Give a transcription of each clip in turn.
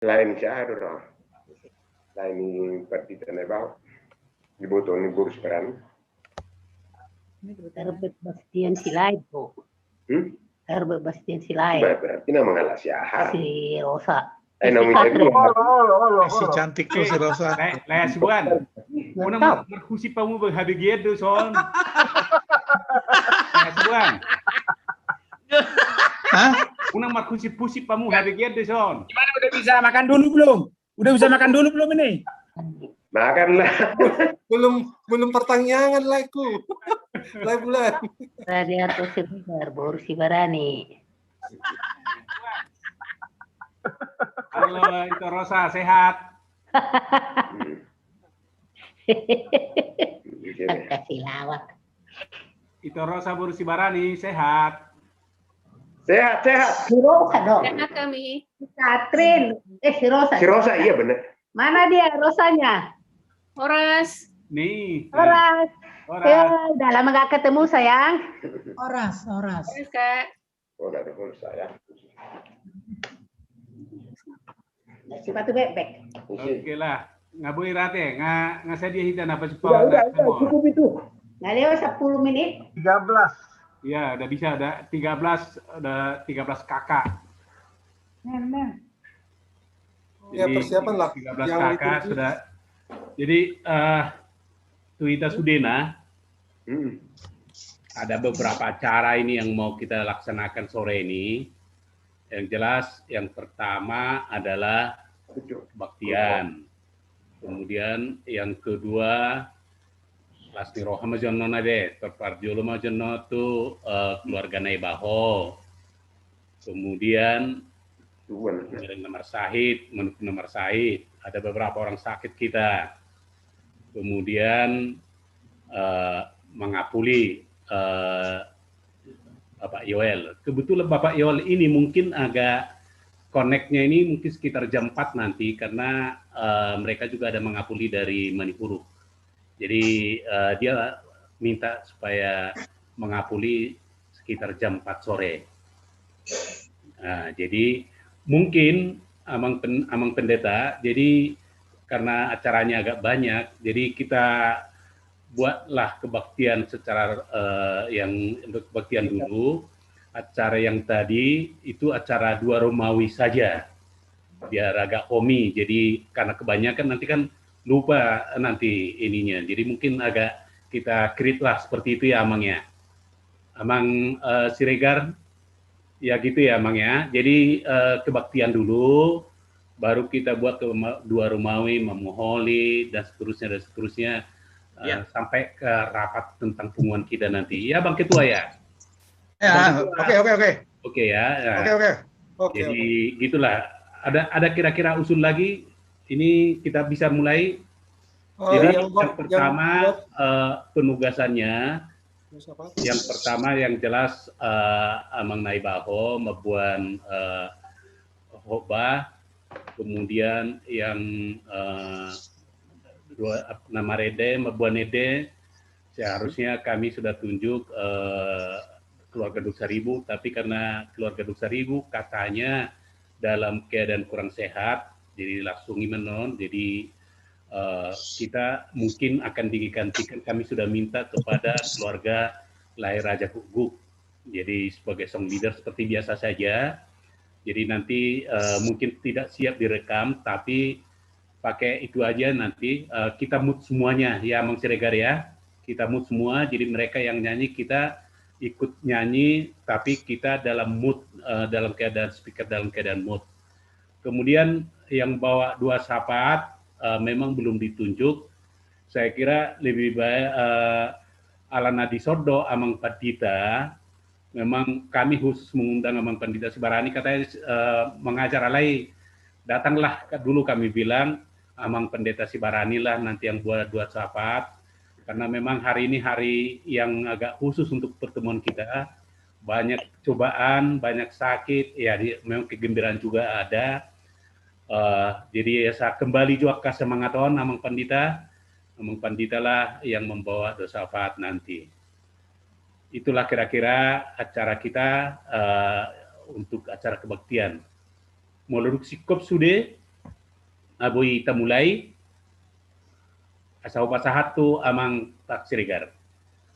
lain siya ro. Lain ni partita na ba? Iboto ni Boris Parani. Herbert Bastian Sirait po. Herbert Bastian Sirait. Berarti nama ngalah siya. Si Rosa. Si cantik tuh si Rosa. Lah sebuan. Unang markusi pa mo habigedo son. Lah sebuan. Hah? Unang markusi pa mo habigedo son. Gimana udah bisa makan dulu belum? Udah bisa makan dulu belum ini? Makanlah. belum pertanyaan laiku. Lai bulan. Radiator Siregar, Boris Sibarani. Halo, itu Rosa sehat. Kasih lawak. Itu Rosa Boris Sibarani sehat. Sehat. Si Rosa dong. Sehat kami. Catherine. Si Rosa. Si Rosa iya benar. Mana dia Rosanya? Horas. Nih. Horas. Ya, udah lama gak ketemu sayang. Horas. Horas, Kak. Oh, ada Rosa ya. Sepatu bebek. Oke lah. Ngabui rate, ngasih dia hitan apa sih? Udah, cukup itu. Nah, lewat 10 menit. 13. Iya, udah bisa, ada 13 kakak. Ya, persiapan lah. 13 kakak sudah. Jadi Tuita Sudena ada beberapa acara ini yang mau kita laksanakan sore ini. Yang jelas yang pertama adalah kebaktian. Kemudian yang kedua Lasmi Rohama Jono nade, terparjolo Jono tu keluarga Naibaho. Kemudian nomor Sahid, ada beberapa orang sakit kita. Kemudian mengapuli Bapak Yoel. Kebetulan Bapak Yoel ini mungkin agak connect-nya ini mungkin sekitar jam 4 nanti karena mereka juga ada mengapuli dari Manipuru. Jadi dia minta supaya mengapuli sekitar jam 4 sore. Nah, jadi mungkin Amang Pendeta, jadi karena acaranya agak banyak, jadi kita buatlah kebaktian secara yang untuk kebaktian dulu. Acara yang tadi itu acara 2 Romawi saja, biar agak homi. Jadi karena kebanyakan nanti kan lupa nanti ininya. Jadi mungkin agak kita create lah seperti itu ya Amang ya. Amang Siregar, ya gitu ya Amang ya. Jadi kebaktian dulu, baru kita buat ke 2 Romawi, Mamuholi dan seterusnya. Sampai ke rapat tentang pengumuman kita nanti. Ya Bang Ketua ya. Ya, oke. Oke ya. Oke. Jadi gitulah. Ada kira-kira usul lagi? Ini kita bisa mulai. Jadi yang pertama penugasannya. Yang pertama yang jelas Amang Naibaho Mebuan Hobah. Kemudian yang nama Rede, Mebuan Ede, seharusnya kami sudah tunjuk keluarga Duksaribu, tapi karena keluarga Duksaribu katanya dalam keadaan kurang sehat, jadi langsung menon, jadi kita mungkin akan digantikan, kami sudah minta kepada keluarga Lahir Raja Guguk, jadi sebagai song leader seperti biasa saja, jadi nanti mungkin tidak siap direkam, tapi pakai itu aja nanti kita mute semuanya ya Mang Siregar ya, kita mute semua, jadi mereka yang nyanyi kita ikut nyanyi, tapi kita dalam mood, dalam keadaan speaker dalam keadaan mood. Kemudian yang bawa 2 syafaat memang belum ditunjuk. Saya kira lebih baik Alana Disordo Amang Pandita. Memang kami khusus mengundang Amang Pandita Sibarani, katanya mengajar alai. Datanglah dulu kami bilang Amang Pendeta Sibarani lah nanti yang buat 2 syafaat. Karena memang hari ini hari yang agak khusus untuk pertemuan kita, banyak cobaan, banyak sakit, ya memang kegembiraan juga ada. Jadi ya saya kembali juga ke semangaton Amang Pandita lah yang membawa 2 syafaat nanti. Itulah kira-kira acara kita untuk acara kebaktian. Menurut sikop sudah, Abui kita mulai. Asal pasahat tu Amang Tak Siregar.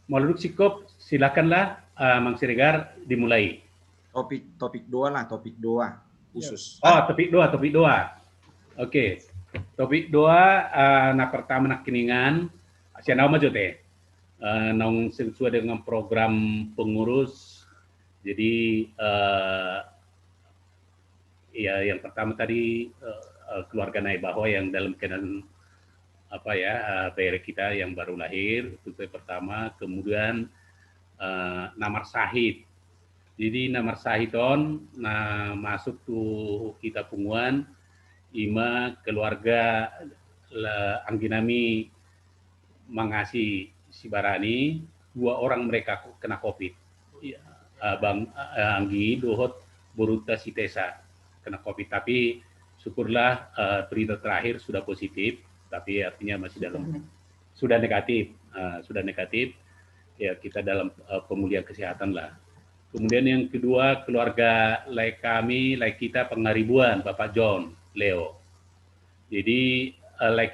Mau duduk sikop, silakanlah Mang Siregar dimulai. Topik 2 lah, topik 2 khusus. Oh, topik 2. Okey. Topik 2 na pertama nak kiningan. Saya nama maju teh. Nong sesuai dengan program pengurus. Jadi ya yang pertama tadi keluarga naik bahwa yang dalam keadaan bayi kita yang baru lahir itu pertama, kemudian namar sahid. Jadi namar sahidon masuk tuh kita punguan ima keluarga angginami mengasi si Barani 2 orang mereka kena COVID. Bang Anggi dohot Boruta si Tesa kena COVID, tapi syukurlah berita terakhir sudah positif. Tapi artinya masih dalam sudah negatif ya, kita dalam pemulihan kesehatan lah. Kemudian yang kedua keluarga kita pengaribuan Bapak John Leo. Jadi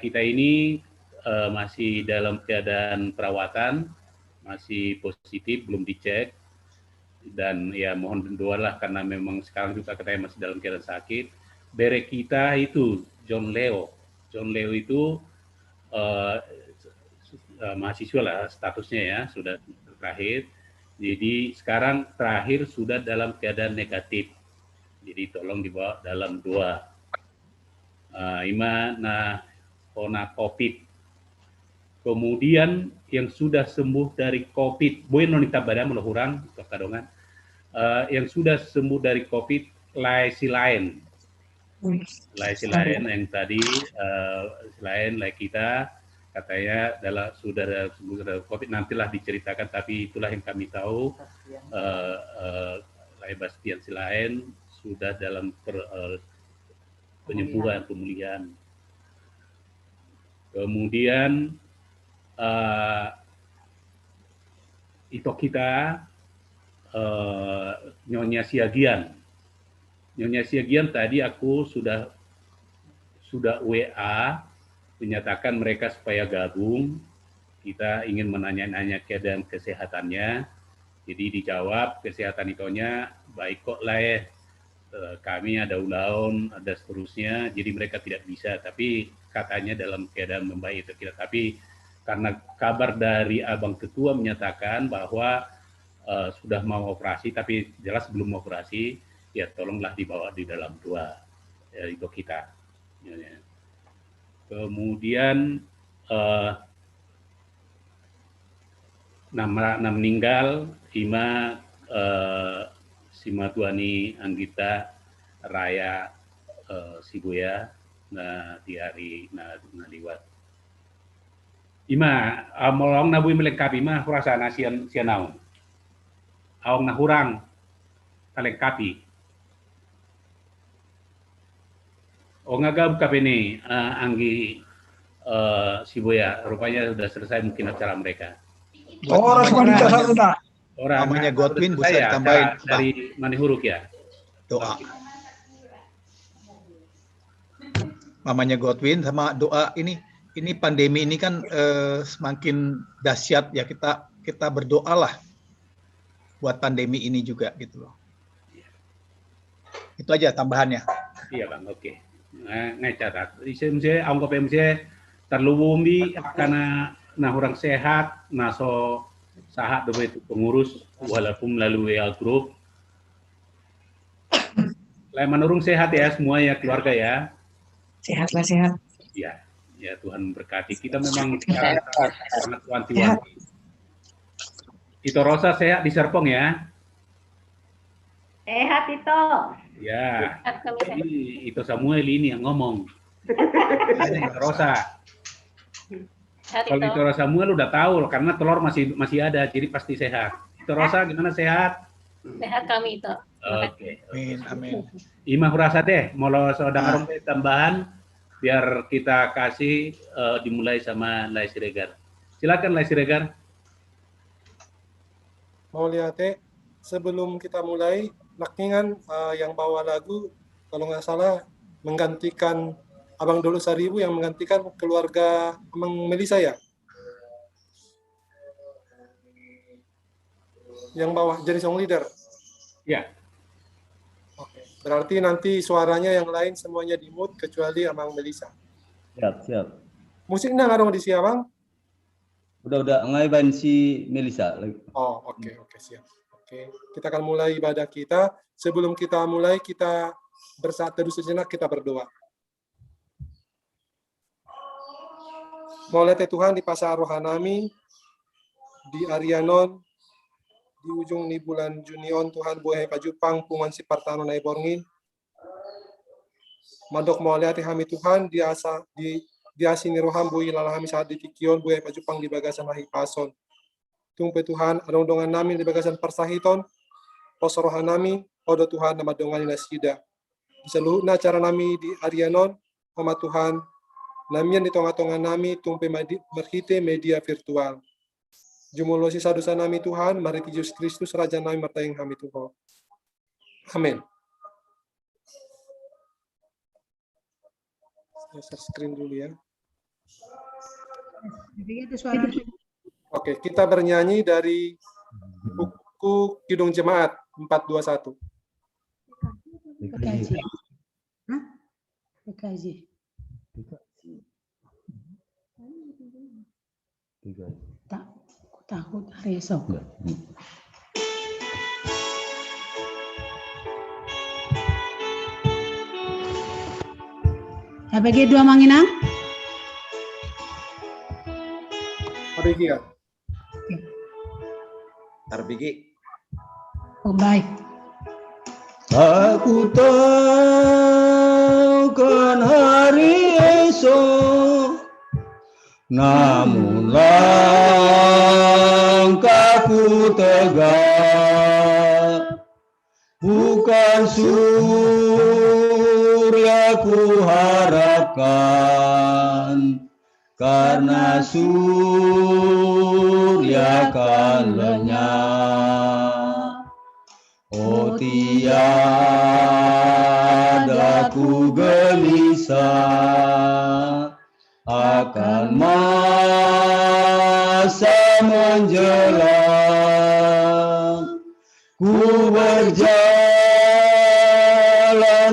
kita ini masih dalam keadaan perawatan, masih positif, belum dicek, dan ya mohon doa lah karena memang sekarang juga katanya masih dalam keadaan sakit. Bere kita itu John Leo itu mahasiswa lah statusnya ya, sudah terakhir. Jadi sekarang terakhir sudah dalam keadaan negatif. Jadi tolong dibawa dalam doa. Kona COVID. Kemudian yang sudah sembuh dari COVID, boleh nonita badan melahurang kadongan. Yang sudah sembuh dari COVID, lain yang tadi selain kita katanya sudah sembuh dari COVID, nantilah diceritakan, tapi itulah yang kami tahu. Bastian Silain sudah dalam pemulihan. Kemudian itu kita Nyonya Siagian tadi aku sudah WA menyatakan mereka supaya gabung. Kita ingin menanya-nanya keadaan kesehatannya. Jadi dijawab kesehatan itunya baik kok lah ya. Kami ada ulaun, ada seterusnya. Jadi mereka tidak bisa, tapi katanya dalam keadaan membaik itu kita. Tapi karena kabar dari Abang Ketua menyatakan bahwa sudah mau operasi, tapi jelas belum operasi, ya tolonglah dibawa di dalam doa itu kita. Kemudian meninggal Ima Simatuani Anggita Raya Sibuya di hari liwat. Ima molong nabui melengkapi mah kurasa sianau. Awang nahurang kalengkapi. O ngagab kape ni Anggi Sibuya, rupanya sudah selesai mungkin acara mereka. Orang wanita sudah. Orang namanya Godwin bisa ditambahin dari Manihuruk ya. doa. Namanya Godwin sama doa ini pandemi ini kan semakin dahsyat ya, kita berdoalah buat pandemi ini juga gitu loh. Itu aja tambahannya. Iya Bang, oke. Ngecatat. Saya anggap terlubung karena orang sehat, naso sahat doa itu pengurus walaupun melalui WA group. Lain menurung sehat ya semua ya keluarga ya. Sehatlah sehat. Ya Tuhan berkati. Kita memang sekarang sangat wanti-wanti. Itu Rosa sehat di Serpong ya. Sehat itu. Ya. Itu Samuel ini yang ngomong. Rosa. Kalau itu Rosa Samuel udah tahu karena telur masih ada, jadi pasti sehat. Itu Rosa gimana sehat? Sehat kami itu. Oke. Amin. Imah Rosa teh, mau saudara tambahan biar kita kasih dimulai sama Lai Siregar. Silakan Lai Siregar. Mau lihat sebelum kita mulai, Nakningan yang bawa lagu kalau nggak salah menggantikan Abang Dolo Saribu yang menggantikan keluarga Abang Melisa ya? Yang bawah jadi song leader. Ya. Oke. Berarti nanti suaranya yang lain semuanya di mute kecuali Abang Melisa. Siap. Musiknya nggak dong di si Abang? Udah ngaiban si Melisa. Oh, oke, siap. Oke, kita akan mulai ibadah kita. Sebelum kita mulai, kita bersatu teduh sejenak, kita berdoa. Mulai Tuhan di pasar Rohanami, di Arianon, di ujung ni bulan Junion, Tuhan buai pajupang, pungan si partano na iborngin. Mandok mulai hati kami Tuhan, di asini roham bui lalahami saat di tikion, buai pajupang di bagasan lahi pason. Tumpe Tuhan, adong-dongan namin di bagasan persahiton, posorohan nami, odo Tuhan nama dongan nasida. Di seluruhnya acara nami di Arianon, Oma Tuhan, namian di tonga-tonga nami, tumpe merhite media virtual. Jumulosi sadusa nami Tuhan, mari Yesus Kristus, Raja nami mertayang kami Tuhan. Amin. Saya share screen dulu ya. Oke, kita bernyanyi dari buku Kidung Jemaat 421. PKJ. Hah? PKJ. Takut hari esok. APG 2 Manginang? APG ya? RBG. Oh, baik. Aku takkan hari esok, namun langkahku tegak, bukan surya ku harapkan, karena surya kan lenyap. Oh, tiada ku gelisah akan masa menjelang. Ku berjalan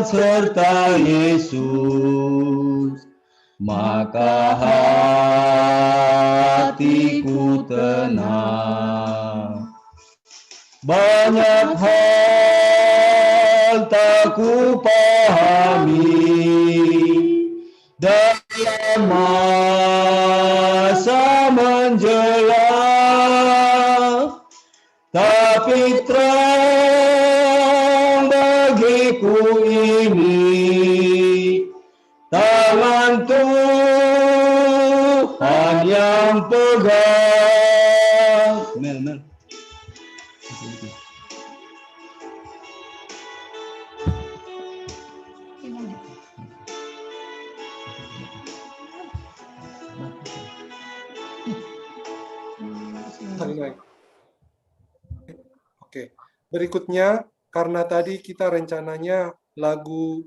serta Yesus, maka hatiku tenang. Banyak hal tak ku pahami dalam masa menjelang, tapi terang bagiku ini tangan Tuhan yang pegang. Mel. Oke, berikutnya karena tadi kita rencananya lagu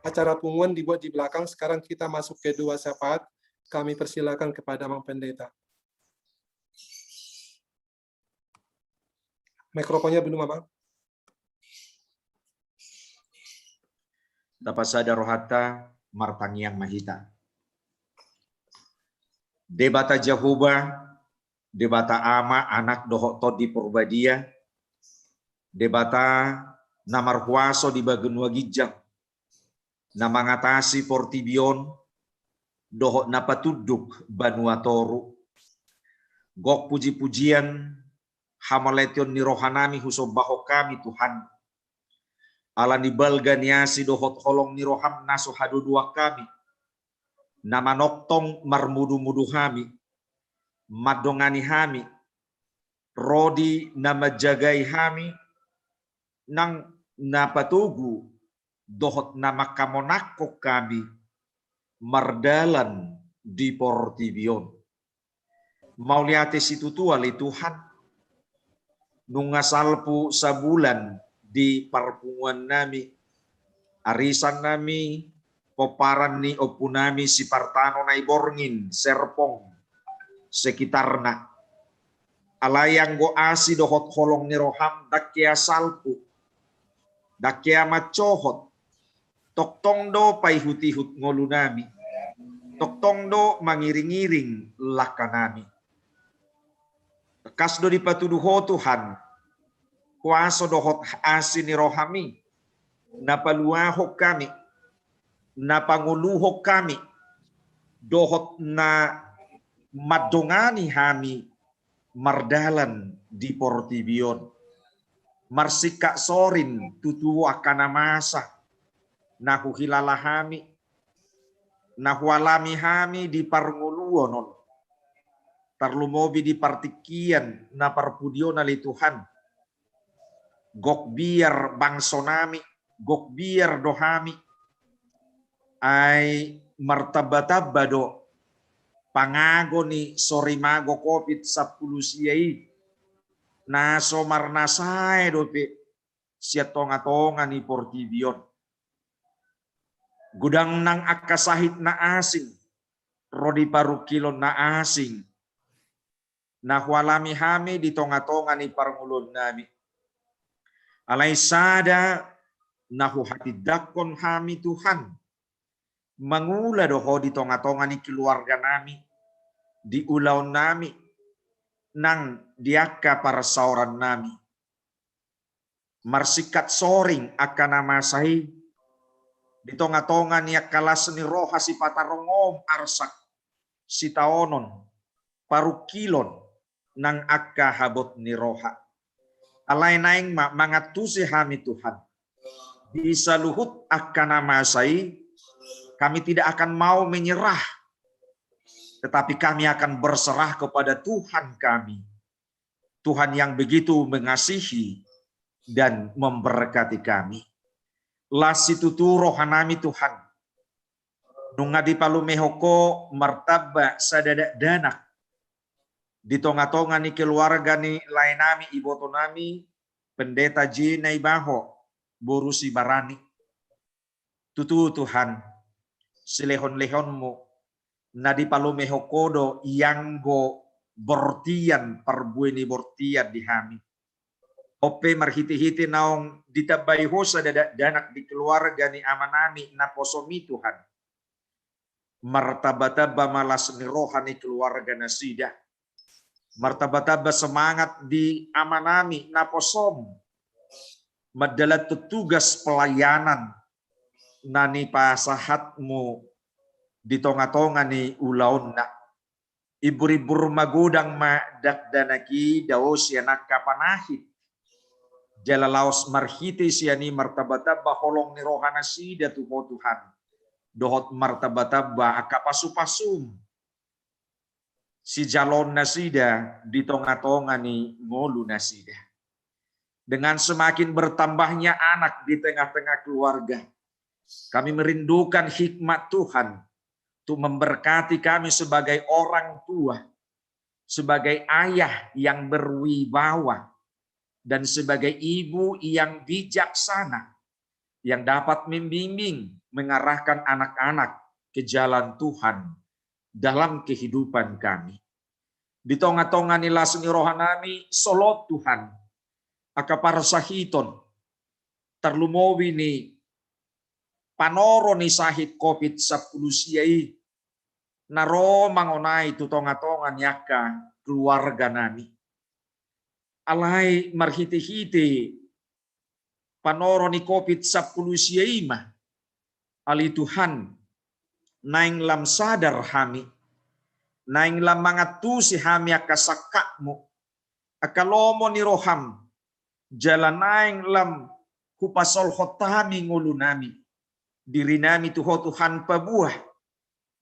acara pengumuman dibuat di belakang, sekarang kita masuk ke dua syafaat. Kami persilakan kepada Mang Pendeta. Mikrofonnya belum, Abang. Tapasada rohata martangiang mahita. Debata Jehovah, debata ama anak dohok todi purbadia, debata namar huaso di bagen wagijang, nama ngatasi portibion, dohok napatuduk banuatoru, gok puji-pujian, hamaletion ni rohanami husobaho kami Tuhan, ala ni balganiasi dohot holong ni roham naso hadudua kami, nama noktong marmudu-mudu hami, madongani hami, rodi nama jagai hami, nang napatugu dohot nama kamonako kami, mardalan di portibion. Mauliate situ tuali Tuhan, nungasalpu sabulan di parpungan nami, arisan nami, Oparan ni opunami si Partanona Iborngin, Serpong, sekitarna. Alayang go asi dohot holong ni roham dakya salpu. Dakya macohot. Toktong do paihut-ihut ngolunami. Toktong do mangiring-iring lakanami. Kas do dipatuduho Tuhan. Kuaso dohot asi ni rohami. Napaluahok kami. Napanguluhok kami. Dohot na madongani hami mardalan di Portibion. Marsika sorin tutu akana masa. Nahuhilala hami. Nahualami hami di parnguluonon. Tarlumobi di partikian na parpudio na li Tuhan. Gok biar bangsonami. Gok biar dohami. Ay martabata do pangago ni sorimago COVID 10 siyai naso marnasay dope siya tonga-tonga ni Portibion gudang nang akasahit na asing rodi parukilon na asing nahwalami hami di tonga-tonga ni parngulon nami alay sada nahuhatidakon hami Tuhan mangula doho di tonga-tonga ni keluarga nami, di ulau nami, nang diaka para sauran nami. Marsikat soring akan nama sahi, di tonga-tonga ni akalas ni roha si patarongom arsak, si taonon, parukilon, nang akka habot ni roha. Alay naing mangatusi hami Tuhan. Bisa luhut akan nama sahi, kami tidak akan mau menyerah, tetapi kami akan berserah kepada Tuhan kami. Tuhan yang begitu mengasihi dan memberkati kami. Lasitutu rohanami Tuhan. Nungadi palu mehoko martaba sadada danak. Di tonga-tonga ni keluarga ni lainami ibotonami pendeta Jina Ibaho borusi barani. Tutu Tuhan. Silehon-lehonmu nadi palume hokodo yang go bortian perbueni bortian di hami. Ope marhiti-hiti naong ditabai hosa danak di keluarga ni amanami na posomi Tuhan. Martabataba malas ni rohani keluarga nasida. Martabataba semangat di amanami na posom. Madalat tugas pelayanan nani pasahatmu di tonga-tonga ni ulaon na ibur-ibur magudang madakdanaki daw siya nakapanahit jalalaos marhiti siya ni martabataba holong ni rohana sida tuho Tuhan dohot martabataba akapasupasum si jalon na sida di tonga-tonga ni ngolu na sida dengan semakin bertambahnya anak di tengah-tengah keluarga. Kami merindukan hikmat Tuhan untuk memberkati kami sebagai orang tua, sebagai ayah yang berwibawa, dan sebagai ibu yang bijaksana, yang dapat membimbing, mengarahkan anak-anak ke jalan Tuhan dalam kehidupan kami. Di tonga-tonga nilas ni rohanami, solot Tuhan, akaparsahiton, terlumowi ni panoro ni sahit COVID-10 siyai naro mangonai tu tonga-tonga nyaka keluarga nami. Alai marhiti-hiti panoro ni COVID-10 siyai mah ali Tuhan naing lam sadar hami naing lam mangatusi hami akasakakmu akalomo ni roham jalan naing lam kupasol khotami ngulu nami diri nami tuho Tuhan pabuah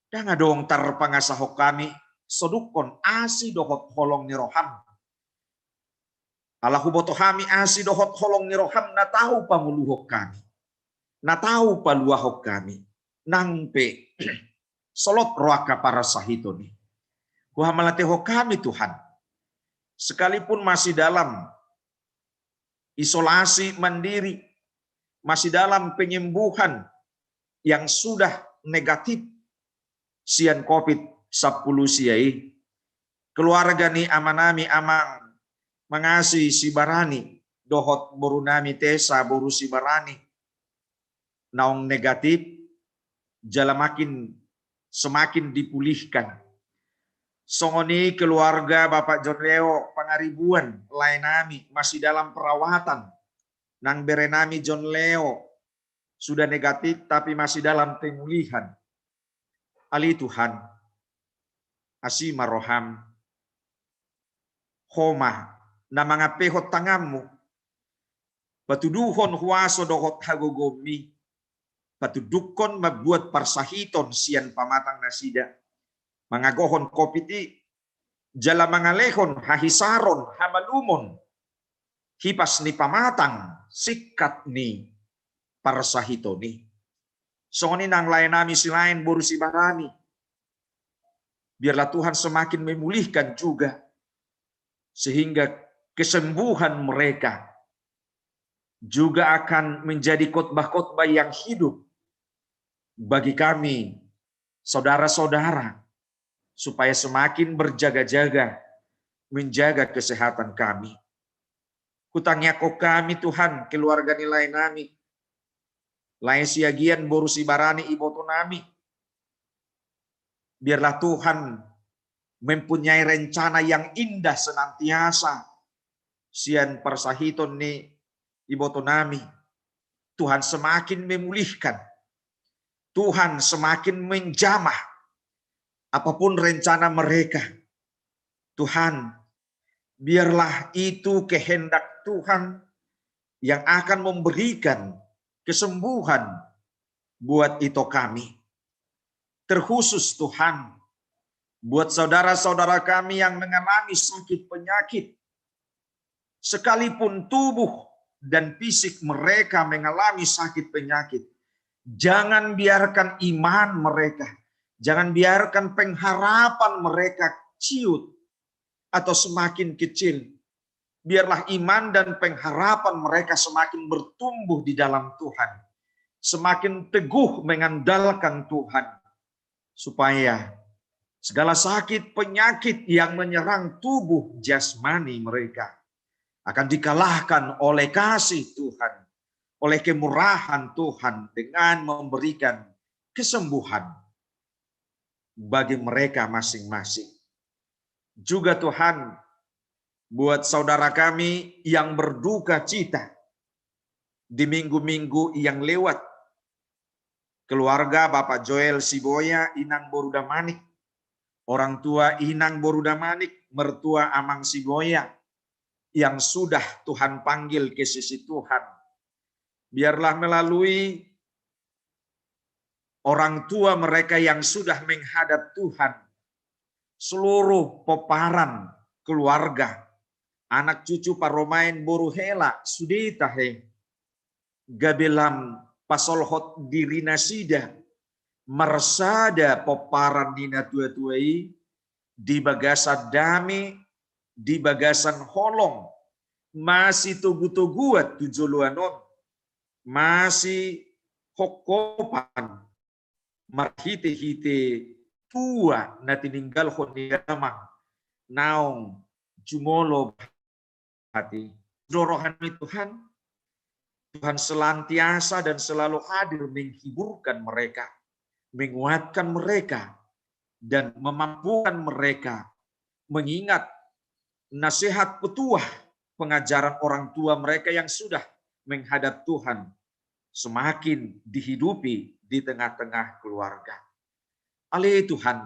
danga dong tarpangasaho kami sodukon asi dohot holong ni roham alahu boto hami asi dohot holong ni roham na tahu panguluhok kami na tahu paluahok kami nangpe solot roaka para sahito ni kuhamalateho kami Tuhan sekalipun masih dalam isolasi mandiri masih dalam penyembuhan yang sudah negatif sian COVID-10 siai. Keluarga ni amanami amang mengasihi si barani dohot boru nami tesa boru si barani naung negatif jalamakin semakin dipulihkan. Songoni keluarga Bapak John Leo pangaribuan lain nami masih dalam perawatan. Nang berenami John Leo sudah negatif tapi masih dalam pemulihan. Ali Tuhan, asima roham, homa, na mga pehot tangammu, patuduhon huaso dohot hagogomi, patudukon mabuat parsahiton sian pamatang nasida, mga gohon kopiti, jala mga lehon hahisaron hamalumon, hipas ni pamatang sikat ni parsahito ni. Songoni nang lain nami silain boru si barani. Biarlah Tuhan semakin memulihkan juga. Sehingga kesembuhan mereka juga akan menjadi khotbah-khotbah yang hidup bagi kami, saudara-saudara, supaya semakin berjaga-jaga menjaga kesehatan kami. Hutangnya kok kami Tuhan, keluarga nilai nami, lain siagian boru si barani iboto nami. Biarlah Tuhan mempunyai rencana yang indah senantiasa. Sian persahiton ni iboto nami. Tuhan semakin memulihkan. Tuhan semakin menjamah apapun rencana mereka. Tuhan, biarlah itu kehendak Tuhan yang akan memberikan kesembuhan buat itu kami. Terkhusus Tuhan, buat saudara-saudara kami yang mengalami sakit penyakit. Sekalipun tubuh dan fisik mereka mengalami sakit penyakit, jangan biarkan iman mereka, jangan biarkan pengharapan mereka ciut atau semakin kecil. Biarlah iman dan pengharapan mereka semakin bertumbuh di dalam Tuhan. Semakin teguh mengandalkan Tuhan. Supaya segala sakit penyakit yang menyerang tubuh jasmani mereka akan dikalahkan oleh kasih Tuhan, oleh kemurahan Tuhan dengan memberikan kesembuhan bagi mereka masing-masing. Juga Tuhan, buat saudara kami yang berduka cita di minggu-minggu yang lewat, keluarga Bapak Joel Siboya, Inang Boruda Manik, orang tua Inang Boruda Manik, mertua Amang Siboya, yang sudah Tuhan panggil ke sisi Tuhan. Biarlah melalui orang tua mereka yang sudah menghadap Tuhan, seluruh peparan keluarga, anak cucu Paromain Boruhela, Suditahe, Gabelam, Pasolhot dirina sida, mersada peparan dina tua-tuai, di bagasan dami, di bagasan holong, masih tugu-tuguat tujuluanon, masih hokopan, marhite-hite tua na tininggal honiyamang, naong jumolo hati. Dorohani Tuhan, Tuhan selantiasa dan selalu hadir menghiburkan mereka, menguatkan mereka, dan memampukan mereka mengingat nasihat petuah pengajaran orang tua mereka yang sudah menghadap Tuhan semakin dihidupi di tengah-tengah keluarga. Ali Tuhan,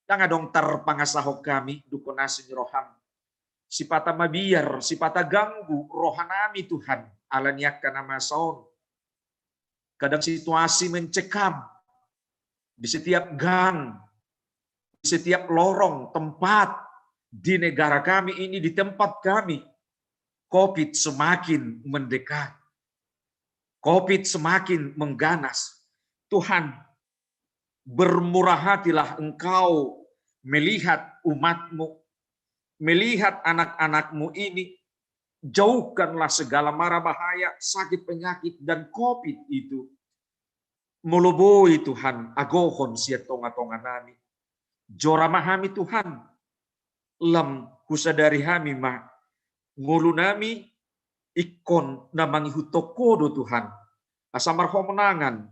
dangadong terpangasahok kami dukonasi roham, sipata mabiar, sipata ganggu rohanami Tuhan, alaniak nama saon. Kadang situasi mencekam di setiap gang, di setiap lorong tempat di negara kami ini, di tempat kami, COVID semakin mendekat. COVID semakin mengganas. Tuhan, bermurah hatilah Engkau melihat umat-Mu, melihat anak-anak-Mu ini. Jauhkanlah segala mara bahaya, sakit penyakit, dan COVID itu. Moloboi Tuhan, agohon siya tonga-tonga nami. Jora mahami Tuhan, lam kusadari hami ma, ngulu nami, ikon na mangihutokodo Tuhan. Asamar homenangan,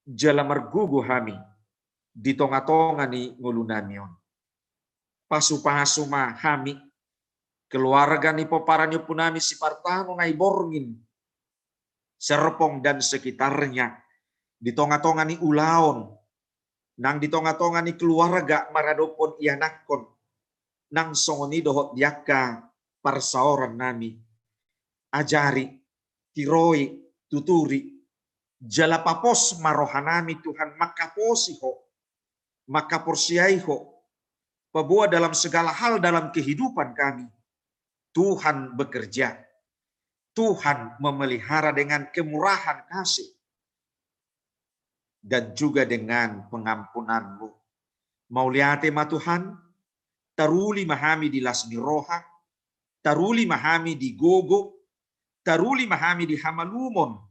jala margugu hami, di tonga-tonga ni ngulu nami on. Pasu-pasuma hami, keluarga ni poparanyo punami si partano na iborngin, Serpong dan sekitarnya, di tonga-tonga ni ulaon, nang di tonga-tonga ni keluarga maradopon ianakon, nang songoni dohot diaka parsaoran nami, ajari, tiroi, tuturi, jalapapos marohanami Tuhan makaposiho, makaporsiaiho, pebua dalam segala hal dalam kehidupan kami. Tuhan bekerja, Tuhan memelihara dengan kemurahan kasih, dan juga dengan pengampunan-Mu. Mauliate ma Tuhan, taruli mahami di lasni roha, taruli mahami di gogo, taruli mahami di hamalumon,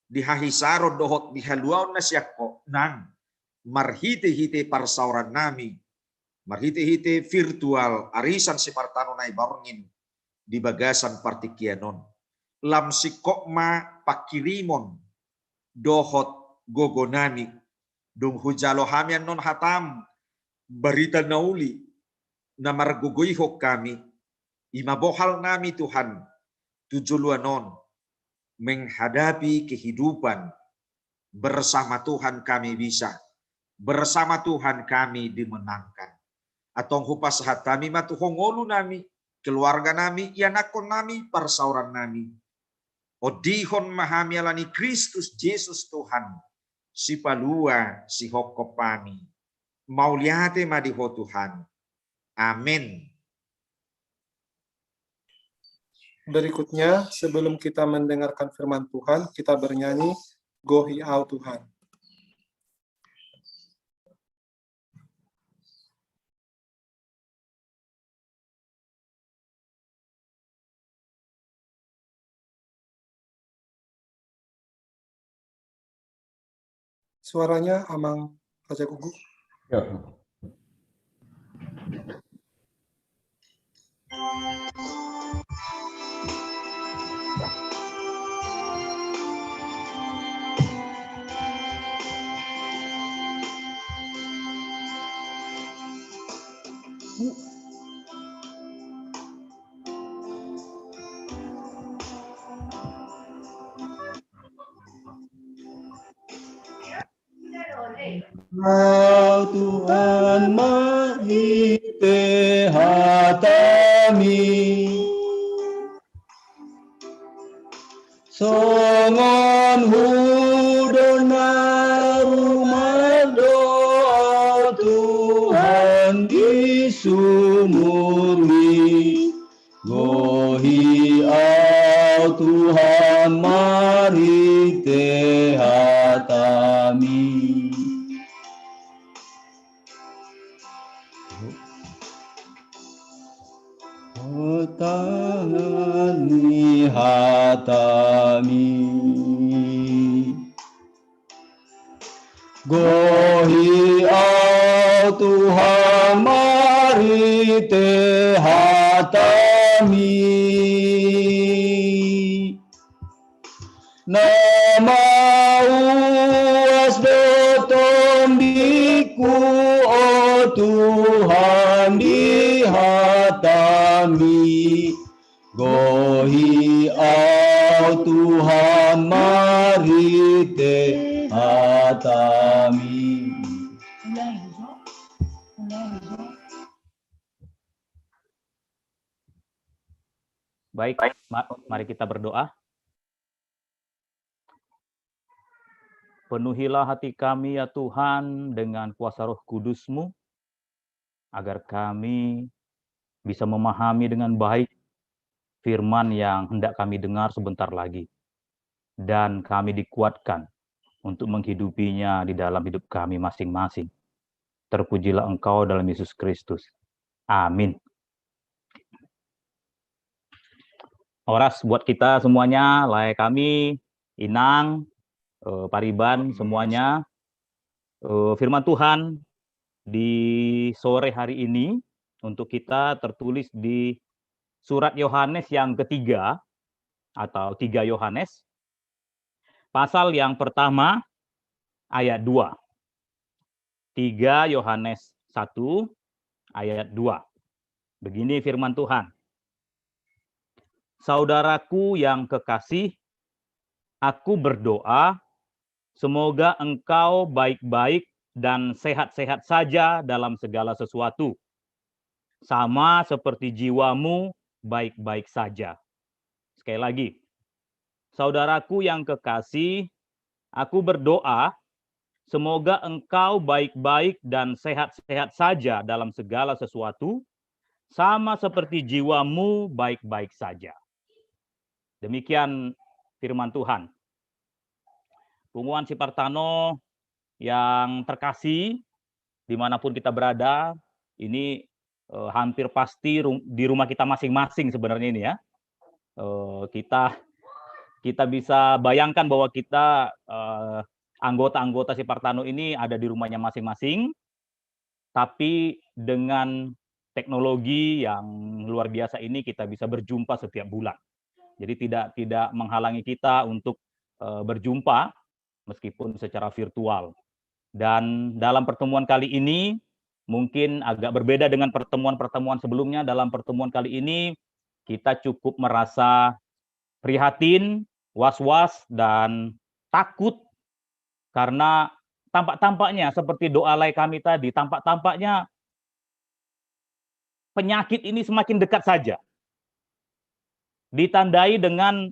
di hahisaro dohot di haluaon na siyakko, nang marhite-hite parsauran nami, marhite-hite virtual arisan si partano na ibarngin di bagasan partikianon. Lam sikokma pakirimon dohot gogonami dung hujalo hamian non hatam berita nauli na marguguihok kami imabohal nami Tuhan tujuluanon menghadapi kehidupan bersama Tuhan kami bisa, bersama Tuhan kami dimenangkan. Atong hupas hatami matuhongolu nami, keluarga nami, yanakon nami, parsauran nami. Odihon mahami alani Kristus Yesus Tuhan, si palua si hokopami. Mauliate madiho Tuhan. Amin. Berikutnya, sebelum kita mendengarkan firman Tuhan, kita bernyanyi Gohiau Tuhan. Suaranya Amang Raja Gugu. Ya. Kau Tuhan mahite hatami, songon hudona rumah doa Tuhan di sumurmi, gohi au Tuhan marite hatami. Tani hatami, gohi au Tuhan marite hatami, nama uas doton diku oh Tuhan di hatami, gohi au Tuhan marite hatami. Baik, mari kita berdoa. Penuhilah hati kami ya Tuhan dengan kuasa Roh Kudus-Mu, agar kami bisa memahami dengan baik firman yang hendak kami dengar sebentar lagi. Dan kami dikuatkan untuk menghidupinya di dalam hidup kami masing-masing. Terpujilah Engkau dalam Yesus Kristus. Amin. Oras buat kita semuanya, layaknya kami, Inang, Pariban semuanya. Firman Tuhan di sore hari ini untuk kita tertulis di surat Yohanes yang ketiga atau 3 Yohanes, pasal yang pertama ayat 2. 3 Yohanes 1 ayat 2. Begini firman Tuhan. Saudaraku yang kekasih, aku berdoa semoga engkau baik-baik dan sehat-sehat saja dalam segala sesuatu, sama seperti jiwamu baik-baik saja. Sekali lagi, saudaraku yang kekasih, aku berdoa semoga engkau baik-baik dan sehat-sehat saja dalam segala sesuatu, sama seperti jiwamu baik-baik saja. Demikian firman Tuhan. Punggungan Sipartano yang terkasih, dimanapun kita berada, ini hampir pasti di rumah kita masing-masing sebenarnya ini ya. Kita bisa bayangkan bahwa kita anggota-anggota Sipartano ini ada di rumahnya masing-masing, tapi dengan teknologi yang luar biasa ini kita bisa berjumpa setiap bulan. Jadi tidak menghalangi kita untuk berjumpa meskipun secara virtual. Dan dalam pertemuan kali ini mungkin agak berbeda dengan pertemuan-pertemuan sebelumnya. Dalam pertemuan kali ini kita cukup merasa prihatin, was-was, dan takut karena tampak-tampaknya seperti doa lay kami tadi, tampak-tampaknya penyakit ini semakin dekat saja. Ditandai dengan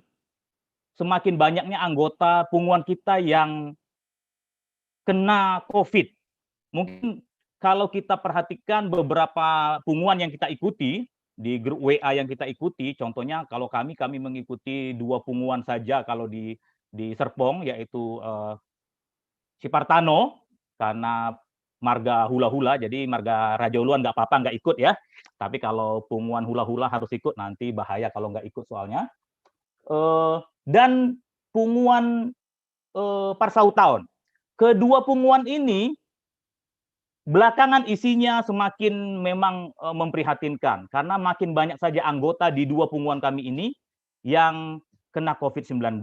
semakin banyaknya anggota punggungan kita yang kena COVID. Mungkin kalau kita perhatikan beberapa punggungan yang kita ikuti, di grup WA yang kita ikuti, contohnya kalau kami mengikuti 2 punggungan saja kalau di Serpong, yaitu Sipartano, karena marga hula-hula, jadi marga Raja Uluan nggak apa-apa, nggak ikut ya. Tapi kalau punggungan hula-hula harus ikut, nanti bahaya kalau nggak ikut soalnya. Dan punggungan Parsautaun. Kedua punggungan ini belakangan isinya semakin memang memprihatinkan karena makin banyak saja anggota di 2 punggungan kami ini yang kena COVID-19.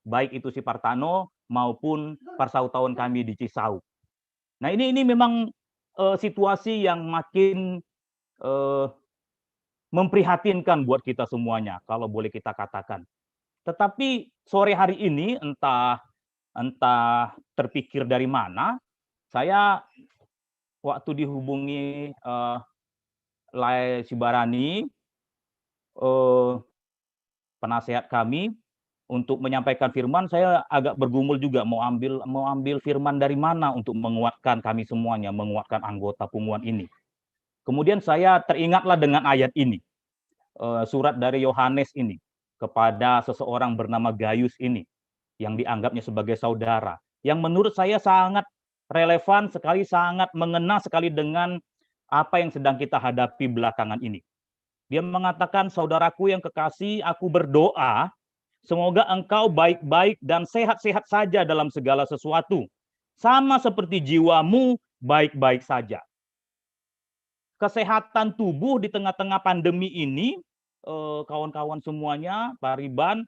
Baik itu Sipartano maupun Parsautaun kami di Cisauk. Nah, ini memang situasi yang makin memprihatinkan buat kita semuanya, kalau boleh kita katakan. Tetapi sore hari ini entah terpikir dari mana, saya waktu dihubungi Lai Sibarani, penasehat kami, untuk menyampaikan firman, saya agak bergumul juga mau ambil firman dari mana untuk menguatkan kami semuanya, menguatkan anggota punggungan ini. Kemudian saya teringatlah dengan ayat ini, surat dari Yohanes ini kepada seseorang bernama Gaius ini, yang dianggapnya sebagai saudara, yang menurut saya sangat relevan sekali, sangat mengena sekali dengan apa yang sedang kita hadapi belakangan ini. Dia mengatakan, saudaraku yang kekasih, aku berdoa semoga engkau baik-baik dan sehat-sehat saja dalam segala sesuatu, sama seperti jiwamu baik-baik saja. Kesehatan tubuh di tengah-tengah pandemi ini, kawan-kawan semuanya, Pariban,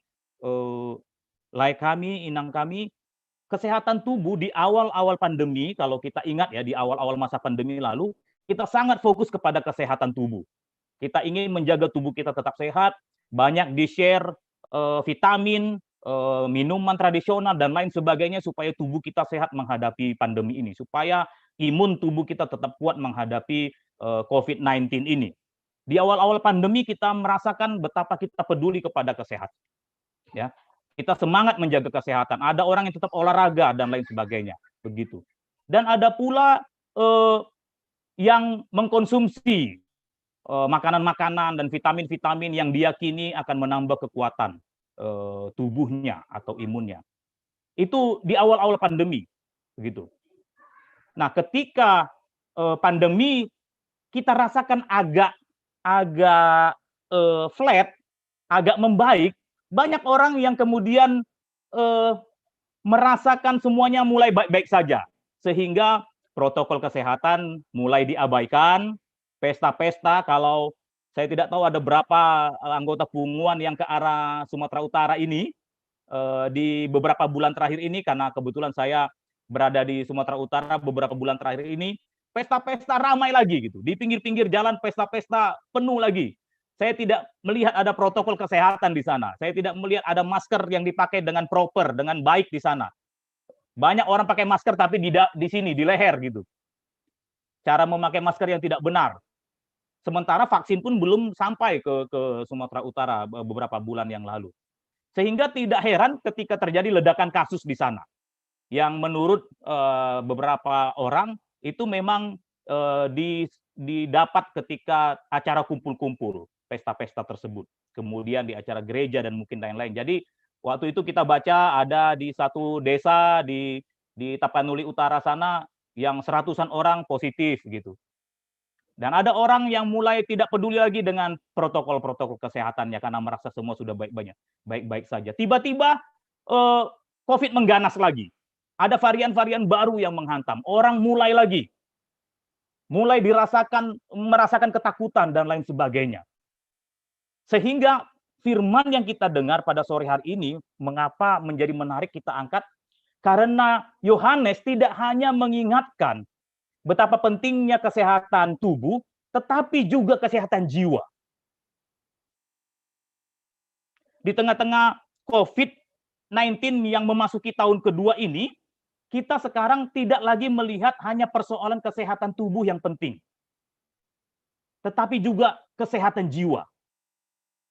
Lai kami, Inang kami, kesehatan tubuh di awal-awal pandemi, kalau kita ingat ya, di awal-awal masa pandemi lalu, kita sangat fokus kepada kesehatan tubuh. Kita ingin menjaga tubuh kita tetap sehat, banyak di-share vitamin, minuman tradisional, dan lain sebagainya supaya tubuh kita sehat menghadapi pandemi ini, supaya imun tubuh kita tetap kuat menghadapi COVID-19 ini. Di awal-awal pandemi kita merasakan betapa kita peduli kepada kesehatan. Ya, kita semangat menjaga kesehatan. Ada orang yang tetap olahraga dan lain sebagainya, begitu. Dan ada pula yang mengkonsumsi makanan-makanan dan vitamin-vitamin yang diyakini akan menambah kekuatan tubuhnya atau imunnya. Itu di awal-awal pandemi, begitu. Nah, ketika pandemi kita rasakan agak flat, agak membaik, banyak orang yang kemudian merasakan semuanya mulai baik-baik saja. Sehingga protokol kesehatan mulai diabaikan, pesta-pesta, kalau saya tidak tahu ada berapa anggota Punguan yang ke arah Sumatera Utara ini, di beberapa bulan terakhir ini, karena kebetulan saya berada di Sumatera Utara beberapa bulan terakhir ini, pesta-pesta ramai lagi gitu. Di pinggir-pinggir jalan pesta-pesta penuh lagi. Saya tidak melihat ada protokol kesehatan di sana. Saya tidak melihat ada masker yang dipakai dengan proper, dengan baik di sana. Banyak orang pakai masker tapi di sini, di leher gitu. Cara memakai masker yang tidak benar. Sementara vaksin pun belum sampai ke Sumatera Utara beberapa bulan yang lalu. Sehingga tidak heran ketika terjadi ledakan kasus di sana. Yang menurut beberapa orang itu memang didapat ketika acara kumpul-kumpul, pesta-pesta tersebut. Kemudian di acara gereja dan mungkin lain-lain. Jadi waktu itu kita baca ada di satu desa di Tapanuli Utara sana yang 100-an orang positif gitu. Dan ada orang yang mulai tidak peduli lagi dengan protokol-protokol kesehatannya karena merasa semua sudah baik-baik saja. Tiba-tiba COVID mengganas lagi. Ada varian-varian baru yang menghantam. Orang mulai merasakan ketakutan dan lain sebagainya. Sehingga firman yang kita dengar pada sore hari ini, mengapa menjadi menarik kita angkat? Karena Yohanes tidak hanya mengingatkan betapa pentingnya kesehatan tubuh, tetapi juga kesehatan jiwa. Di tengah-tengah COVID-19 yang memasuki tahun kedua ini, kita sekarang tidak lagi melihat hanya persoalan kesehatan tubuh yang penting, tetapi juga kesehatan jiwa.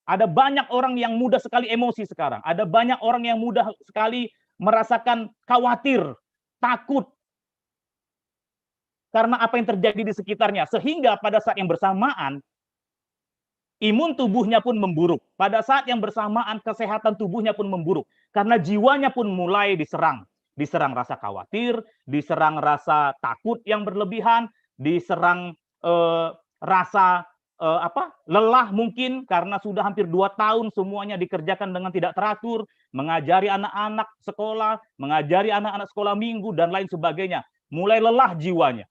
Ada banyak orang yang mudah sekali emosi sekarang. Ada banyak orang yang mudah sekali merasakan khawatir, takut, karena apa yang terjadi di sekitarnya. Sehingga pada saat yang bersamaan, imun tubuhnya pun memburuk. Pada saat yang bersamaan, kesehatan tubuhnya pun memburuk. Karena jiwanya pun mulai diserang. Diserang rasa khawatir, diserang rasa takut yang berlebihan, diserang rasa lelah mungkin, karena sudah hampir 2 tahun semuanya dikerjakan dengan tidak teratur, mengajari anak-anak sekolah, mengajari anak-anak sekolah minggu, dan lain sebagainya. Mulai lelah jiwanya.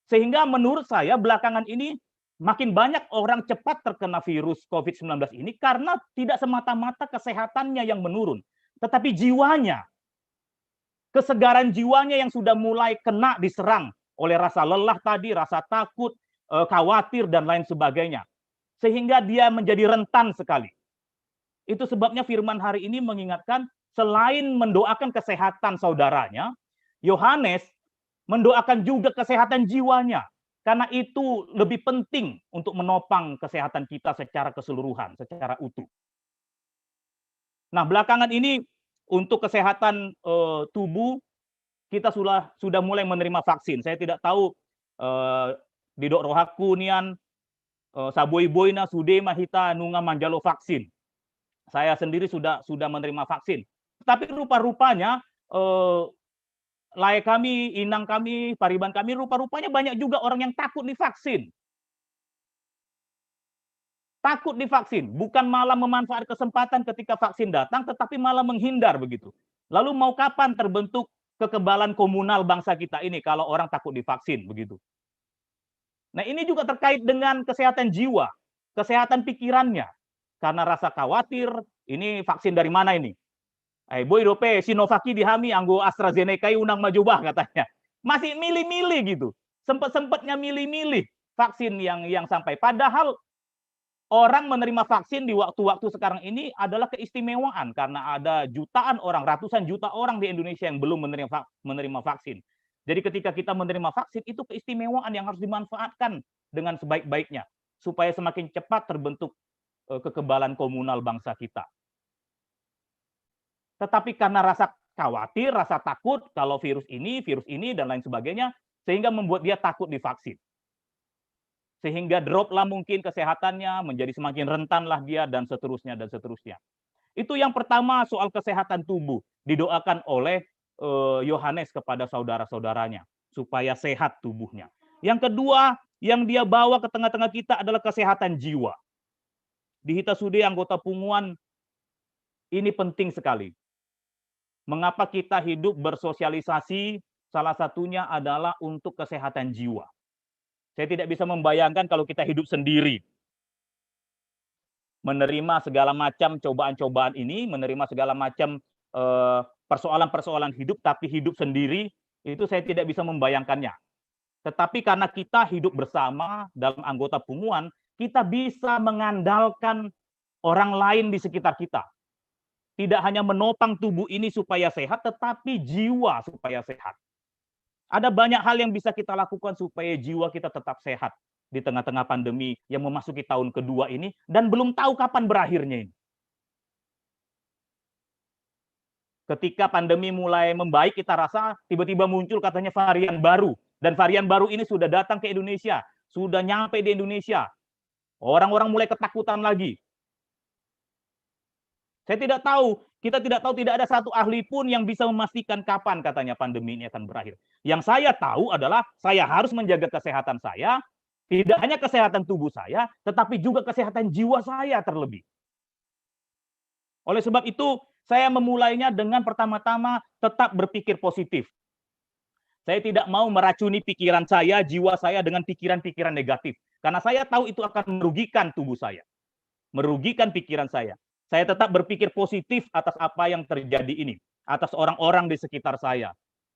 Sehingga menurut saya belakangan ini makin banyak orang cepat terkena virus COVID-19 ini karena tidak semata-mata kesehatannya yang menurun, tetapi jiwanya, kesegaran jiwanya yang sudah mulai kena diserang oleh rasa lelah tadi, rasa takut, khawatir, dan lain sebagainya. Sehingga dia menjadi rentan sekali. Itu sebabnya firman hari ini mengingatkan, selain mendoakan kesehatan saudaranya, Yohanes mendoakan juga kesehatan jiwanya. Karena itu lebih penting untuk menopang kesehatan kita secara keseluruhan, secara utuh. Nah, belakangan ini untuk kesehatan tubuh, kita sudah mulai menerima vaksin. Saya tidak tahu di Dok Rohaku nian Saboi Boina Sude Mahita Nunga Manjalo vaksin. Saya sendiri sudah menerima vaksin. Tapi rupa-rupanya layak kami, inang kami, pariban kami, rupa-rupanya banyak juga orang yang takut divaksin. Takut divaksin, bukan malah memanfaatkan kesempatan ketika vaksin datang, tetapi malah menghindar begitu. Lalu mau kapan terbentuk kekebalan komunal bangsa kita ini kalau orang takut divaksin begitu? Nah, ini juga terkait dengan kesehatan jiwa, kesehatan pikirannya. Karena rasa khawatir, ini vaksin dari mana ini? Boy dope Sinovac dihami anggo AstraZeneca unang majubah katanya. Masih milih-milih gitu. Sempet-sempetnya milih-milih vaksin yang sampai. Padahal orang menerima vaksin di waktu-waktu sekarang ini adalah keistimewaan karena ada jutaan orang, ratusan juta orang di Indonesia yang belum menerima vaksin. Jadi ketika kita menerima vaksin itu keistimewaan yang harus dimanfaatkan dengan sebaik-baiknya supaya semakin cepat terbentuk kekebalan komunal bangsa kita. Tetapi karena rasa khawatir, rasa takut kalau virus ini, dan lain sebagainya, sehingga membuat dia takut divaksin. Sehingga droplah mungkin kesehatannya, menjadi semakin rentanlah dia, dan seterusnya, dan seterusnya. Itu yang pertama soal kesehatan tubuh, didoakan oleh Yohanes kepada saudara-saudaranya, supaya sehat tubuhnya. Yang kedua, yang dia bawa ke tengah-tengah kita adalah kesehatan jiwa. Di Hita Sude anggota Punguan, ini penting sekali. Mengapa kita hidup bersosialisasi? Salah satunya adalah untuk kesehatan jiwa. Saya tidak bisa membayangkan kalau kita hidup sendiri. Menerima segala macam cobaan-cobaan ini, menerima segala macam persoalan-persoalan hidup, tapi hidup sendiri, itu saya tidak bisa membayangkannya. Tetapi karena kita hidup bersama dalam anggota Punguan, kita bisa mengandalkan orang lain di sekitar kita. Tidak hanya menopang tubuh ini supaya sehat, tetapi jiwa supaya sehat. Ada banyak hal yang bisa kita lakukan supaya jiwa kita tetap sehat di tengah-tengah pandemi yang memasuki tahun kedua ini, dan belum tahu kapan berakhirnya ini. Ketika pandemi mulai membaik, kita rasa tiba-tiba muncul katanya varian baru. Dan varian baru ini sudah datang ke Indonesia, sudah nyampe di Indonesia. Orang-orang mulai ketakutan lagi. Saya tidak tahu, kita tidak tahu, tidak ada satu ahli pun yang bisa memastikan kapan katanya pandemi ini akan berakhir. Yang saya tahu adalah saya harus menjaga kesehatan saya, tidak hanya kesehatan tubuh saya, tetapi juga kesehatan jiwa saya terlebih. Oleh sebab itu, saya memulainya dengan pertama-tama tetap berpikir positif. Saya tidak mau meracuni pikiran saya, jiwa saya dengan pikiran-pikiran negatif. Karena saya tahu itu akan merugikan tubuh saya. Merugikan pikiran saya. Saya tetap berpikir positif atas apa yang terjadi ini. Atas orang-orang di sekitar saya.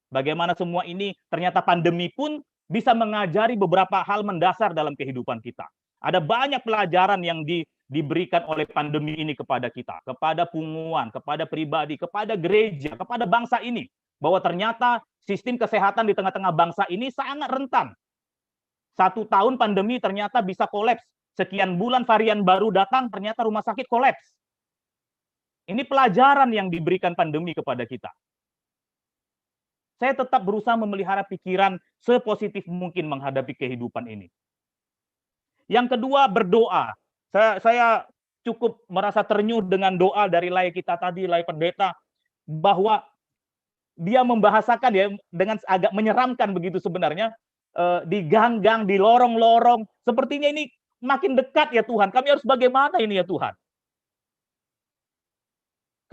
Bagaimana semua ini, ternyata pandemi pun bisa mengajari beberapa hal mendasar dalam kehidupan kita. Ada banyak pelajaran yang diberikan oleh pandemi ini kepada kita. Kepada Punguan, kepada pribadi, kepada gereja, kepada bangsa ini. Bahwa ternyata sistem kesehatan di tengah-tengah bangsa ini sangat rentan. 1 tahun pandemi ternyata bisa kolaps. Sekian bulan varian baru datang, ternyata rumah sakit kolaps. Ini pelajaran yang diberikan pandemi kepada kita. Saya tetap berusaha memelihara pikiran sepositif mungkin menghadapi kehidupan ini. Yang kedua, berdoa. Saya cukup merasa ternyuh dengan doa dari Lai kita tadi, Lai Pendeta, bahwa dia membahasakan ya dengan agak menyeramkan begitu sebenarnya, di gang-gang, di lorong-lorong. Sepertinya ini makin dekat ya Tuhan. Kami harus bagaimana ini ya Tuhan?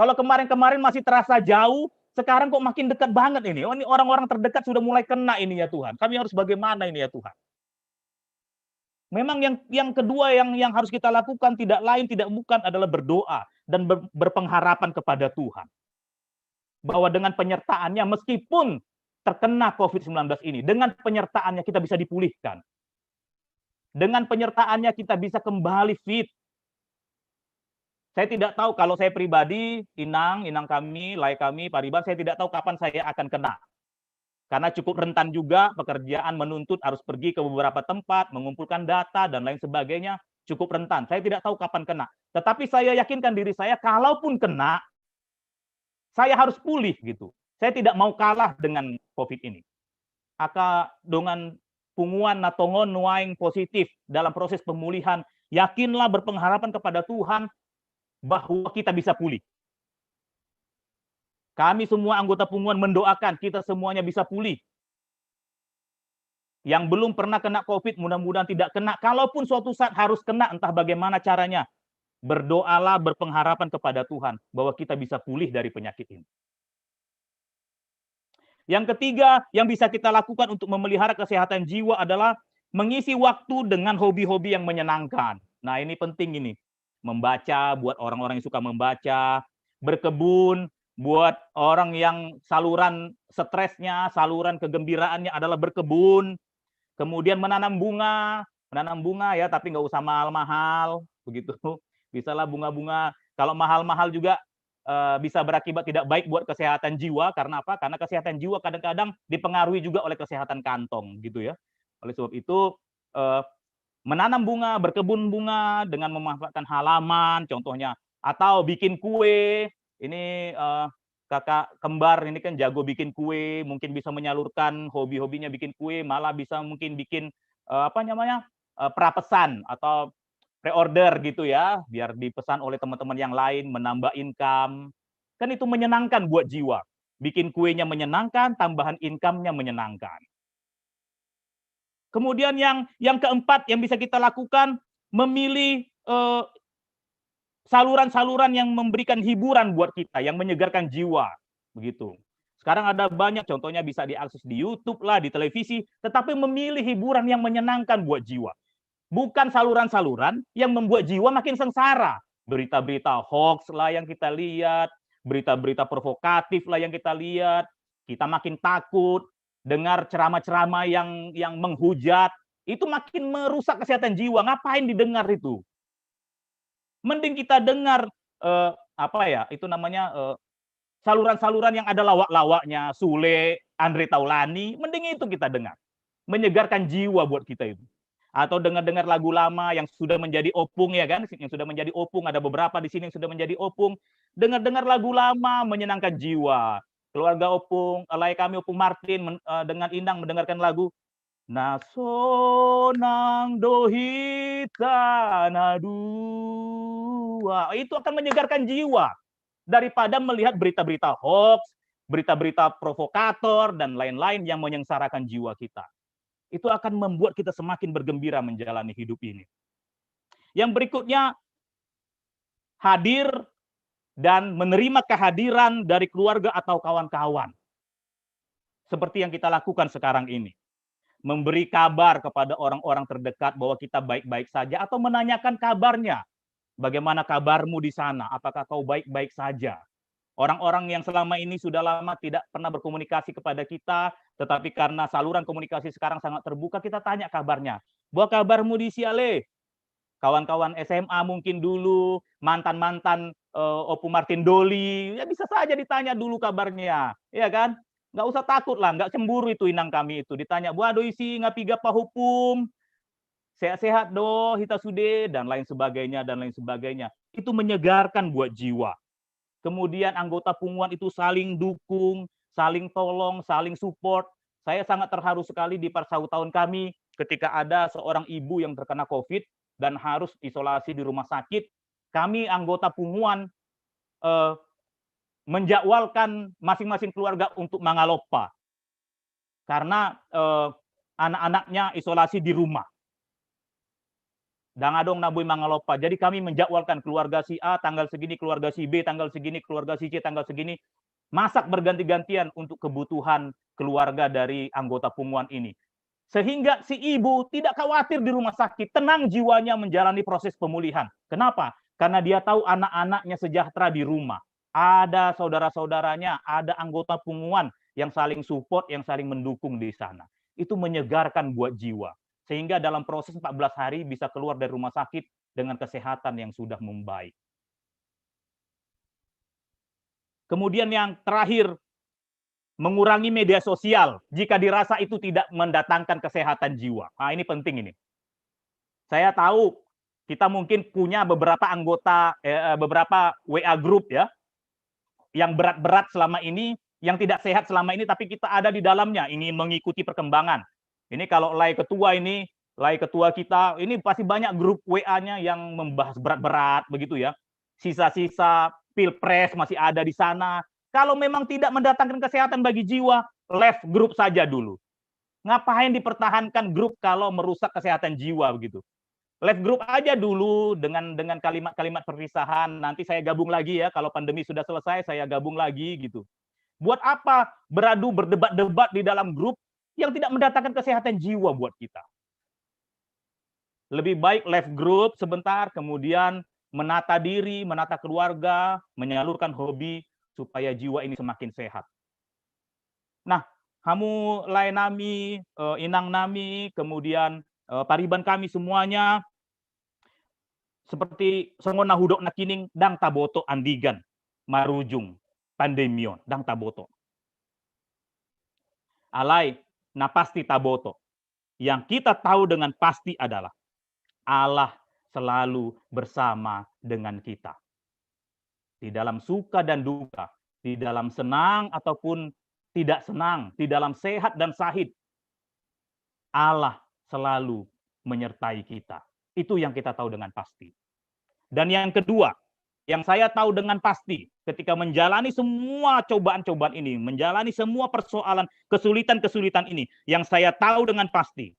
Kalau kemarin-kemarin masih terasa jauh, sekarang kok makin dekat banget ini. Oh, ini orang-orang terdekat sudah mulai kena ini ya Tuhan. Kami harus bagaimana ini ya Tuhan? Memang yang kedua yang harus kita lakukan tidak lain tidak bukan adalah berdoa dan berpengharapan kepada Tuhan. Bahwa dengan penyertaannya, meskipun terkena COVID-19 ini, dengan penyertaannya kita bisa dipulihkan. Dengan penyertaannya kita bisa kembali fit. Saya tidak tahu, kalau saya pribadi, Inang kami, Lai kami, Pariban, saya tidak tahu kapan saya akan kena. Karena cukup rentan juga, pekerjaan menuntut harus pergi ke beberapa tempat, mengumpulkan data, dan lain sebagainya, cukup rentan. Saya tidak tahu kapan kena. Tetapi saya yakinkan diri saya, kalaupun kena, saya harus pulih gitu. Saya tidak mau kalah dengan COVID ini. Aka dengan Punguan natongon nuaing positif dalam proses pemulihan, yakinlah berpengharapan kepada Tuhan bahwa kita bisa pulih. Kami semua anggota Punguan mendoakan kita semuanya bisa pulih. Yang belum pernah kena COVID mudah-mudahan tidak kena. Kalaupun suatu saat harus kena, entah bagaimana caranya. Berdoalah, berpengharapan kepada Tuhan bahwa kita bisa pulih dari penyakit ini. Yang ketiga yang bisa kita lakukan untuk memelihara kesehatan jiwa adalah mengisi waktu dengan hobi-hobi yang menyenangkan. Nah, ini penting ini. Membaca buat orang-orang yang suka membaca, berkebun buat orang yang saluran stresnya, saluran kegembiraannya adalah berkebun. Kemudian menanam bunga ya, tapi nggak usah mahal-mahal begitu. Bisalah bunga-bunga, kalau mahal-mahal juga bisa berakibat tidak baik buat kesehatan jiwa. Karena apa? Karena kesehatan jiwa kadang-kadang dipengaruhi juga oleh kesehatan kantong gitu ya. Oleh sebab itu menanam bunga, berkebun bunga dengan memanfaatkan halaman contohnya, atau bikin kue. Ini kakak kembar ini kan jago bikin kue, mungkin bisa menyalurkan hobi-hobinya bikin kue, malah bisa mungkin bikin prapesan atau pre-order gitu ya, biar dipesan oleh teman-teman yang lain, menambah income. Kan itu menyenangkan buat jiwa. Bikin kuenya menyenangkan, tambahan income-nya menyenangkan. Kemudian yang keempat yang bisa kita lakukan, memilih saluran-saluran yang memberikan hiburan buat kita, yang menyegarkan jiwa. begitu. Sekarang ada banyak, contohnya bisa diakses di YouTube lah, di televisi, tetapi memilih hiburan yang menyenangkan buat jiwa. Bukan saluran-saluran yang membuat jiwa makin sengsara. Berita-berita hoax lah yang kita lihat, berita-berita provokatif lah yang kita lihat, kita makin takut, dengar ceramah-ceramah yang menghujat, itu makin merusak kesehatan jiwa. Ngapain didengar itu? Mending kita dengar itu namanya saluran-saluran yang ada lawak-lawaknya, Sule, Andre Taulani, mending itu kita dengar. Menyegarkan jiwa buat kita itu. Atau dengar-dengar lagu lama yang sudah menjadi opung, ya kan? Yang sudah menjadi opung, ada beberapa di sini yang sudah menjadi opung. Dengar-dengar lagu lama menyenangkan jiwa. Keluarga opung, alay kami opung Martin dengan Indang mendengarkan lagu Nasonang dohita nadua. Itu akan menyegarkan jiwa daripada melihat berita-berita hoax, berita-berita provokator, dan lain-lain yang menyengsarakan jiwa kita. Itu akan membuat kita semakin bergembira menjalani hidup ini. Yang berikutnya, hadir dan menerima kehadiran dari keluarga atau kawan-kawan. Seperti yang kita lakukan sekarang ini. Memberi kabar kepada orang-orang terdekat bahwa kita baik-baik saja, atau menanyakan kabarnya. Bagaimana kabarmu di sana? Apakah kau baik-baik saja? Orang-orang yang selama ini sudah lama tidak pernah berkomunikasi kepada kita, tetapi karena saluran komunikasi sekarang sangat terbuka, kita tanya kabarnya. Buah kabarmu di Siale? Kawan-kawan SMA mungkin dulu, mantan-mantan Opung Martin Doli, ya bisa saja ditanya dulu kabarnya, ya kan? Nggak usah takut lah, nggak cemburu itu inang kami itu. Ditanya, buah doisi ngapiga pahupum, sehat-sehat doh, hita sude, dan lain sebagainya, dan lain sebagainya. Itu menyegarkan buat jiwa. Kemudian anggota Punguan itu saling dukung, saling tolong, saling support. Saya sangat terharu sekali di persautan kami ketika ada seorang ibu yang terkena COVID dan harus isolasi di rumah sakit. Kami anggota Punguan menjadwalkan masing-masing keluarga untuk mangalopa. Karena anak-anaknya isolasi di rumah. Dangadong nabui mangalopa. Jadi kami menjadwalkan keluarga si A tanggal segini, keluarga si B tanggal segini, keluarga si C tanggal segini. Masak berganti-gantian untuk kebutuhan keluarga dari anggota Punguan ini. Sehingga si ibu tidak khawatir di rumah sakit, tenang jiwanya menjalani proses pemulihan. Kenapa? Karena dia tahu anak-anaknya sejahtera di rumah. Ada saudara-saudaranya, ada anggota Punguan yang saling support, yang saling mendukung di sana. Itu menyegarkan buat jiwa. Sehingga dalam proses 14 hari bisa keluar dari rumah sakit dengan kesehatan yang sudah membaik. Kemudian yang terakhir, mengurangi media sosial jika dirasa itu tidak mendatangkan kesehatan jiwa. Nah, ini penting ini. Saya tahu kita mungkin punya beberapa anggota, beberapa WA group ya, yang berat-berat selama ini, yang tidak sehat selama ini, tapi kita ada di dalamnya, ingin mengikuti perkembangan. Ini kalau lay ketua ini, lay ketua kita, ini pasti banyak grup WA-nya yang membahas berat-berat begitu ya. Sisa-sisa pilpres masih ada di sana. Kalau memang tidak mendatangkan kesehatan bagi jiwa, left grup saja dulu. Ngapain dipertahankan grup kalau merusak kesehatan jiwa begitu? Left grup aja dulu dengan kalimat-kalimat perpisahan. Nanti saya gabung lagi ya, kalau pandemi sudah selesai saya gabung lagi gitu. Buat apa beradu berdebat-debat di dalam grup yang tidak mendatangkan kesehatan jiwa buat kita? Lebih baik left group sebentar, kemudian menata diri, menata keluarga, menyalurkan hobi supaya jiwa ini semakin sehat. Nah, kamu lain nami, inang nami, kemudian pariban kami semuanya seperti sengona hudok nakining dang taboto andigan marujung pandemion dang taboto. Alai na pasti taboto. Yang kita tahu dengan pasti adalah Allah selalu bersama dengan kita. Di dalam suka dan duka, di dalam senang ataupun tidak senang, di dalam sehat dan sakit, Allah selalu menyertai kita. Itu yang kita tahu dengan pasti. Dan yang kedua, yang saya tahu dengan pasti, ketika menjalani semua cobaan-cobaan ini, menjalani semua persoalan, kesulitan-kesulitan ini, yang saya tahu dengan pasti,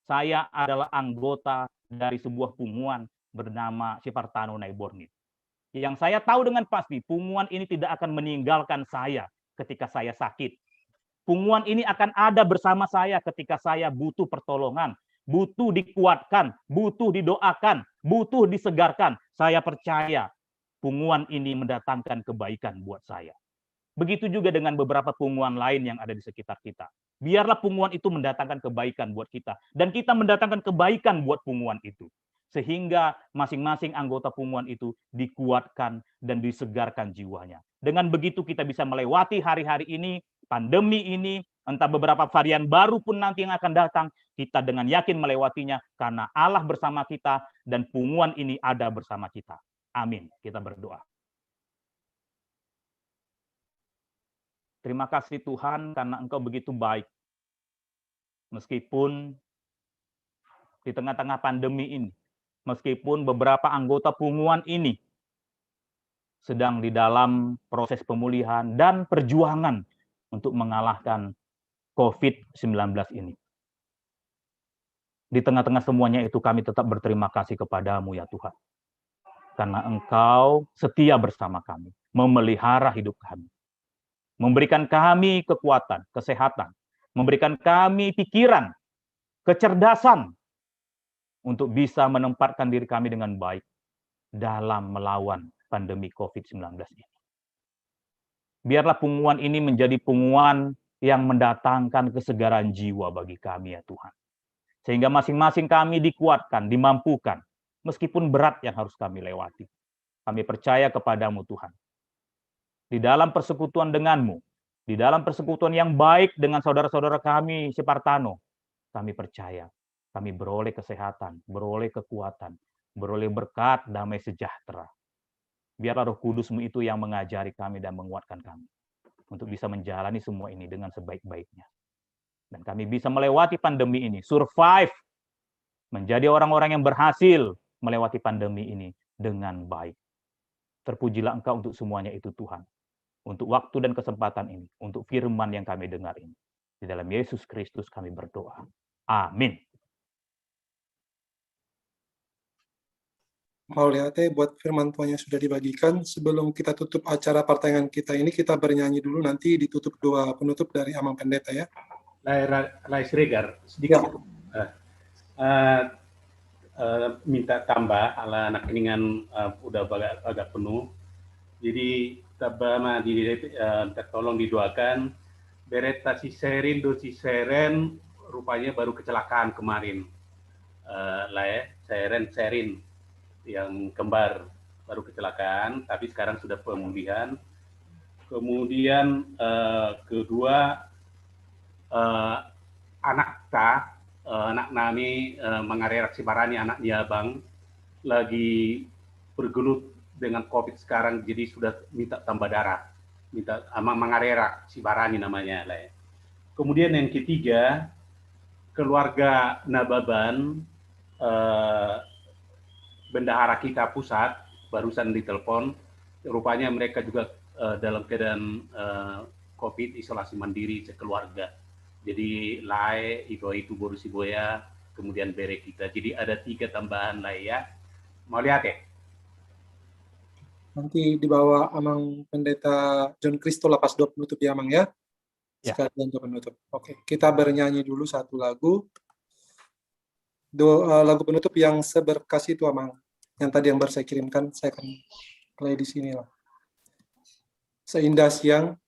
saya adalah anggota dari sebuah Punguan bernama Sipartano Naibornit. Yang saya tahu dengan pasti, Punguan ini tidak akan meninggalkan saya ketika saya sakit. Punguan ini akan ada bersama saya ketika saya butuh pertolongan, butuh dikuatkan, butuh didoakan, butuh disegarkan. Saya percaya punguan ini mendatangkan kebaikan buat saya. Begitu juga dengan beberapa punguan lain yang ada di sekitar kita. Biarlah punguan itu mendatangkan kebaikan buat kita. Dan kita mendatangkan kebaikan buat punguan itu. Sehingga masing-masing anggota punguan itu dikuatkan dan disegarkan jiwanya. Dengan begitu kita bisa melewati hari-hari ini, pandemi ini, entah beberapa varian baru pun nanti yang akan datang, kita dengan yakin melewatinya karena Allah bersama kita dan punguan ini ada bersama kita. Amin. Kita berdoa. Terima kasih Tuhan karena Engkau begitu baik. Meskipun di tengah-tengah pandemi ini, meskipun beberapa anggota punguan ini sedang di dalam proses pemulihan dan perjuangan untuk mengalahkan COVID-19 ini. Di tengah-tengah semuanya itu kami tetap berterima kasih kepadamu ya Tuhan. Karena Engkau setia bersama kami, memelihara hidup kami. Memberikan kami kekuatan, kesehatan, memberikan kami pikiran, kecerdasan untuk bisa menempatkan diri kami dengan baik dalam melawan pandemi COVID-19 ini. Biarlah punguan ini menjadi punguan yang mendatangkan kesegaran jiwa bagi kami ya Tuhan. Sehingga masing-masing kami dikuatkan, dimampukan, meskipun berat yang harus kami lewati. Kami percaya kepadamu Tuhan. Di dalam persekutuan denganmu, di dalam persekutuan yang baik dengan saudara-saudara kami Separtano, kami percaya, kami beroleh kesehatan, beroleh kekuatan, beroleh berkat, damai sejahtera. Biarlah Roh Kudus-Mu itu yang mengajari kami dan menguatkan kami untuk bisa menjalani semua ini dengan sebaik-baiknya. Dan kami bisa melewati pandemi ini, survive, menjadi orang-orang yang berhasil melewati pandemi ini dengan baik. Terpujilah Engkau untuk semuanya itu Tuhan. Untuk waktu dan kesempatan ini, untuk firman yang kami dengar ini. Di dalam Yesus Kristus kami berdoa. Amin. Mau lihat buat firman Tuhan yang sudah dibagikan. Sebelum kita tutup acara pertanyaan kita ini, kita bernyanyi dulu, nanti ditutup doa penutup dari Amang Pendeta ya. Lai Sregar, sedikit minta tambah, ala anak keningan udah agak penuh. Jadi tabama tolong didoakan. Bereta si Serin do si Seren rupanya baru kecelakaan kemarin. Serin yang kembar baru kecelakaan, tapi sekarang sudah pemulihan. Kemudian kedua anak nami mengarerak si Barani anaknya Bang lagi bergelut dengan COVID sekarang, jadi sudah minta tambah darah, minta mengarerak si Barani namanya lah. Kemudian yang ketiga keluarga Nababan, bendahara kita pusat barusan ditelepon, rupanya mereka juga dalam keadaan COVID, isolasi mandiri sekeluarga. Jadi Lai, itu Boru Siboya, kemudian Bere kita. Jadi ada 3 tambahan lah ya. Mau lihat ya? Nanti di bawah Amang Pendeta John Kristo lapas doa penutup ya Amang ya. Sekalian doa penutup. Oke, kita bernyanyi dulu satu lagu. Lagu penutup yang seberkas itu Amang. Yang tadi yang baru saya kirimkan, saya akan play di sini lah. Seindah siang.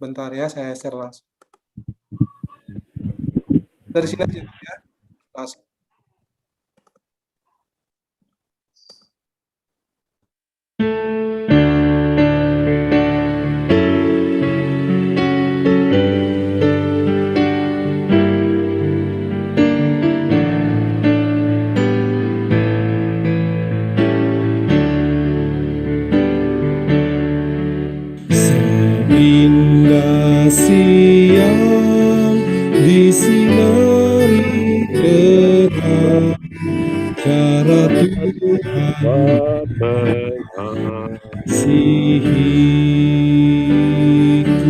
Bentar ya, saya share langsung. Dari sini aja ya. Langsung. Siang disinari terang cara Tuhan mengasihiku,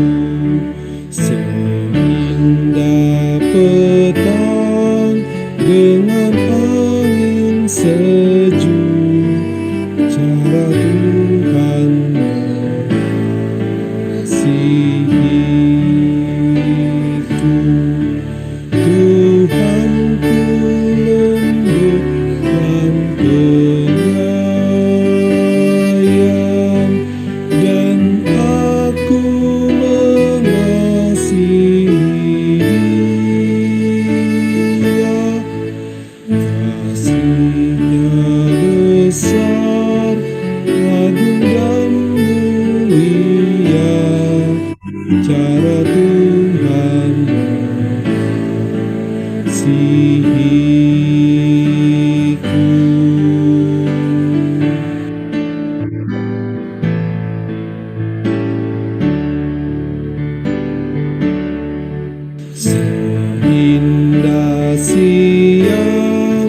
seindah petang dengan angin sejuk cara Tuhan Seindah siang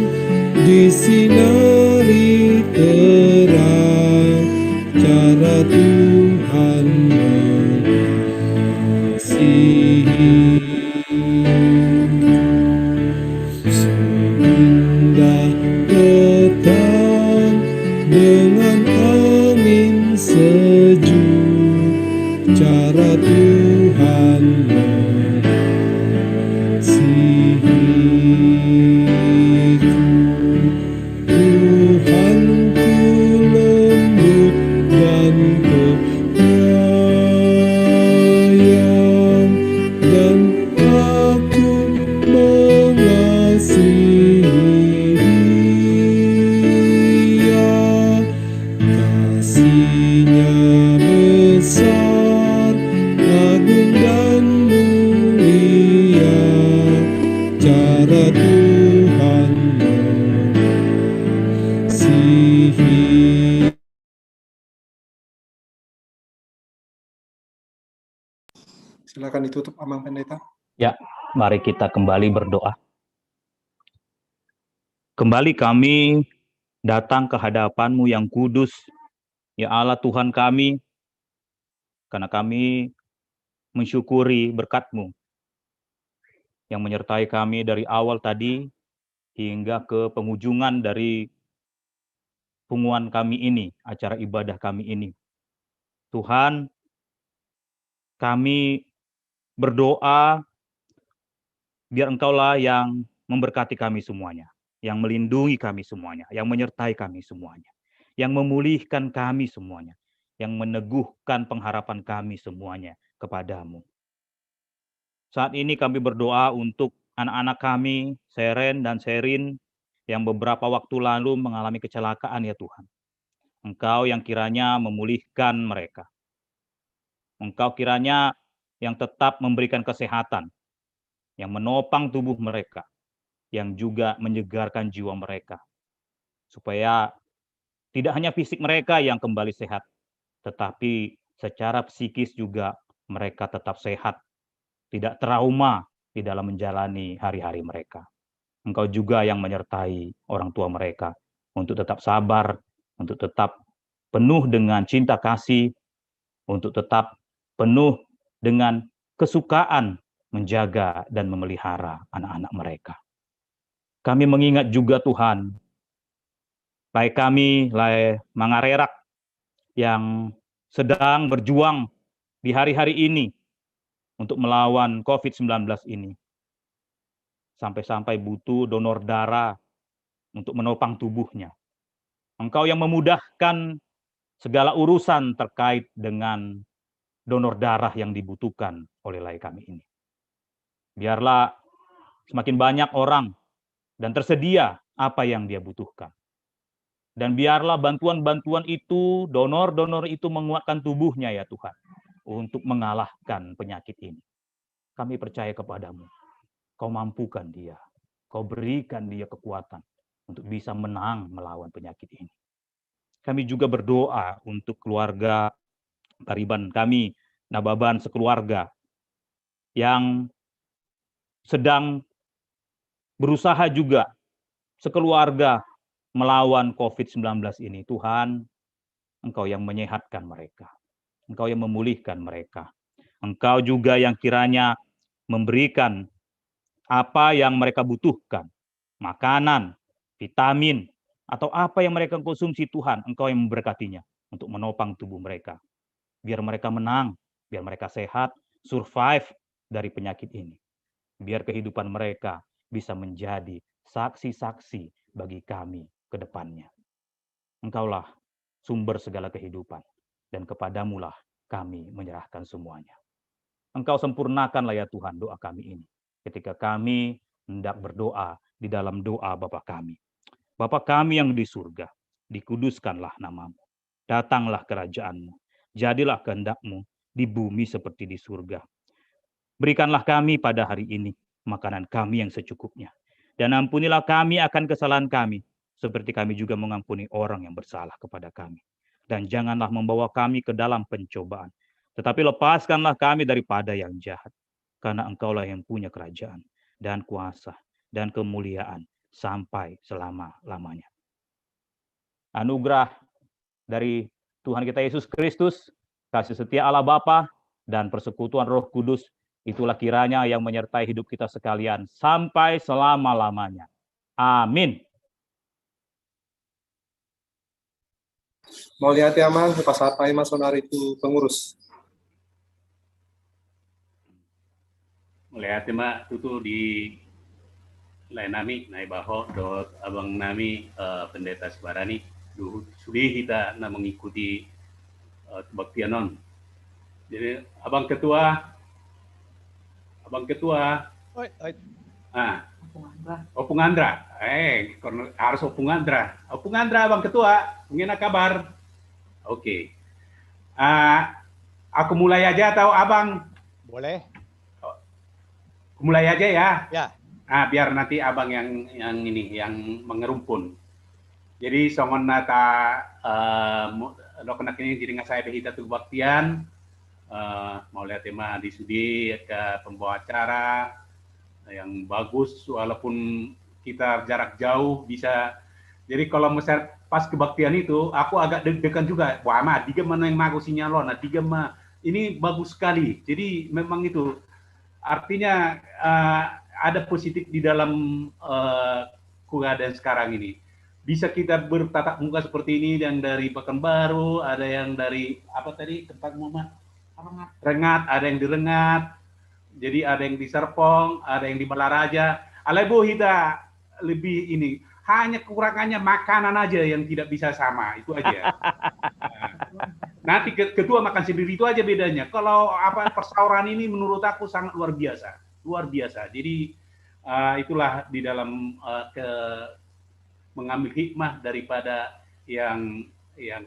disinari terang, cara Tuhan mengasihi. Seindah petang dengan angin sejuk, cara Tuhan mengasihiku. Tuhanku lembut dan penyayang, dan aku mengasihi Dia. Kasih-Nya besar, agung dan mulia, cara Tuhan mengasihi. Silakan ditutup Amang Pendeta. Ya, mari kita kembali berdoa. Kembali kami datang ke hadapan-Mu yang kudus, ya Allah Tuhan kami, karena kami mensyukuri berkat-Mu yang menyertai kami dari awal tadi hingga ke penghujungan dari punguan kami ini, acara ibadah kami ini. Tuhan, kami berdoa biar Engkaulah yang memberkati kami semuanya, yang melindungi kami semuanya, yang menyertai kami semuanya, yang memulihkan kami semuanya, yang meneguhkan pengharapan kami semuanya kepadamu. Saat ini kami berdoa untuk anak-anak kami, Seren dan Sherin, yang beberapa waktu lalu mengalami kecelakaan ya Tuhan. Engkau yang kiranya memulihkan mereka. Engkau kiranya yang tetap memberikan kesehatan, yang menopang tubuh mereka, yang juga menyegarkan jiwa mereka. Supaya tidak hanya fisik mereka yang kembali sehat, tetapi secara psikis juga mereka tetap sehat, tidak trauma di dalam menjalani hari-hari mereka. Engkau juga yang menyertai orang tua mereka untuk tetap sabar, untuk tetap penuh dengan cinta kasih, untuk tetap penuh dengan kesukaan menjaga dan memelihara anak-anak mereka. Kami mengingat juga Tuhan, lai kami, lai Mangarerak yang sedang berjuang di hari-hari ini untuk melawan COVID-19 ini. Sampai-sampai butuh donor darah untuk menopang tubuhnya. Engkau yang memudahkan segala urusan terkait dengan donor darah yang dibutuhkan oleh lai kami ini. Biarlah semakin banyak orang dan tersedia apa yang dia butuhkan. Dan biarlah bantuan-bantuan itu, donor-donor itu menguatkan tubuhnya ya Tuhan, untuk mengalahkan penyakit ini. Kami percaya kepadamu, Kau mampukan dia, Kau berikan dia kekuatan untuk bisa menang melawan penyakit ini. Kami juga berdoa untuk keluarga Pariban kami, Nababan sekeluarga, yang sedang berusaha juga sekeluarga melawan COVID-19 ini. Tuhan, Engkau yang menyehatkan mereka. Engkau yang memulihkan mereka. Engkau juga yang kiranya memberikan apa yang mereka butuhkan. Makanan, vitamin, atau apa yang mereka konsumsi Tuhan. Engkau yang memberkatinya untuk menopang tubuh mereka. Biar mereka menang, biar mereka sehat, survive dari penyakit ini. Biar kehidupan mereka bisa menjadi saksi-saksi bagi kami ke depannya. Engkaulah sumber segala kehidupan, dan kepadamulah kami menyerahkan semuanya. Engkau sempurnakanlah ya Tuhan doa kami ini, ketika kami hendak berdoa di dalam doa Bapa kami. Bapa kami yang di surga, dikuduskanlah namamu. Datanglah kerajaan-Mu. Jadilah kehendak-Mu di bumi seperti di surga. Berikanlah kami pada hari ini makanan kami yang secukupnya. Dan ampunilah kami akan kesalahan kami, seperti kami juga mengampuni orang yang bersalah kepada kami. Dan janganlah membawa kami ke dalam pencobaan, tetapi lepaskanlah kami daripada yang jahat. karena Engkaulah yang punya kerajaan dan kuasa dan kemuliaan sampai selama-lamanya. Anugerah dari Tuhan kita Yesus Kristus, kasih setia Allah Bapa, dan persekutuan Roh Kudus, itulah kiranya yang menyertai hidup kita sekalian sampai selama-lamanya. Amin. Mau lihat ya Mang, pasal apa masonari itu pengurus. Melihat mak tutu di lain nami naik baho dot abang nami pendeta Sebarani sudah kita mengikuti kebaktianon. Jadi abang ketua Opung Andra, harus Opung Andra abang ketua, mungkin kabar. Oke. Aku mulai aja atau abang? Boleh. Mulai aja ya. Ya. Biar nanti abang yang mengerumpun. Jadi songon nata dokenak ini jadi nggak saya behita tuh baktian. Mau lihat tema di sudi ke pembawa acara yang bagus walaupun kita jarak jauh bisa. Jadi kalau misalnya pas kebaktian itu aku agak deg-degan juga. Wah mah diga mana yang mago sinyalon, diga mah ini bagus sekali. Jadi memang itu artinya ada positif di dalam keadaan sekarang ini. Bisa kita bertatap muka seperti ini, yang dari Pekanbaru, ada yang dari apa tadi tempat Muhammad? Rengat, ada yang di Rengat. Jadi ada yang di Serpong, ada yang di Balaraja. Alaibu kita lebih ini. Hanya kekurangannya makanan aja yang tidak bisa sama, itu aja. Nanti ketua makan sendiri itu aja bedanya. Kalau apa persauran ini menurut aku sangat luar biasa. Jadi itulah di dalam mengambil hikmah daripada yang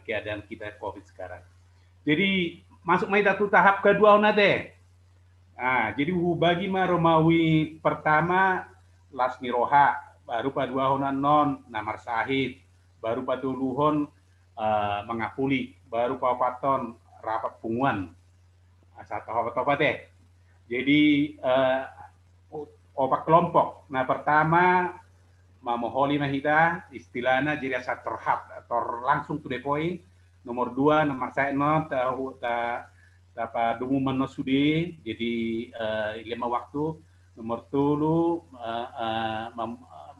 keadaan kita COVID sekarang. Jadi masuk mai satu tahap kedua nate. Jadi bagi Romawi pertama lasmi roha, baru pada honan non namar sahid, baru pada luhon mengapuli, baru papaton rapat punguan. Satu apa teh. Jadi opak kelompok. Nah pertama mamoholi mahita istilahnya jadi asal terhap atau langsung to the point. Nomor 2 nomor saya not dapat dumuman no sudi jadi 5 waktu. Nomor 3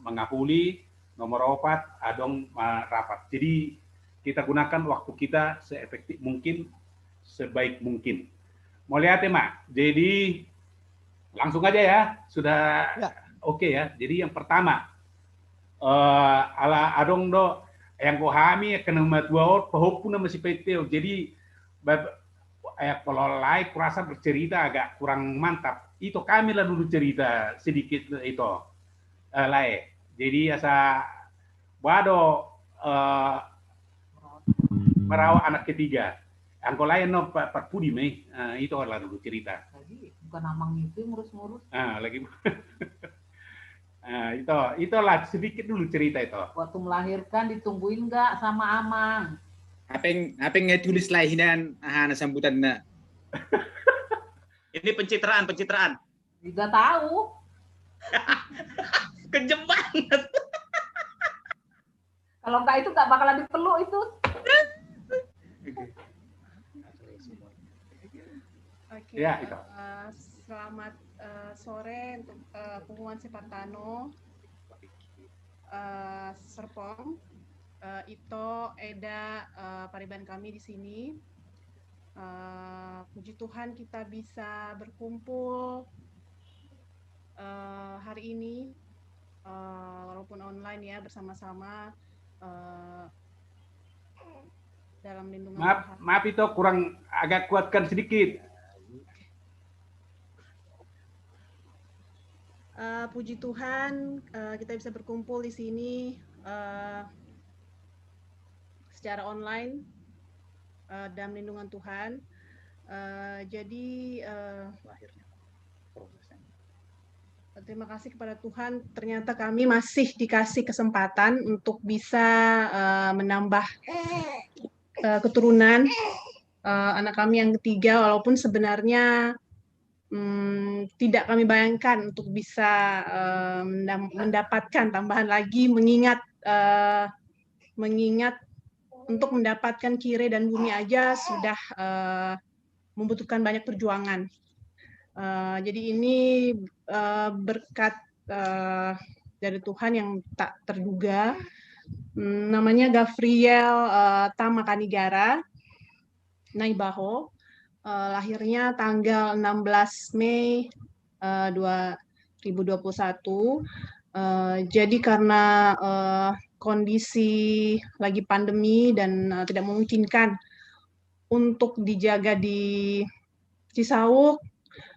mengapuli. Nomor 4 adong rapat. Jadi kita gunakan waktu kita seefektif mungkin, sebaik mungkin. Mau lihat ya Mak? Jadi langsung aja ya, sudah ya. Oke ya. Jadi yang pertama ala adong do yang kohami kena matuaor pahopuna masih peteo. Jadi kalau lain kurasa bercerita agak kurang mantap. Itu kami lah dulu cerita sedikit itu lain. Jadi asa wado merawat anak ketiga. Angko lain no Pak Pudi mei, itu lah dulu cerita. Lagi bukan amang itu ngurus-ngurus. Lagi. Itulah sedikit dulu cerita itu. Waktu melahirkan ditungguin nggak sama amang? Apa yang tulis lahinan sambutan na. Ini pencitraan. Tidak tahu. Kejem banget. Kalau nggak itu nggak bakalan dipeluk itu. Oke. Ya, itu. Selamat sore untuk pengumuman Separtano, Serpong, Ito, Eda, pariban kami di sini. Puji Tuhan kita bisa berkumpul hari ini, walaupun online ya, bersama-sama dalam lindungan Tuhan. Maaf itu kurang agak kuatkan sedikit. Puji Tuhan kita bisa berkumpul di sini secara online dalam lindungan Tuhan. Jadi terima kasih kepada Tuhan, ternyata kami masih dikasih kesempatan untuk bisa menambah keturunan anak kami yang ketiga, walaupun sebenarnya tidak kami bayangkan untuk bisa mendapatkan tambahan lagi, mengingat untuk mendapatkan Kire dan Bumi aja sudah membutuhkan banyak perjuangan. Jadi ini berkat dari Tuhan yang tak terduga. Namanya Gavriel Tamakanigara Naibaho, lahirnya tanggal 16 Mei 2021. Jadi karena kondisi lagi pandemi dan tidak memungkinkan untuk dijaga di Cisauk,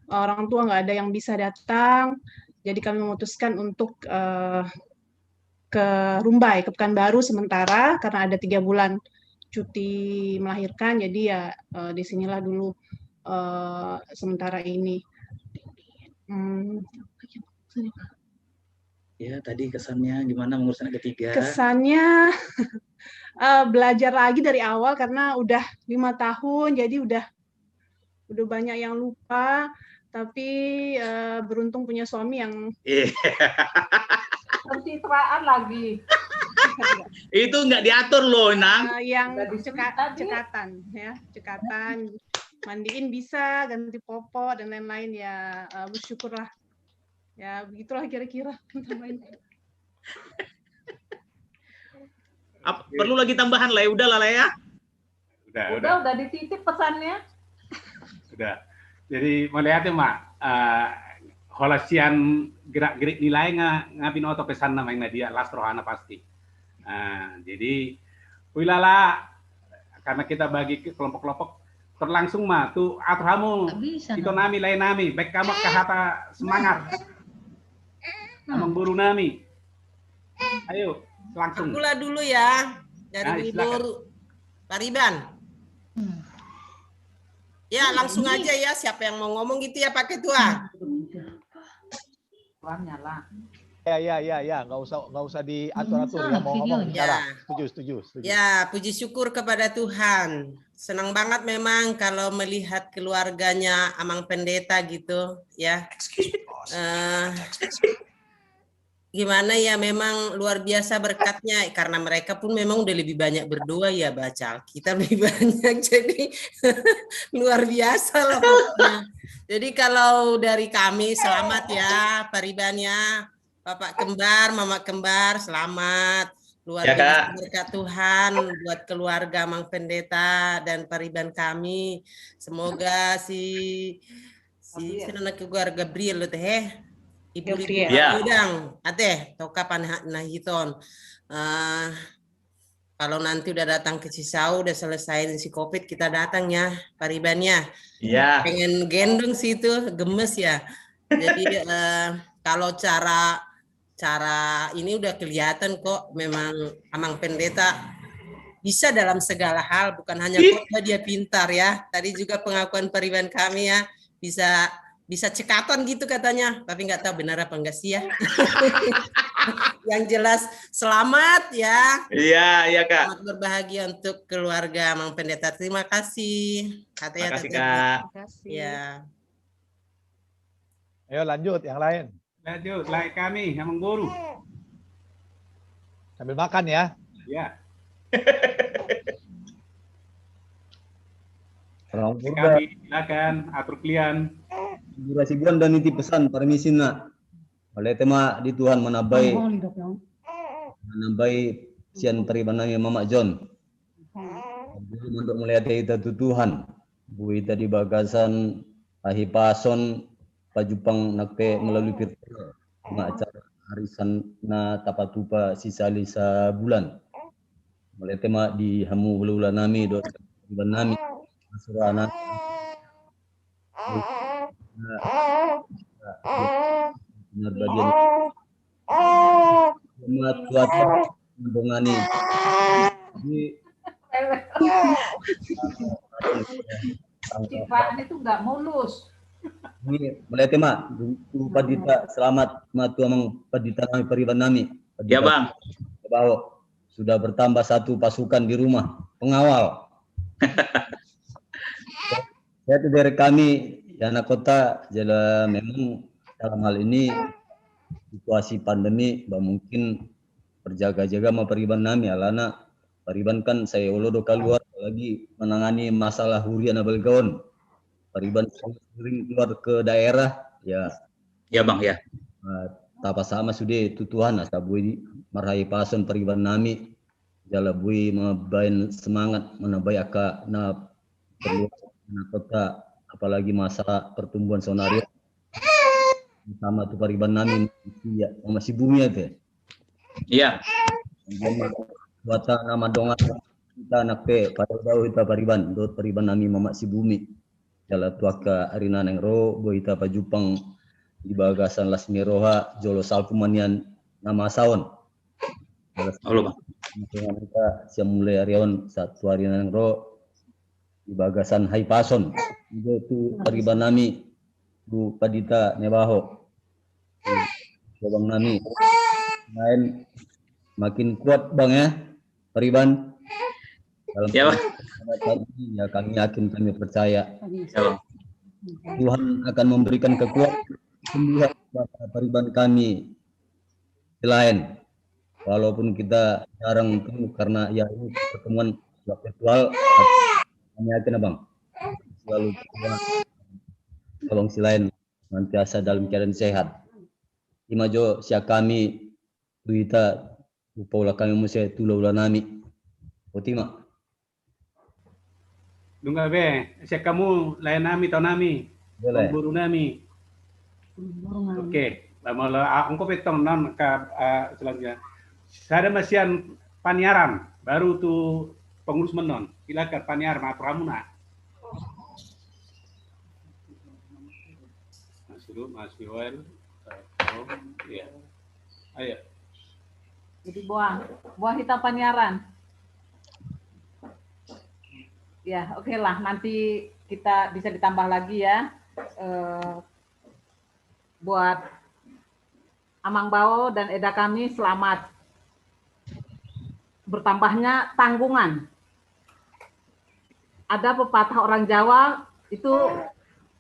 orang tua nggak ada yang bisa datang, jadi kami memutuskan untuk ke Rumbai, ke Pekanbaru sementara karena ada 3 bulan cuti melahirkan, jadi ya disinilah dulu sementara ini. Ya, tadi kesannya gimana mengurus anak ketiga? Kesannya belajar lagi dari awal karena udah 5 tahun, jadi udah banyak yang lupa, tapi beruntung punya suami yang pencitraan lagi. Itu nggak diatur loh, Nang. Yang cekatan, ya, cekatan, mandiin bisa, ganti popok dan lain-lain ya, bersyukurlah. Ya begitulah kira-kira. Perlu lagi tambahan lah, udah lah ya. Udah dititip pesannya. Sudah. Jadi melihatnya Mak, holasian gerak-gerik nilai ngapin oto pesan namanya dia lastrohana pasti. Jadi wilala karena kita bagi ke kelompok-kelompok terlangsung mah tuh atur kamu itu nami lain nami baik kamu kahata semangat. Amang buru nami. Ayo, langsung. Akulah dulu ya, dari Ibu Pariban. Ya, langsung aja ya, siapa yang mau ngomong gitu ya Pak Ketua. Nyala. Ya, nggak usah diatur-atur ya, mau ngomong ya. Setuju. Ya, puji syukur kepada Tuhan. Senang banget memang kalau melihat keluarganya Amang Pendeta gitu ya. Gimana ya, memang luar biasa berkatnya karena mereka pun memang udah lebih banyak berdoa ya, baca Alkitab lebih banyak, jadi luar biasa lah pokoknya. Jadi kalau dari kami selamat ya Paribannya, Bapak Kembar, Mama Kembar, selamat. Luar biasa berkat Tuhan buat keluarga Mang Pendeta dan Pariban kami. Semoga si anak keluarga Gabriel teh Ibu udang ate toka nahiton. Kalau nanti udah datang ke Cisau, udah selesai si COVID, kita datang ya Paribannya. Iya. Pengen gendong sih itu, gemes ya. Jadi kalau cara ini udah kelihatan kok, memang Amang Pendeta bisa dalam segala hal, bukan hanya kok dia pintar ya. Tadi juga pengakuan Pariban kami ya, bisa cekatan gitu katanya, tapi nggak tahu benar apa enggak sih ya. Yang jelas selamat ya. Iya Kak. Selamat berbahagia untuk keluarga Mang Pendeta. Terima kasih. Terima kasih Kak. Terima kasih. Ya. Ayo lanjut yang lain. Lanjut, like kami yang mengguru. Sambil makan ya. Ya. Kami silakan atur klien. Durasi bulan dan niti pesan permisi nak. Oleh tema di Tuhan menabai sian peribananya Mama John. Untuk melihat kita Tuhan. Bu ita di bagasan ahi pason pajupang nakpe melalui virtual. Acara harisan na tapatupa sisa lisa bulan. Oleh tema di hamu bulan nami doa nami. Surana benar bagian umat kuasa mendongani Citraan itu nggak mulus. Ini melihat mak Padita selamat matu amang Padita kami Pariban nami. Ya Bang. Bahwa sudah bertambah 1 pasukan di rumah pengawal. Saya dari kami Ya anak kota jadi memang dalam hal ini situasi pandemi mungkin berjaga-jaga sama periban nami alana periban kan saya olodo keluar lagi menangani masalah hurian abal gaon periban sering keluar ke daerah ya Bang ya. Tapa sama sudah tutuhan asabui marhai pason periban nami jala bui mabain semangat menabai aka na perlu anak kota apalagi masalah pertumbuhan sonario sama tu pariban nami ya masih bumi ya Iya. Buat nama dongan kita nak pe pada jauh kita pariban dot pariban nami mama si bumi jala tuaka arina nengro bo ita pajupang di bagasan lasmiroha jolo salkumanian nama saon Allah dengan kita siam mulai arion satu arina nengro di bagasan hai pason itu pariban nami Bu Padita Nebaho Bang Nami lain makin kuat Bang ya Pariban dalam ya kami yakin kami percaya Tuhan akan memberikan kekuatan kepada Pariban kami lain walaupun kita jarang ketemu karena ya ini pertemuan virtual kami yakin Bang selalu tolong silain nantiasa dalam keadaan sehat. Imajo siya kami duita upaula kami musya tulaula nami. Otima. Dunga be, siya kamu layan nami tau nami. Pemburu nami. Oke, lama angko petong non ka selanjutnya. Sada masian paniaran baru tu pengurus menon. Silakan paniar ma pramuna. Mas Yoel, ya, ayo. Jadi buah hitam paniaran. Ya, oke lah. Nanti kita bisa ditambah lagi ya. Buat Amang Bao dan Eda kami selamat. Bertambahnya tanggungan. Ada pepatah orang Jawa itu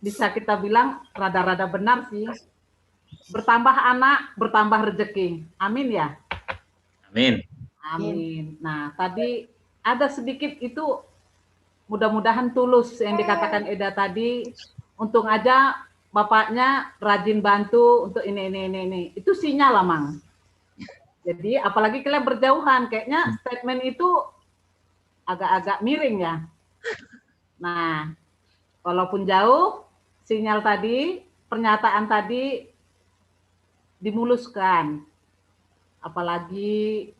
bisa kita bilang rada-rada benar sih. Bertambah anak, bertambah rezeki. Amin ya? Amin. Amin. Nah, tadi ada sedikit itu mudah-mudahan tulus yang dikatakan Eda tadi. Untung aja bapaknya rajin bantu untuk ini. Itu sinyal lah, Mang. Jadi apalagi kalian berjauhan, kayaknya statement itu agak-agak miring ya. Nah, walaupun jauh, sinyal tadi, pernyataan tadi dimuluskan. Apalagi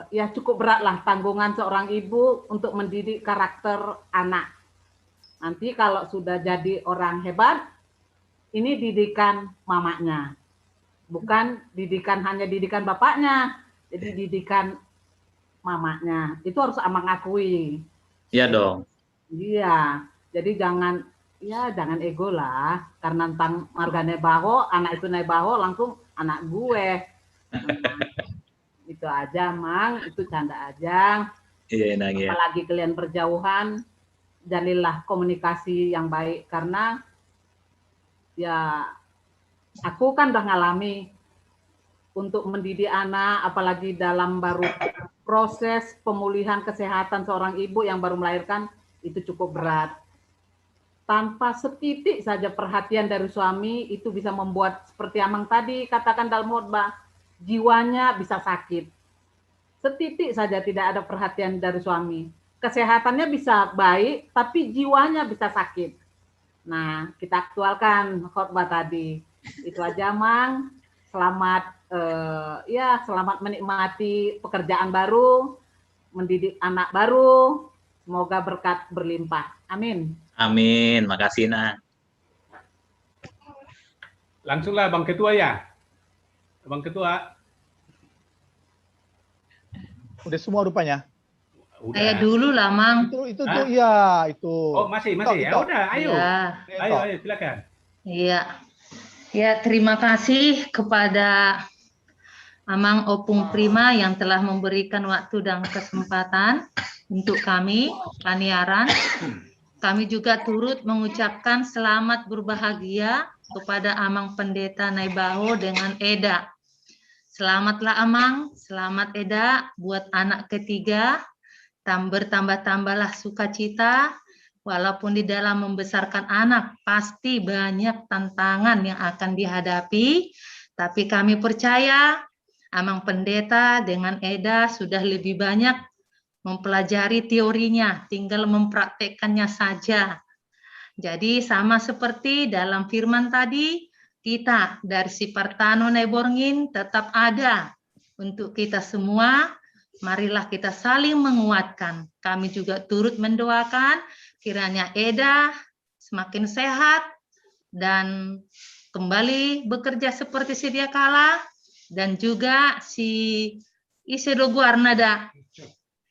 ya cukup berat lah tanggungan seorang ibu untuk mendidik karakter anak. Nanti kalau sudah jadi orang hebat, ini didikan mamanya. Bukan didikan hanya didikan bapaknya, jadi didikan mamanya. Itu harus Amang akui. Iya dong. Iya, jadi jangan ego lah, karena tentang marga Nebaho, anak itu Nebaho langsung anak gue. Itu aja, Mang, itu canda aja. Iya, nang ya. Apalagi kalian berjauhan, jalilah komunikasi yang baik, karena ya aku kan udah ngalami untuk mendidik anak, apalagi dalam baru proses pemulihan kesehatan seorang ibu yang baru melahirkan, itu cukup berat. Tanpa setitik saja perhatian dari suami itu bisa membuat seperti Amang tadi katakan dalam khotbah, jiwanya bisa sakit. Setitik saja tidak ada perhatian dari suami. Kesehatannya bisa baik, tapi jiwanya bisa sakit. Nah, kita aktualkan khotbah tadi. Itu aja, Mang. Selamat selamat menikmati pekerjaan baru, mendidik anak baru. Semoga berkat berlimpah. Amin. Amin, makasih nak. Langsunglah Bang Ketua ya. Bang Ketua. Udah semua rupanya. Udah. Saya dulu lah, Mang. Itu ya, itu. Oh, masih ya. Udah, ayo. Ya. Ayo, silakan. Iya. Ya, terima kasih kepada Amang Opung Prima yang telah memberikan waktu dan kesempatan untuk kami, Paniaran, kami juga turut mengucapkan selamat berbahagia kepada Amang Pendeta Naibaho dengan Eda. Selamatlah Amang, selamat Eda buat anak ketiga. Bertambah-tambahlah sukacita, walaupun di dalam membesarkan anak pasti banyak tantangan yang akan dihadapi, tapi kami percaya Amang Pendeta dengan Eda sudah lebih banyak mempelajari teorinya, tinggal mempraktekkannya saja. Jadi sama seperti dalam firman tadi, kita dari Sipartano Naiborngin tetap ada untuk kita semua. Marilah kita saling menguatkan. Kami juga turut mendoakan kiranya Eda semakin sehat dan kembali bekerja seperti sedia kala, dan juga si Isedogo Arnada,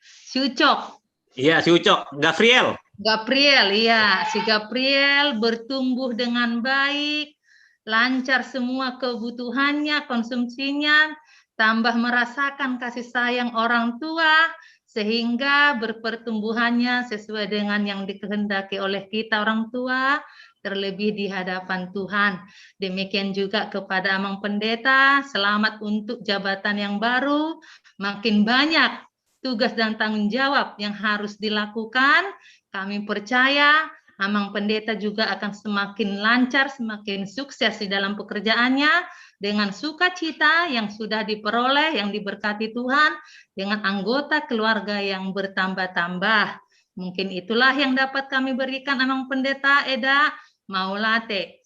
si Ucok. Iya, si Ucok, Gabriel. Gabriel, iya, si Gabriel bertumbuh dengan baik, lancar semua kebutuhannya, konsumsinya, tambah merasakan kasih sayang orang tua, sehingga berpertumbuhannya sesuai dengan yang dikehendaki oleh kita orang tua, terlebih di hadapan Tuhan. Demikian juga kepada Amang Pendeta, selamat untuk jabatan yang baru, makin banyak tugas dan tanggung jawab yang harus dilakukan. Kami percaya Amang Pendeta juga akan semakin lancar, semakin sukses di dalam pekerjaannya, dengan sukacita yang sudah diperoleh, yang diberkati Tuhan, dengan anggota keluarga yang bertambah-tambah. Mungkin itulah yang dapat kami berikan Amang Pendeta Eda Maulate.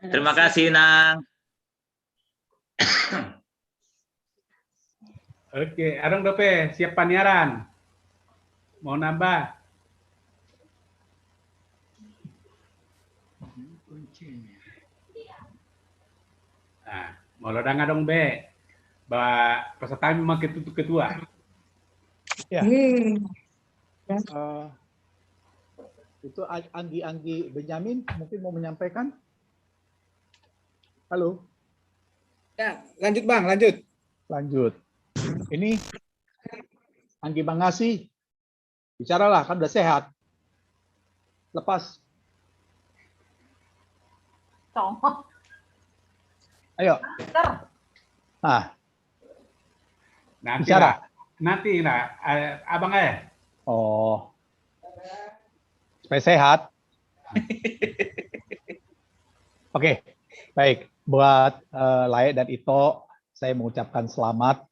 Terima kasih, Nang. Oke, Arang Dope, siap paniaran. Mau nambah? Nah, mau lodang dong Be, bahwa peserta memang ketua. Ya. Itu Anggi Benyamin mungkin mau menyampaikan. Halo. Ya, lanjut Bang, lanjut. Lanjut. Ini Anggi Mangasi, bicaralah, kan udah sehat. Lepas. Ayo. Ah. Nanti bicara. Nanti abang Oh. Supaya sehat. Oke, baik. Buat Lae dan Ito, saya mengucapkan selamat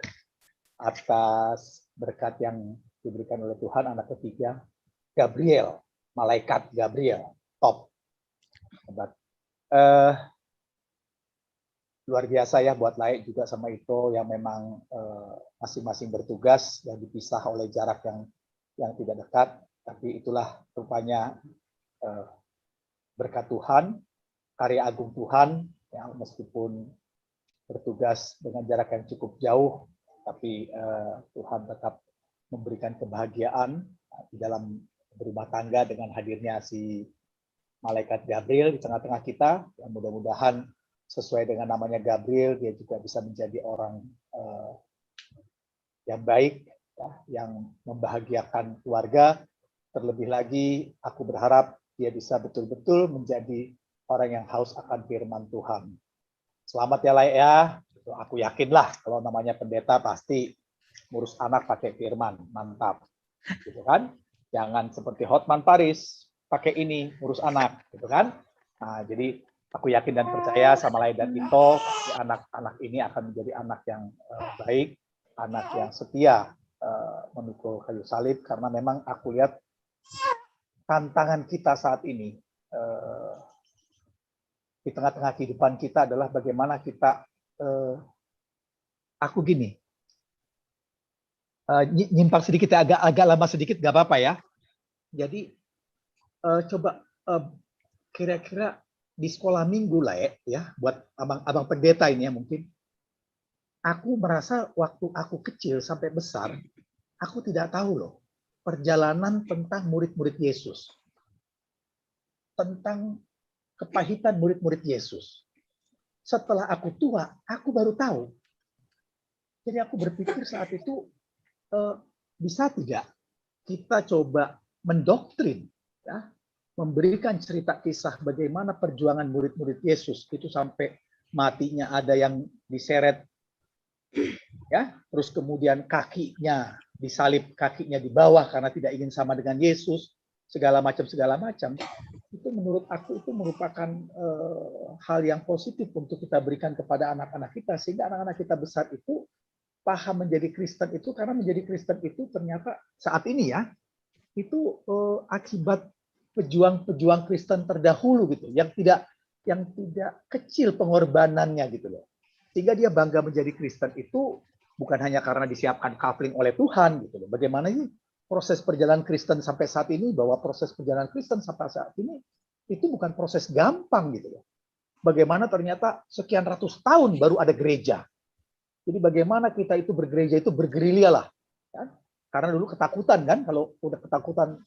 atas berkat yang diberikan oleh Tuhan. Anak ketiga, Gabriel, malaikat Gabriel, top. Hebat. Luar biasa ya buat Lae juga sama Ito yang memang masing-masing bertugas dan dipisah oleh jarak yang tidak dekat, tapi itulah rupanya berkat Tuhan, karya agung Tuhan yang meskipun bertugas dengan jarak yang cukup jauh, tapi Tuhan tetap memberikan kebahagiaan di dalam berumah tangga dengan hadirnya si malaikat Gabriel di tengah-tengah kita. Yang mudah-mudahan sesuai dengan namanya Gabriel, dia juga bisa menjadi orang yang baik, ya, yang membahagiakan keluarga. Terlebih lagi, aku berharap dia bisa betul-betul menjadi orang yang haus akan firman Tuhan. Selamat ya, Lai ya. Aku yakinlah kalau namanya pendeta pasti ngurus anak pakai firman, mantap, gitu kan? Jangan seperti Hotman Paris pakai ini ngurus anak, gitu kan? Nah, jadi aku yakin dan percaya sama Lai dan Ito, anak-anak ini akan menjadi anak yang baik, anak yang setia memikul kayu salib, karena memang aku lihat tantangan kita saat ini di tengah-tengah kehidupan kita adalah bagaimana kita, aku gini, nyimpang sedikit ya, agak lama sedikit, gak apa-apa ya. Jadi coba kira-kira di sekolah minggu lah ya, buat abang pendeta ini ya mungkin. Aku merasa waktu aku kecil sampai besar, aku tidak tahu loh perjalanan tentang murid-murid Yesus, tentang kepahitan murid-murid Yesus. Setelah aku tua, aku baru tahu. Jadi aku berpikir saat itu, bisa tidak kita coba mendoktrin ya, memberikan cerita kisah bagaimana perjuangan murid-murid Yesus itu sampai matinya ada yang diseret, ya, terus kemudian kakinya disalib, kakinya di bawah karena tidak ingin sama dengan Yesus, segala macam. Itu menurut aku itu merupakan hal yang positif untuk kita berikan kepada anak-anak kita, sehingga anak-anak kita besar itu paham menjadi Kristen itu, karena menjadi Kristen itu ternyata saat ini ya, itu akibat pejuang-pejuang Kristen terdahulu gitu, yang tidak kecil pengorbanannya gitu loh. Sehingga dia bangga menjadi Kristen itu bukan hanya karena disiapkan kafling oleh Tuhan gitu loh. Bagaimana sih proses perjalanan Kristen sampai saat ini, bahwa proses perjalanan Kristen sampai saat ini itu bukan proses gampang gitu loh. Bagaimana ternyata sekian ratus tahun baru ada gereja. Jadi bagaimana kita itu bergereja itu bergerilya lah. Kan? Karena dulu ketakutan kan, kalau udah ketakutan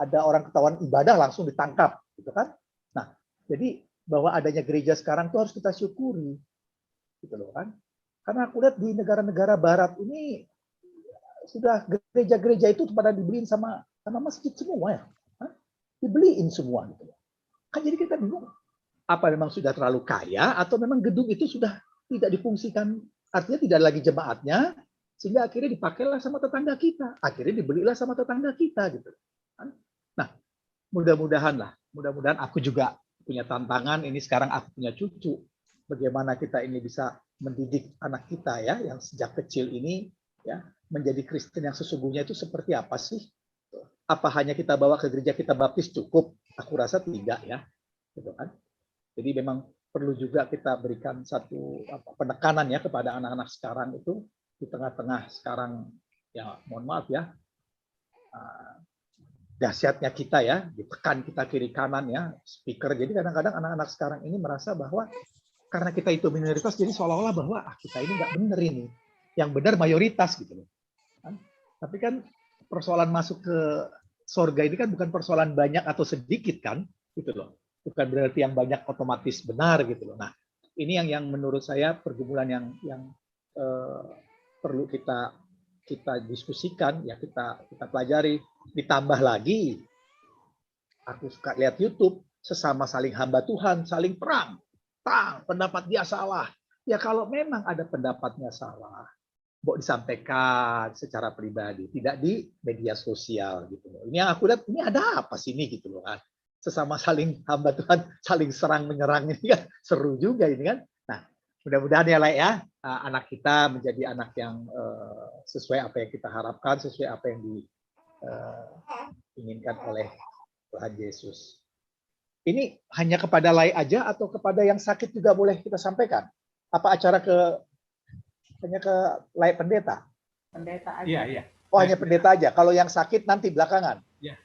ada orang ketahuan ibadah langsung ditangkap gitu kan. Nah, jadi bahwa adanya gereja sekarang itu harus kita syukuri. Gitu loh kan. Karena aku lihat di negara-negara barat ini sudah gereja-gereja itu pada dibeliin sama masjid semua ya. Hah? Dibeliin semua gitu. Kan jadi kita bingung. Apa memang sudah terlalu kaya atau memang gedung itu sudah tidak difungsikan, artinya tidak lagi jemaatnya, sehingga akhirnya dipakailah sama tetangga kita. Akhirnya dibelilah sama tetangga kita gitu. Nah, mudah-mudahan aku juga punya tantangan, ini sekarang aku punya cucu. Bagaimana kita ini bisa mendidik anak kita ya, yang sejak kecil ini ya, menjadi Kristen yang sesungguhnya itu seperti apa sih? Apa hanya kita bawa ke gereja kita baptis cukup? Aku rasa tidak ya. Gitu kan? Jadi memang perlu juga kita berikan satu penekanan ya kepada anak-anak sekarang itu, di tengah-tengah sekarang ya, mohon maaf ya, dahsyatnya kita ya, ditekan kita kiri kanan ya, speaker. Jadi kadang-kadang anak-anak sekarang ini merasa bahwa karena kita itu minoritas, jadi seolah-olah bahwa kita ini nggak bener ini, yang benar mayoritas gitu loh. Tapi kan persoalan masuk ke surga ini kan bukan persoalan banyak atau sedikit kan, gitu loh. Bukan berarti yang banyak otomatis benar gitu loh. Nah, ini yang menurut saya pergumulan yang perlu kita diskusikan ya, kita pelajari. Ditambah lagi, aku suka lihat YouTube, sesama saling hamba Tuhan, saling perang. Pendapat dia salah. Ya kalau memang ada pendapatnya salah, mau disampaikan secara pribadi, tidak di media sosial gitu loh. Ini yang aku lihat, ini ada apa sih ini gitu loh kan. Sesama saling hamba Tuhan, saling serang menyerang, ini kan seru juga ini kan. Nah, mudah-mudahan ya lah ya, anak kita menjadi anak yang sesuai apa yang kita harapkan, sesuai apa yang diinginkan oleh Tuhan Yesus. Ini hanya kepada lay aja atau kepada yang sakit juga boleh kita sampaikan? Apa acara hanya ke lay pendeta? Pendeta aja. Iya. Oh, hanya pendeta aja. Kalau yang sakit nanti belakangan. Iya.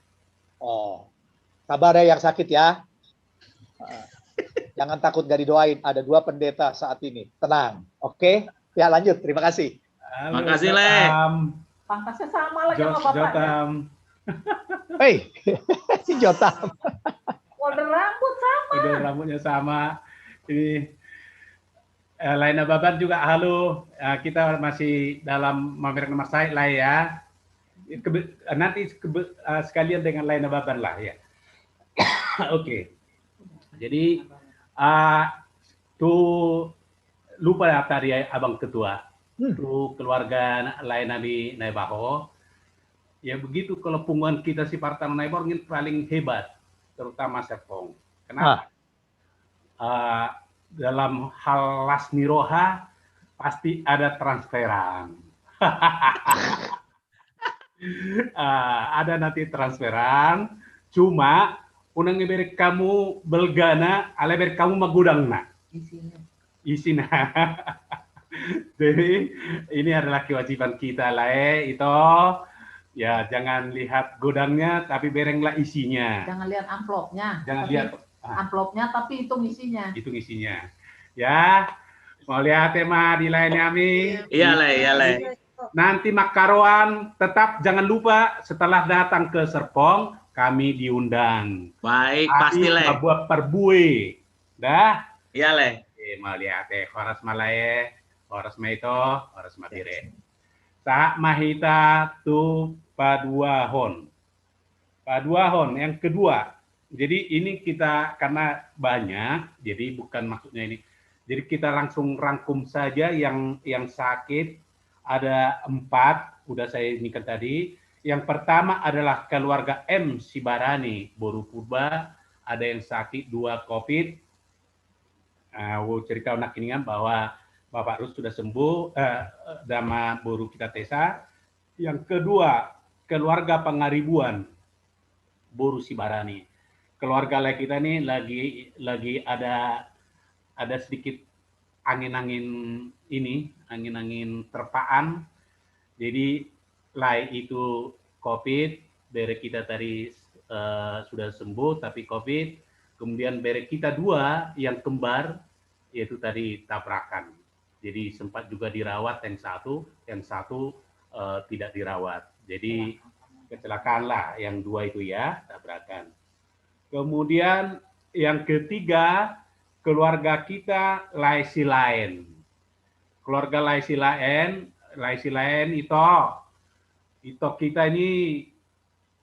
Oh, sabar ya yang sakit ya. Jangan takut gak didoain. Ada 2 pendeta saat ini. Tenang. Oke. Ya lanjut. Terima kasih. Halo, makasih Le. Pangkasnya sama lagi sama bapaknya. Hei, si Jotam. Model rambut sama. Model rambutnya sama. Ini Laina Baban juga halo. Kita masih dalam mampir nomor saya lah ya. Nanti sekalian dengan Laina Baban lah ya. Oke. Jadi tuh lupa ya tadi Abang Ketua. Tuh keluarga Laina di Naibaho. Ya begitu kalau punggungan kita si Partan Naibaho ini paling hebat, terutama Serpong. Kenapa? Dalam hal lasmi roha pasti ada transferan. Ada nanti transferan, cuma unang iberi kamu belgana, aleberi kamu magudangna. Isina. Jadi ini adalah kewajiban kita lah itu. Ya jangan lihat gudangnya, tapi berenglah isinya. Jangan lihat amplopnya. Jangan lihat amplopnya, tapi hitung isinya. Hitung isinya. Ya, mau lihat tema di lain kami. Iya Le. Nanti makaroan tetap jangan lupa setelah datang ke Serpong kami diundang. Baik, pasti Le. Buat perbue. Dah? Iya Le. Mau lihat horas malaye, horas meito, horas matire. Sa mahita tu paduahon. Paduahon yang kedua, Jadi ini kita karena banyak, jadi bukan maksudnya ini. Jadi kita langsung rangkum saja yang sakit ada 4, udah saya inikan tadi. Yang pertama adalah keluarga M Sibarani, Boru Purba, ada yang sakit 2 COVID. Cerita nak ini bahwa Bapak Rus sudah sembuh, sama Boru kita Tesa. Yang kedua, keluarga Pangaribuan, Boru Sibarani. Keluarga kita ini lagi ada sedikit angin-angin terpaan. Jadi itu COVID, bere kita tadi sudah sembuh tapi COVID. Kemudian bere kita 2 yang kembar, yaitu tadi tabrakan. Jadi sempat juga dirawat yang satu tidak dirawat. Jadi kecelakaan lah yang 2 itu ya, tabrakan. Kemudian yang ketiga, keluarga kita Laisi Lain. Keluarga Laisi Lain itu kita ini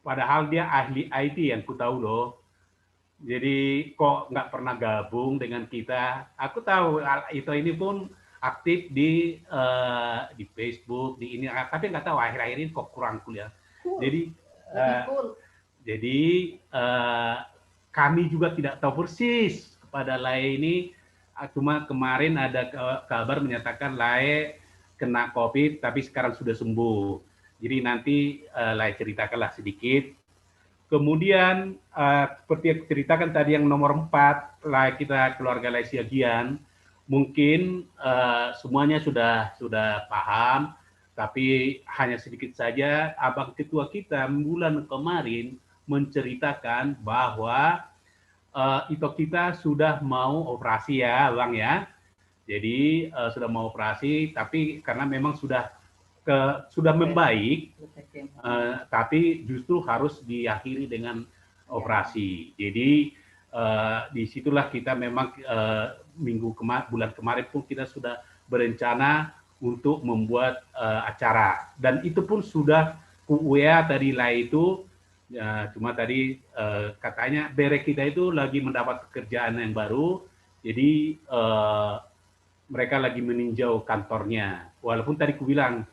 padahal dia ahli IT yang ku tahu loh. Jadi kok nggak pernah gabung dengan kita. Aku tahu itu ini pun aktif di Facebook, di ini, tapi nggak tahu akhir-akhir ini kok kurang kuliah. Jadi kami juga tidak tahu persis kepada Lae ini. Cuma kemarin ada kabar menyatakan Lae kena COVID, tapi sekarang sudah sembuh. Jadi nanti Lae ceritakanlah sedikit. Kemudian seperti yang ceritakan tadi yang nomor 4, Lae kita keluarga Lae Siagian, mungkin semuanya sudah paham, tapi hanya sedikit saja. Abang ketua kita bulan kemarin menceritakan bahwa itu kita sudah mau operasi ya, Bang ya. Jadi sudah mau operasi, tapi karena memang sudah membaik, tapi justru harus diakhiri dengan operasi. Jadi disitulah kita memang bulan kemarin pun kita sudah berencana untuk membuat acara, dan itu pun sudah WA tadi lah itu. Cuma tadi katanya bere kita itu lagi mendapat pekerjaan yang baru, jadi mereka lagi meninjau kantornya. Walaupun tadi ku bilang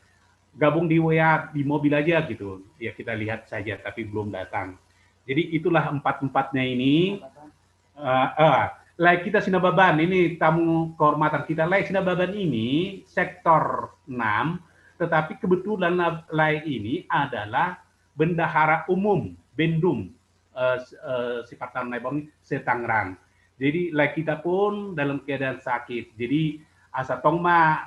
gabung di WA di mobil aja gitu, ya kita lihat saja, tapi belum datang. Jadi itulah 4-4-nya ini. Lai kita Sinababan ini tamu kehormatan kita. Lai Sinababan ini sektor 6, tetapi kebetulan Lai ini adalah bendahara umum Bendum Sipatan Naibong Setangerang. Jadi Lai kita pun dalam keadaan sakit. Jadi asa tongma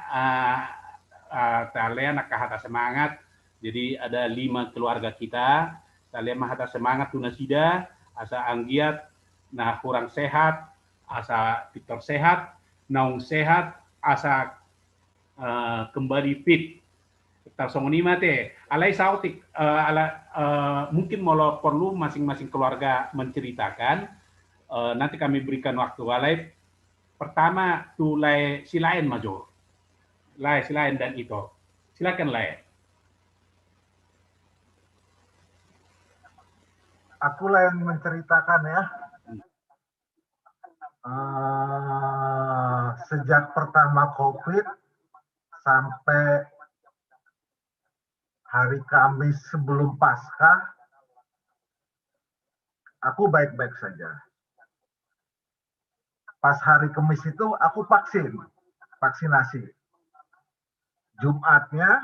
talian nakahata semangat. Jadi ada 5 keluarga kita. Talian mahata semangat tunasida, asa anggiat, nah kurang sehat, asa Victor sehat, naung sehat, asa kembali fit. Tarsongonima teh, alai sautik, mungkin mau perlu masing-masing keluarga menceritakan. Nanti kami berikan waktu. Alai pertama tu Lai Silain Major, Lai Silain dan itu, silakan Lai. Akulah yang menceritakan ya. Sejak pertama COVID sampai hari Kamis sebelum Paskah, aku baik-baik saja. Pas hari Kamis itu aku vaksinasi. Jumatnya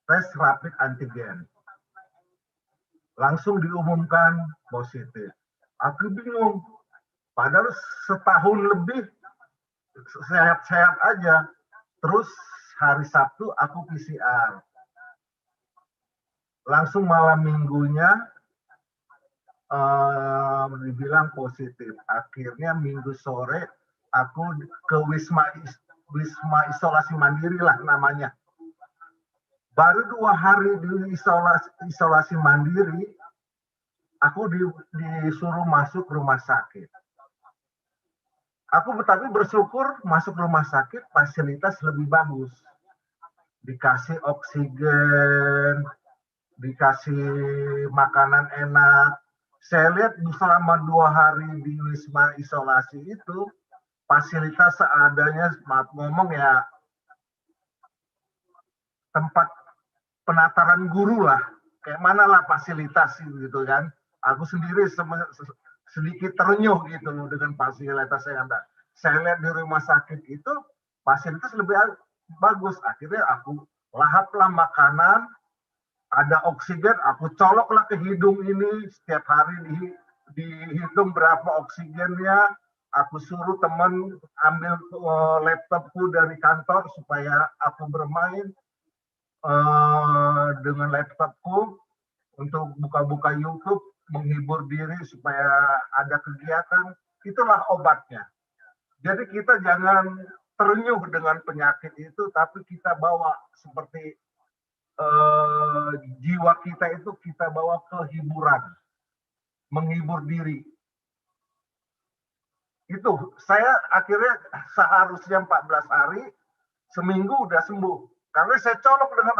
tes rapid antigen. Langsung diumumkan positif. Aku bingung. Padahal setahun lebih sehat-sehat aja. Terus hari Sabtu aku PCR. Langsung malam minggunya dibilang positif. Akhirnya minggu sore aku ke Wisma Isolasi Mandiri lah namanya. Baru 2 hari di isolasi mandiri, aku disuruh masuk rumah sakit. Aku tapi bersyukur masuk rumah sakit fasilitas lebih bagus. Dikasih oksigen, dikasih makanan enak, saya lihat selama 2 hari di Wisma Isolasi itu fasilitas seadanya, maaf ngomong ya, tempat penataran guru lah, kayak mana lah fasilitas gitu kan. Aku sendiri sedikit terenyuh gitu loh dengan fasilitas yang ada. Saya lihat di rumah sakit itu fasilitas lebih bagus. Akhirnya aku lahaplah makanan, ada oksigen, aku coloklah ke hidung ini, setiap hari dihitung berapa oksigennya. Aku suruh teman ambil laptopku dari kantor supaya aku bermain dengan laptopku untuk buka-buka YouTube, menghibur diri supaya ada kegiatan. Itulah obatnya. Jadi kita jangan terenyuh dengan penyakit itu, tapi kita bawa seperti jiwa kita itu kita bawa ke hiburan, menghibur diri. Itu saya akhirnya seharusnya 14 hari, seminggu udah sembuh. Karena saya colok dengan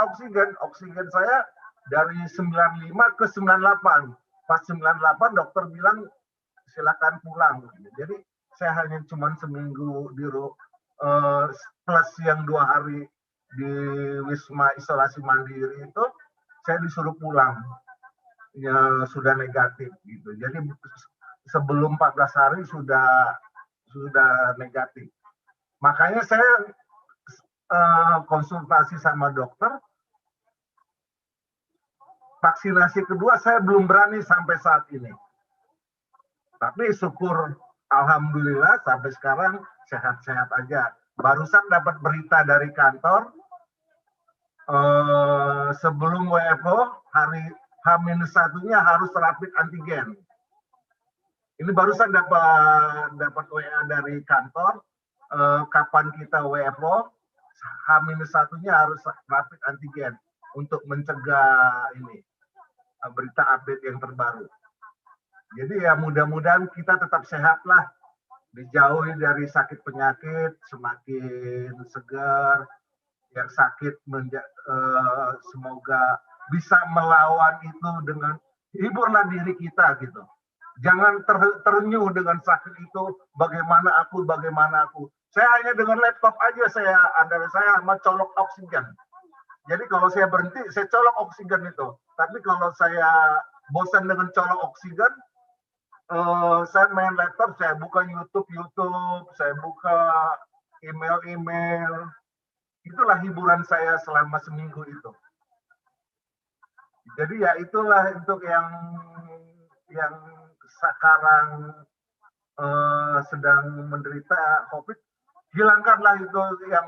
oksigen saya dari 95 ke 98. Pas 98 dokter bilang silakan pulang. Jadi saya hanya cuma seminggu di plus yang 2 hari di Wisma Isolasi Mandiri itu saya disuruh pulang. Ya sudah negatif gitu. Jadi sebelum 14 hari sudah negatif. Makanya saya konsultasi sama dokter. Vaksinasi kedua saya belum berani sampai saat ini. Tapi syukur alhamdulillah sampai sekarang sehat-sehat aja. Barusan dapat berita dari kantor sebelum WFO hari H-1-nya harus rapid antigen. Ini barusan dapat WA dari kantor kapan kita WFO, H-1-nya harus rapid antigen untuk mencegah ini berita update yang terbaru. Jadi ya mudah-mudahan kita tetap sehat lah, dijauhi dari sakit penyakit, semakin segar, yang sakit semoga bisa melawan itu dengan hiburlah diri kita gitu. Jangan terenyuh dengan sakit itu, bagaimana aku. Saya hanya dengan laptop aja saya sama colok oksigen. Jadi kalau saya berhenti, saya colok oksigen itu. Tapi kalau saya bosan dengan colok oksigen, saya main laptop, saya buka YouTube, saya buka email. Itulah hiburan saya selama seminggu itu. Jadi ya itulah untuk yang sekarang sedang menderita COVID, hilangkanlah itu yang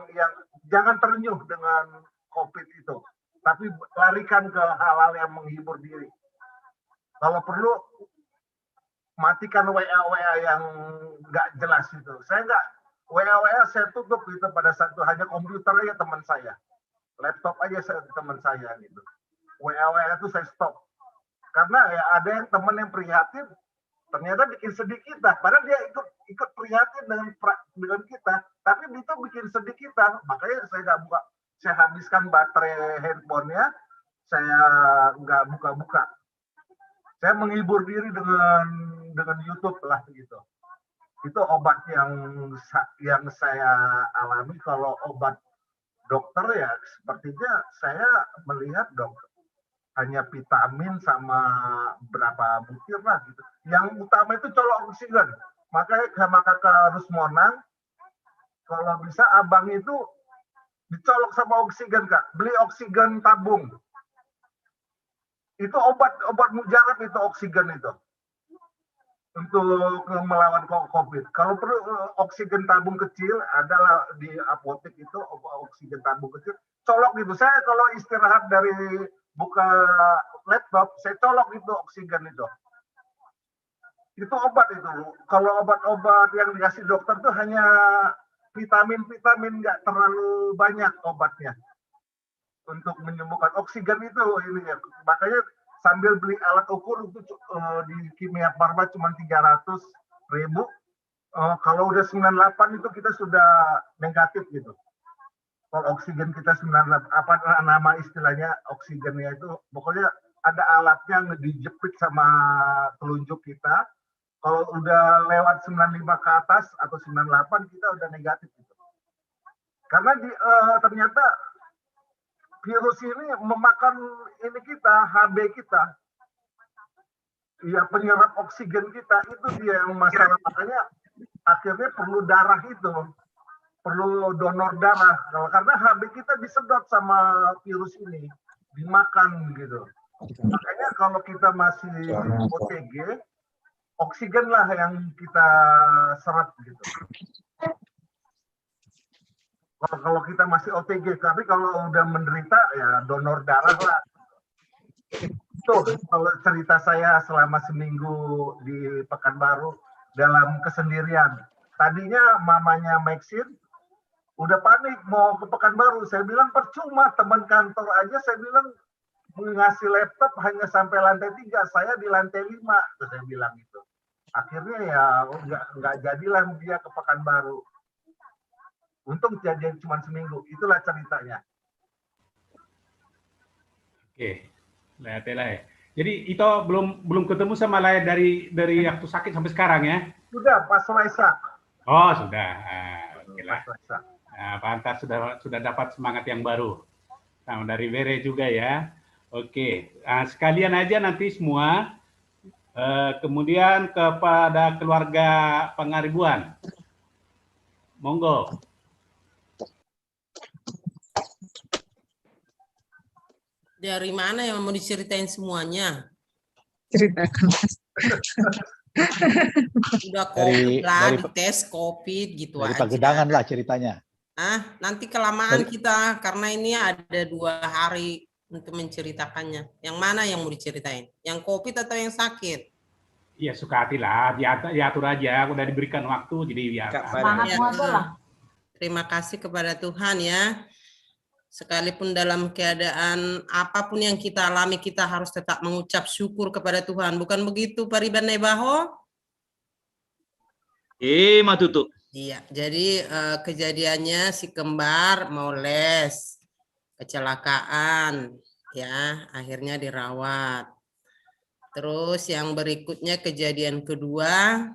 jangan terenyuh dengan COVID itu, tapi larikan ke hal-hal yang menghibur diri. Kalau perlu matikan WA yang nggak jelas itu. Saya nggak WA saya tutup itu pada saat itu, hanya komputer aja teman saya, laptop aja teman saya gitu. WA itu saya stop. Karena ya ada yang teman yang prihatin, ternyata bikin sedih kita. Padahal dia ikut prihatin dengan kita, tapi itu bikin sedih kita. Makanya saya nggak buka, saya habiskan baterai handphonenya, saya nggak buka-buka. Saya menghibur diri dengan YouTube lah gitu. Itu obat yang saya alami. Kalau obat dokter ya sepertinya saya melihat dokter hanya vitamin sama berapa butir lah gitu. Yang utama itu colok oksigen. Makanya sama kakak Rusmonang, kalau bisa abang itu dicolok sama oksigen kak. Beli oksigen tabung. Itu obat mujarab itu oksigen itu. Untuk melawan COVID. Kalau perlu oksigen tabung kecil, adalah di apotek itu oksigen tabung kecil. Colok gitu. Saya kalau istirahat dari buka laptop, saya colok itu oksigen itu. Itu obat itu. Kalau obat-obat yang dikasih dokter tuh hanya vitamin, nggak terlalu banyak obatnya untuk menyembuhkan. Oksigen itu ini ya. Makanya sambil beli alat ukur itu di Kimia Farma cuma 300.000. Kalau udah 98 itu kita sudah negatif gitu. Kalau oksigen kita 98, apa nama istilahnya oksigennya itu, pokoknya ada alatnya dijepit sama telunjuk kita. Kalau udah lewat 95 ke atas atau 98 kita udah negatif gitu. Karena ternyata virus ini memakan ini kita, HB kita. Ya, penyerap oksigen kita, itu dia yang masalah. Makanya akhirnya perlu darah itu. Perlu donor darah. Karena HB kita disedot sama virus ini. Dimakan gitu. Makanya kalau kita masih OTG, oksigen lah yang kita serap gitu. Kalau kita masih OTG, tapi kalau udah menderita ya donor darah lah. Tuh, kalau cerita saya selama seminggu di Pekanbaru dalam kesendirian. Tadinya mamanya Maxine udah panik mau ke Pekanbaru. Saya bilang percuma, teman kantor aja saya bilang ngasih laptop hanya sampai lantai 3, saya di lantai 5, terus saya bilang gitu. Akhirnya ya nggak jadilah dia ke Pekanbaru. Untung kejadian cuma seminggu, itulah ceritanya. Oke, lihat ya. Jadi itu belum ketemu sama Laya dari waktu sakit sampai sekarang ya? Sudah, pas Waisak. Oh sudah, oke lah. Nah, pantas sudah dapat semangat yang baru. Nah, dari Bere juga ya. Oke, nah, sekalian aja nanti semua. Kemudian kepada keluarga Pangaribuan. Monggo. Dari mana yang mau diceritain semuanya? Ceritakan, Mas. Udah COVID lah, dites COVID gitu dari aja. Pagedangan lah ceritanya. Nanti kelamaan kita, karena ini ada 2 hari untuk menceritakannya. Yang mana yang mau diceritain? Yang COVID atau yang sakit? Iya, suka hati lah, diatur aja, udah diberikan waktu, jadi ya. Semangatmu adalah. Terima kasih kepada Tuhan ya. Sekalipun dalam keadaan apapun yang kita alami, kita harus tetap mengucap syukur kepada Tuhan. Bukan begitu, Pak Riban Nebaho? Matutu. Iya, jadi kejadiannya si kembar mau les, kecelakaan, ya, akhirnya dirawat. Terus yang berikutnya kejadian kedua,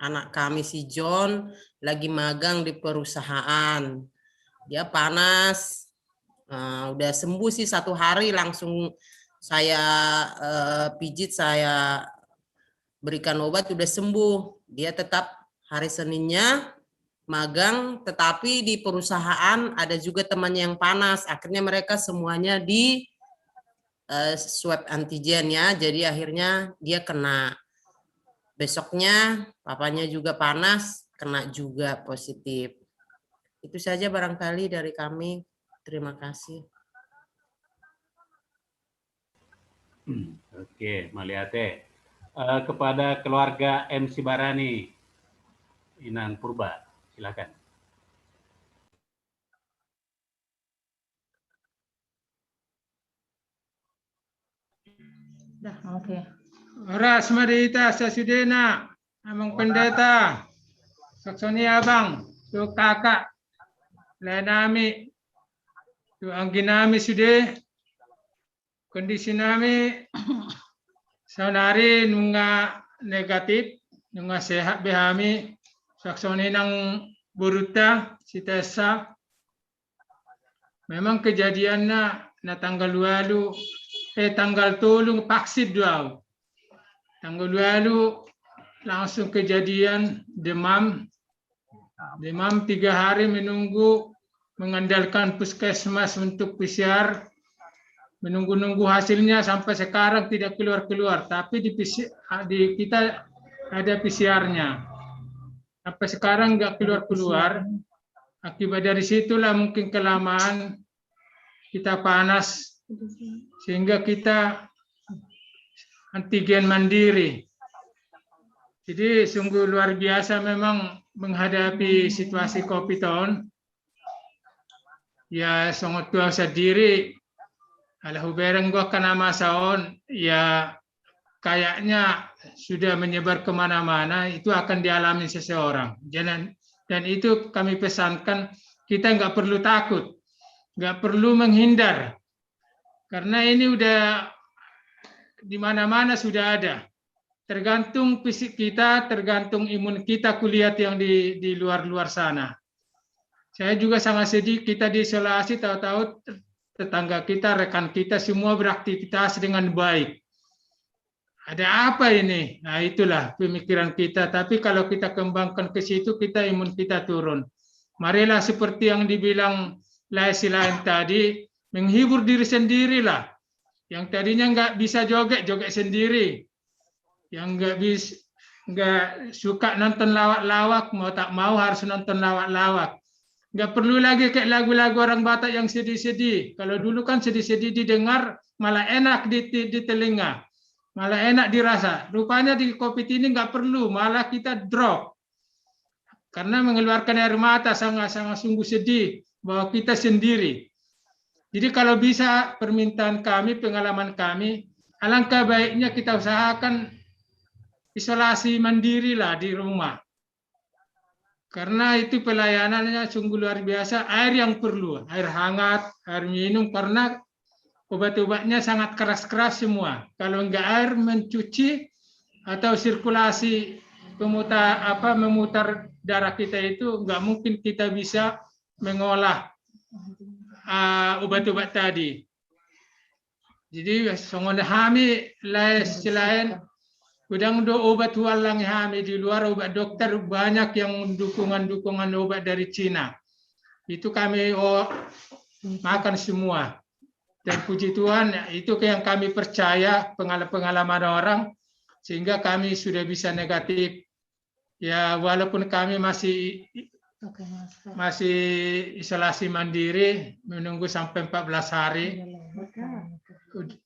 anak kami si John lagi magang di perusahaan. Dia panas, udah sembuh sih 1 hari, langsung saya pijit, saya berikan obat, udah sembuh. Dia tetap hari Seninnya magang, tetapi di perusahaan ada juga temannya yang panas. Akhirnya mereka semuanya di swab antigen ya, jadi akhirnya dia kena. Besoknya papanya juga panas, kena juga positif. Itu saja barangkali dari kami. Terima kasih. Oke, Maliate. Kepada keluarga MC Barani, Inang Purba, silakan. Oke. Ras Marita Sasudena, Amang Pendeta, Saksoni Abang, tu kakak, Lenami, tu angginami sudah, kondisi nami, saudari nunga negatif, nunga sehat behami, Saksoni nang buruta, si Tessa. Memang kejadiannya na tanggal 2, tanggal 3 vaksin 2. Tanggal 2 langsung kejadian demam. Demam 3 hari menunggu, mengandalkan puskesmas untuk PCR. Menunggu-nunggu hasilnya sampai sekarang tidak keluar-keluar. Tapi di kita ada PCR-nya. Sampai sekarang nggak keluar-keluar. Akibat dari situlah mungkin kelamaan kita panas, sehingga kita antigen mandiri. Jadi sungguh luar biasa memang menghadapi situasi COVID tahun. Ya sangat tua sendiri. Alahu bereng gua kena masaon, ya kayaknya sudah menyebar kemana-mana, itu akan dialami seseorang. Dan itu kami pesankan, kita nggak perlu takut, nggak perlu menghindar. Karena ini udah di mana-mana sudah ada. Tergantung fisik kita, tergantung imun kita kulihat yang di luar-luar sana. Saya juga sangat sedih kita diisolasi, tahu-tahu tetangga kita, rekan kita semua beraktivitas dengan baik. Ada apa ini? Nah, itulah pemikiran kita. Tapi kalau kita kembangkan ke situ, imun kita turun. Marilah seperti yang dibilang Laisilain tadi, menghibur diri sendirilah. Yang tadinya nggak bisa joget, joget sendiri. Yang nggak suka nonton lawak-lawak, mau tak mau harus nonton lawak-lawak. Nggak perlu lagi kayak lagu-lagu orang Batak yang sedih-sedih. Kalau dulu kan sedih-sedih didengar, malah enak di telinga. Malah enak dirasa. Rupanya di COVID ini nggak perlu, malah kita drop. Karena mengeluarkan air mata sangat-sangat sungguh sedih bahwa kita sendiri. Jadi kalau bisa permintaan kami, pengalaman kami, alangkah baiknya kita usahakan isolasi mandiri lah di rumah. Karena itu pelayanannya sungguh luar biasa. Air yang perlu, air hangat, air minum, karena obat-obatnya sangat keras-keras semua. Kalau enggak air mencuci atau sirkulasi memutar darah kita itu, enggak mungkin kita bisa mengolah obat-obat tadi. Jadi songon hami selain udang do obat walang hami di luar obat dokter banyak yang dukungan obat dari Cina. Itu kami makan semua. Dan puji Tuhan itu yang kami percaya pengalaman orang sehingga kami sudah bisa negatif. Ya walaupun kami masih isolasi mandiri menunggu sampai 14 hari.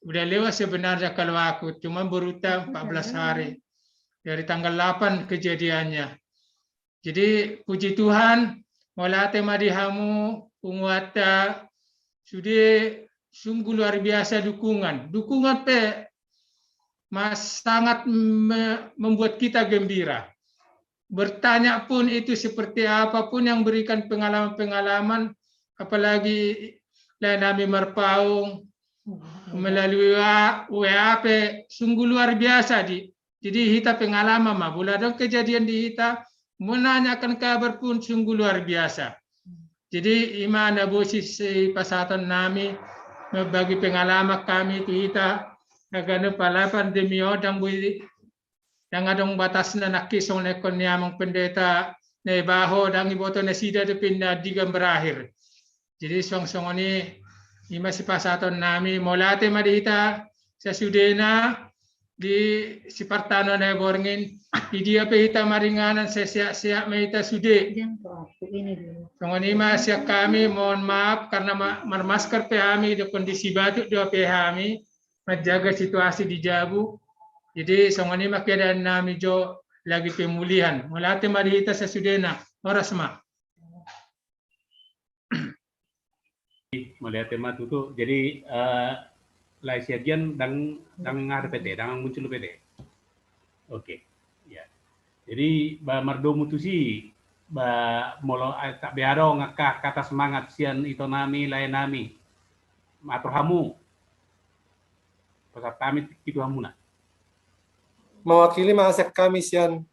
Udah lewat sebenarnya kalau aku, cuma berutang 14 hari. Dari tanggal 8 kejadiannya. Jadi puji Tuhan, molate madihamu, unguata, sudah sungguh luar biasa dukungan. Dukungan sangat membuat kita gembira. Bertanya pun itu seperti apapun yang berikan pengalaman-pengalaman, apalagi lain kami merpaung, melalui WAP, sungguh luar biasa. Jadi kita pengalaman, bulan kejadian di kita, menanyakan kabar pun sungguh luar biasa. Jadi imana bosis pasatan nami, bagi pengalaman kami itu kita, agak pala pandemi odang bui, yang adong batas na nakisong nekon niamang pendeta na ibaho dan iboto na sida de pindah digam berakhir. Jadi song-song ini ima si pasaton nami molate madita sa Sudena di Sipartano na borngin di dia pehita maringanan sa siak mehita sude. Song ima siak kami mohon maaf karena marmasker pehami di kondisi batuk dua pehami menjaga situasi di Jabu. Jadi songoni makidan nami jo lagi pemulihan. Molate madita sa Sudena. Oras ma. Melihat tema itu, jadi laisiagian dan ngar PT, dan muncul PT. Oke, ya. Jadi mardo mutusi, molo tak biaro ngakah kata semangat sian itu nami lain nami, matur hamu, peserta kami itu hamuna. Mewakili masyarakat kami sian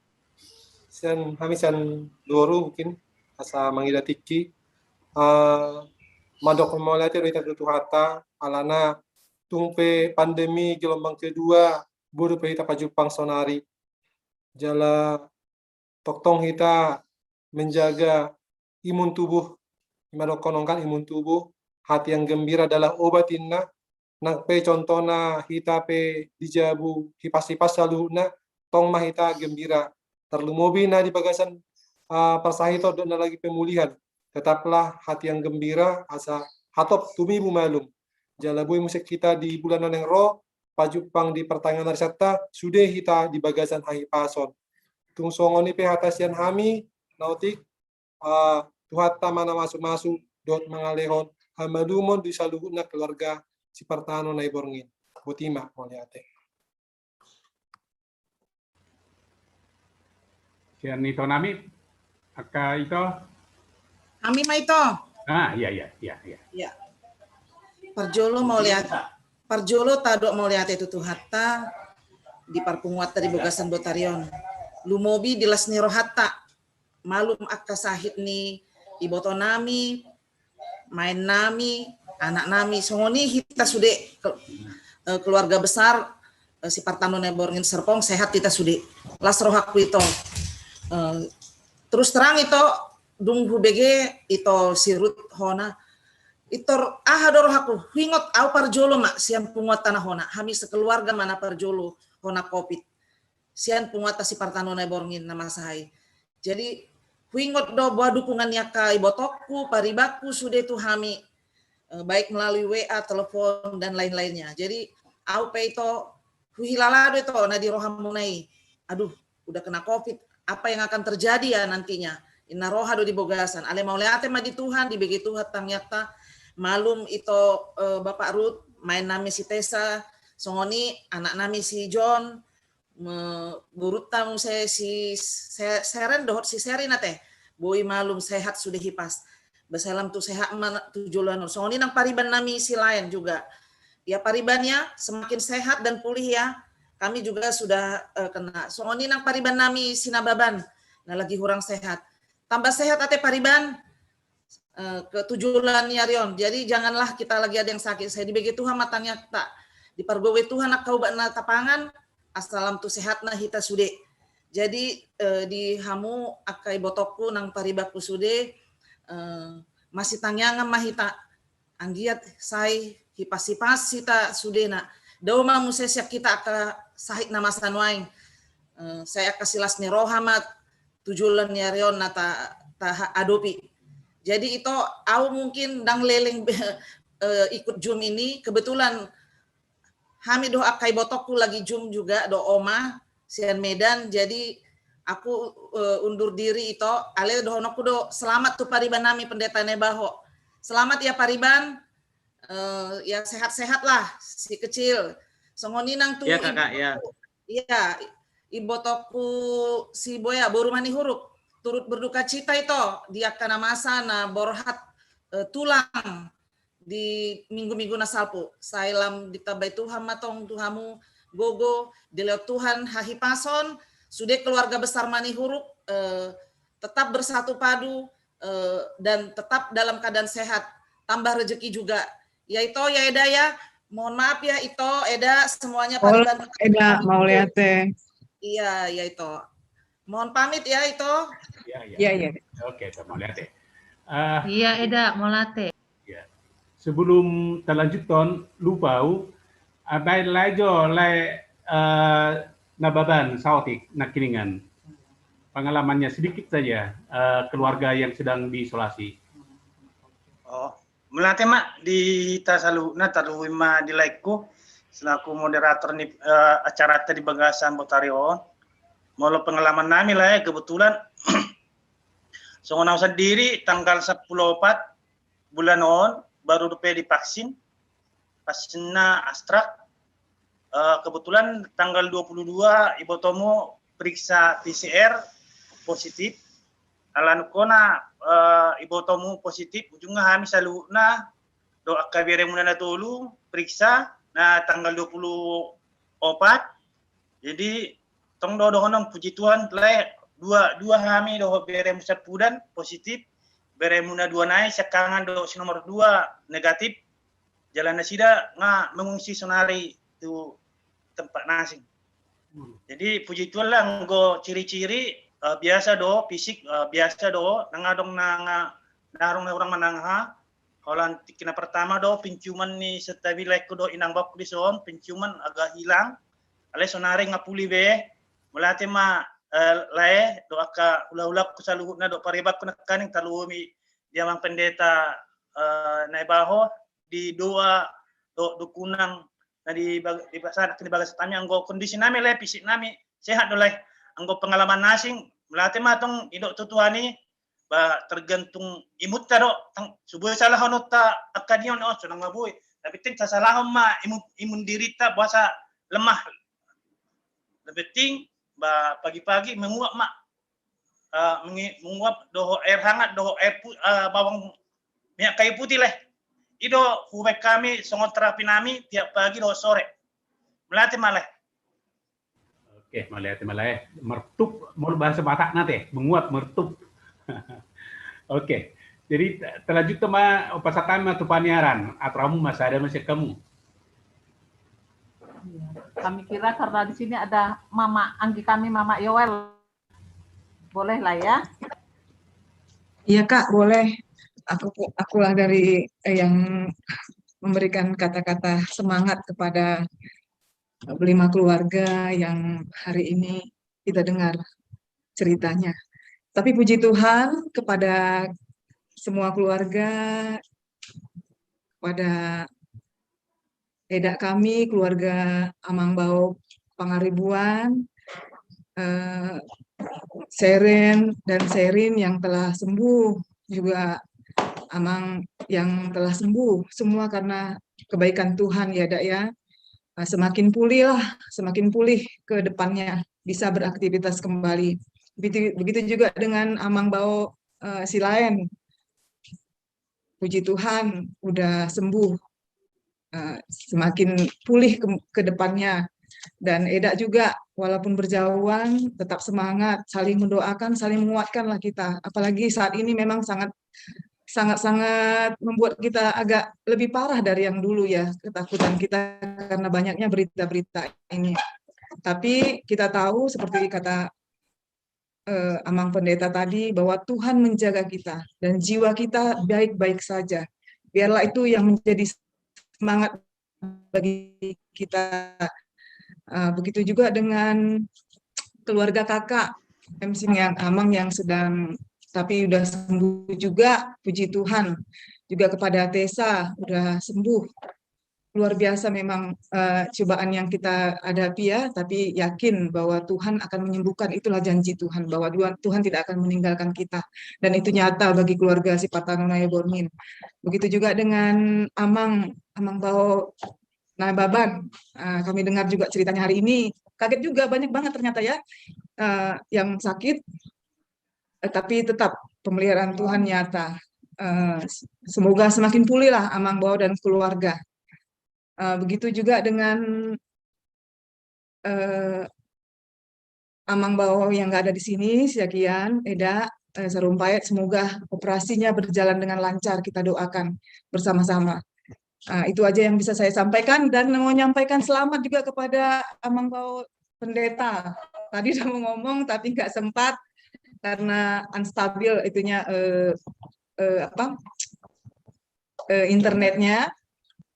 Doru mungkin asa mangidatiki. Madok memolati dari Tuhan alana tungpe pandemi gelombang kedua buru perita pajupang sonari jala toktong kita menjaga imun tubuh madok konongkan imun tubuh hati yang gembira adalah obatinna nak pe contohna hita pe dijabu hipas-hipas saluna tong mah hita gembira terlumobi na di bagasan persahito dan lagi pemulihan. Tetaplah hati yang gembira, asa hatop tumibu malum. Jalabui musik kita di bulan yang roh, pajupang di pertengahan Arsata, sudah kita di bagasan Hahipason. Tung songoni pehatasian hami, nautik, tuhata mana masuk-masuk, dot mengalehon, hamadumon di saluhuna keluarga Sipartano Naiborngin. Butima, moliate. Sian itu nami, aka itu. Kami mah itu. Iya. Ya. Perjolo mau lihat. Parjolo tado mau lihat itu tuh hatta di parpunguat dari bogasan Botarion. Lumobi di lasni rohatta. Malum akka sahid ni iboto nami, main nami, anak nami. Songoni kita sudah keluarga besar si Partanon Borngin Serpong sehat kita sudah. Las rohaku itu. Terus terang itu dung hubege itu sirut hona. Itor ahador haku hingot au parjolo mak sian punguat tanah hona hami sekeluarga mana parjolo hona covid sian punguat si Partanon Borngin nama sahai. Jadi hingot do buah dukungan yaka ibotokku paribaku sudah tu hami baik melalui WA, telepon dan lain-lainnya. Jadi au pe itu hilalado itu na di rohamunai. Aduh, udah kena covid, apa yang akan terjadi ya nantinya? Inna rohado di bogasan. Ale mau leate ma di Tuhan, di begitu hatang nyata. Malum itu Bapak Ruth, main nami si Tessa, songoni anak nami si John, burut tamu saya si Seren dohot si Serina teh, boy malum sehat sudah hipas, besalam tu sehat tujuan, songoni nang pariban nami si lain juga, ya paribannya semakin sehat dan pulih ya, kami juga sudah kena, songoni nang pariban nami si Nababan, nah lagi kurang sehat, tambah sehat ate pariban. Ke tujuan Yarion. Jadi janganlah kita lagi ada yang sakit. Saya dibagi Tuhan matanya tak dipargowe Tuhan nak kau bakna tapangan asalam tu sehatna hita sude. Jadi di hamu akai botokku nang paribaku sude masih tangyangan mahita anggiat sai hipas-hipas hita sude na. Dauma musesiak kita aka sahit nama sanwaing. Saya kasilas ni rohamat tujuan Yarion nata adopi. Jadi itu aku mungkin dang leleng ikut Zoom ini kebetulan kami doa akai botokku lagi Zoom juga do oma sian Medan jadi aku undur diri itu ale dohonoku do selamat tuh pariban nami pendeta Nebaho selamat ya pariban ya sehat-sehat lah si kecil songoni nang tuh ya kakak ya iya ibotokku si boya boru mani huruf turut berduka cita itu dia karena masa na borhat tulang di minggu-minggu nasalpu sailam ditabai Tuhan matong Tuhamu gogo dileo Tuhan hahipason sudah keluarga besar mani huruf tetap bersatu padu dan tetap dalam keadaan sehat tambah rezeki juga ya itu ya Eda ya mohon maaf ya itu Eda semuanya pariban Eda mau lihat teh iya ya itu mohon pamit ya itu. Iya. Oke, mau lihat deh. Iya, Eda, mau late. Ya. Sebelum terlanjutkan, lupau, abai lajo lai Nababan Sautik Nakiringan. Pengalamannya sedikit saja keluarga yang sedang diisolasi. Oh, melate mak di tasalu na talu ma di laikku selaku moderator nih acara tadi Bagasan Botarion. Mau pengalaman nami lah ya kebetulan Songonau sendiri tanggal 10 bulan on baru divaksin vaksinnya Astra kebetulan tanggal 22 Ibu Tomo periksa PCR positif alan kona Ibu Tomo positif ujungnya kami selalu na doa kabire muna tulu periksa nah tanggal 24 jadi tong dohonong puji Tuhan telah dua kami doh bere musat pudan positif bere muna dua naik sekangan do si nomor 2 negatif jalan nasida nga mengungsi sonari tu tempat nasing jadi puji Tuhan lah nggo ciri-ciri biasa do fisik biasa do nangadong narong orang manangha kalau kena pertama do penciuman ni setabilai ko do inang bak dison penciuman agak hilang ale sonari ngapuli be melati ma lae doa ka ulah-ulah ku saluhut na do paribak ku nakaning talumi dia mang pendeta Naibaho di doa do dukunang na di pasar di bagas tanya anggo kondisi nami le fisik nami sehat do le anggo pengalaman nasing melati ma tong idok tutuani ba tergantung imut ta do subuh salah hono ta akadion oh sunang mabuy tapi tin sasalahom ma imun dirita puasa lemah lebih ting ba pagi-pagi menguap mak menguap doho air hangat doho air bawang minyak kayu putih leh Ido hubek kami songot terapi nami tiap pagi do sore. Melatih malah. Oke, malay. Mertup, mau bahasa Batak nanti, menguat mertup. Oke, jadi terlanjut sama pasatan atau paniaran, atramu masih ada masih kamu. Kami kira karena di sini ada Mama Anggi kami, Mama Yoel. Boleh lah ya? Iya Kak, boleh. Akulah dari yang memberikan kata-kata semangat kepada 5 keluarga yang hari ini kita dengar ceritanya. Tapi puji Tuhan kepada semua keluarga, kepada Eda kami, keluarga Amangbao Pangaribuan, Seren dan Serin yang telah sembuh, juga Amang yang telah sembuh, semua karena kebaikan Tuhan ya Dak ya. Semakin pulih ke depannya, bisa beraktivitas kembali. Begitu juga dengan Amangbao Silaen. Puji Tuhan udah sembuh, semakin pulih ke depannya. Dan Eda juga walaupun berjauhan tetap semangat, saling mendoakan, saling menguatkanlah kita. Apalagi saat ini memang sangat membuat kita agak lebih parah dari yang dulu ya, ketakutan kita karena banyaknya berita-berita ini. Tapi kita tahu seperti kata Amang Pendeta tadi, bahwa Tuhan menjaga kita dan jiwa kita baik-baik saja. Biarlah itu yang menjadi semangat bagi kita. Begitu juga dengan keluarga kakak MC yang Amang yang sedang tapi udah sembuh juga, puji Tuhan. Juga kepada Tessa udah sembuh. Luar biasa memang cobaan yang kita hadapi ya, tapi yakin bahwa Tuhan akan menyembuhkan. Itulah janji Tuhan, bahwa Tuhan tidak akan meninggalkan kita. Dan itu nyata bagi keluarga si Patanunaya Bormin. Begitu juga dengan Amangbao Nababan. Kami dengar juga ceritanya hari ini. Kaget juga, banyak banget ternyata ya yang sakit. Tapi tetap pemeliharaan Tuhan nyata. Semoga semakin pulih lah Amangbao dan keluarga. Begitu juga dengan Amangbao yang nggak ada di sini, Siakian, Eda, Sarumpait, semoga operasinya berjalan dengan lancar, kita doakan bersama-sama. Itu aja yang bisa saya sampaikan, dan mau menyampaikan selamat juga kepada Amangbao Pendeta. Tadi udah mau ngomong tapi nggak sempat karena unstabil itunya internetnya.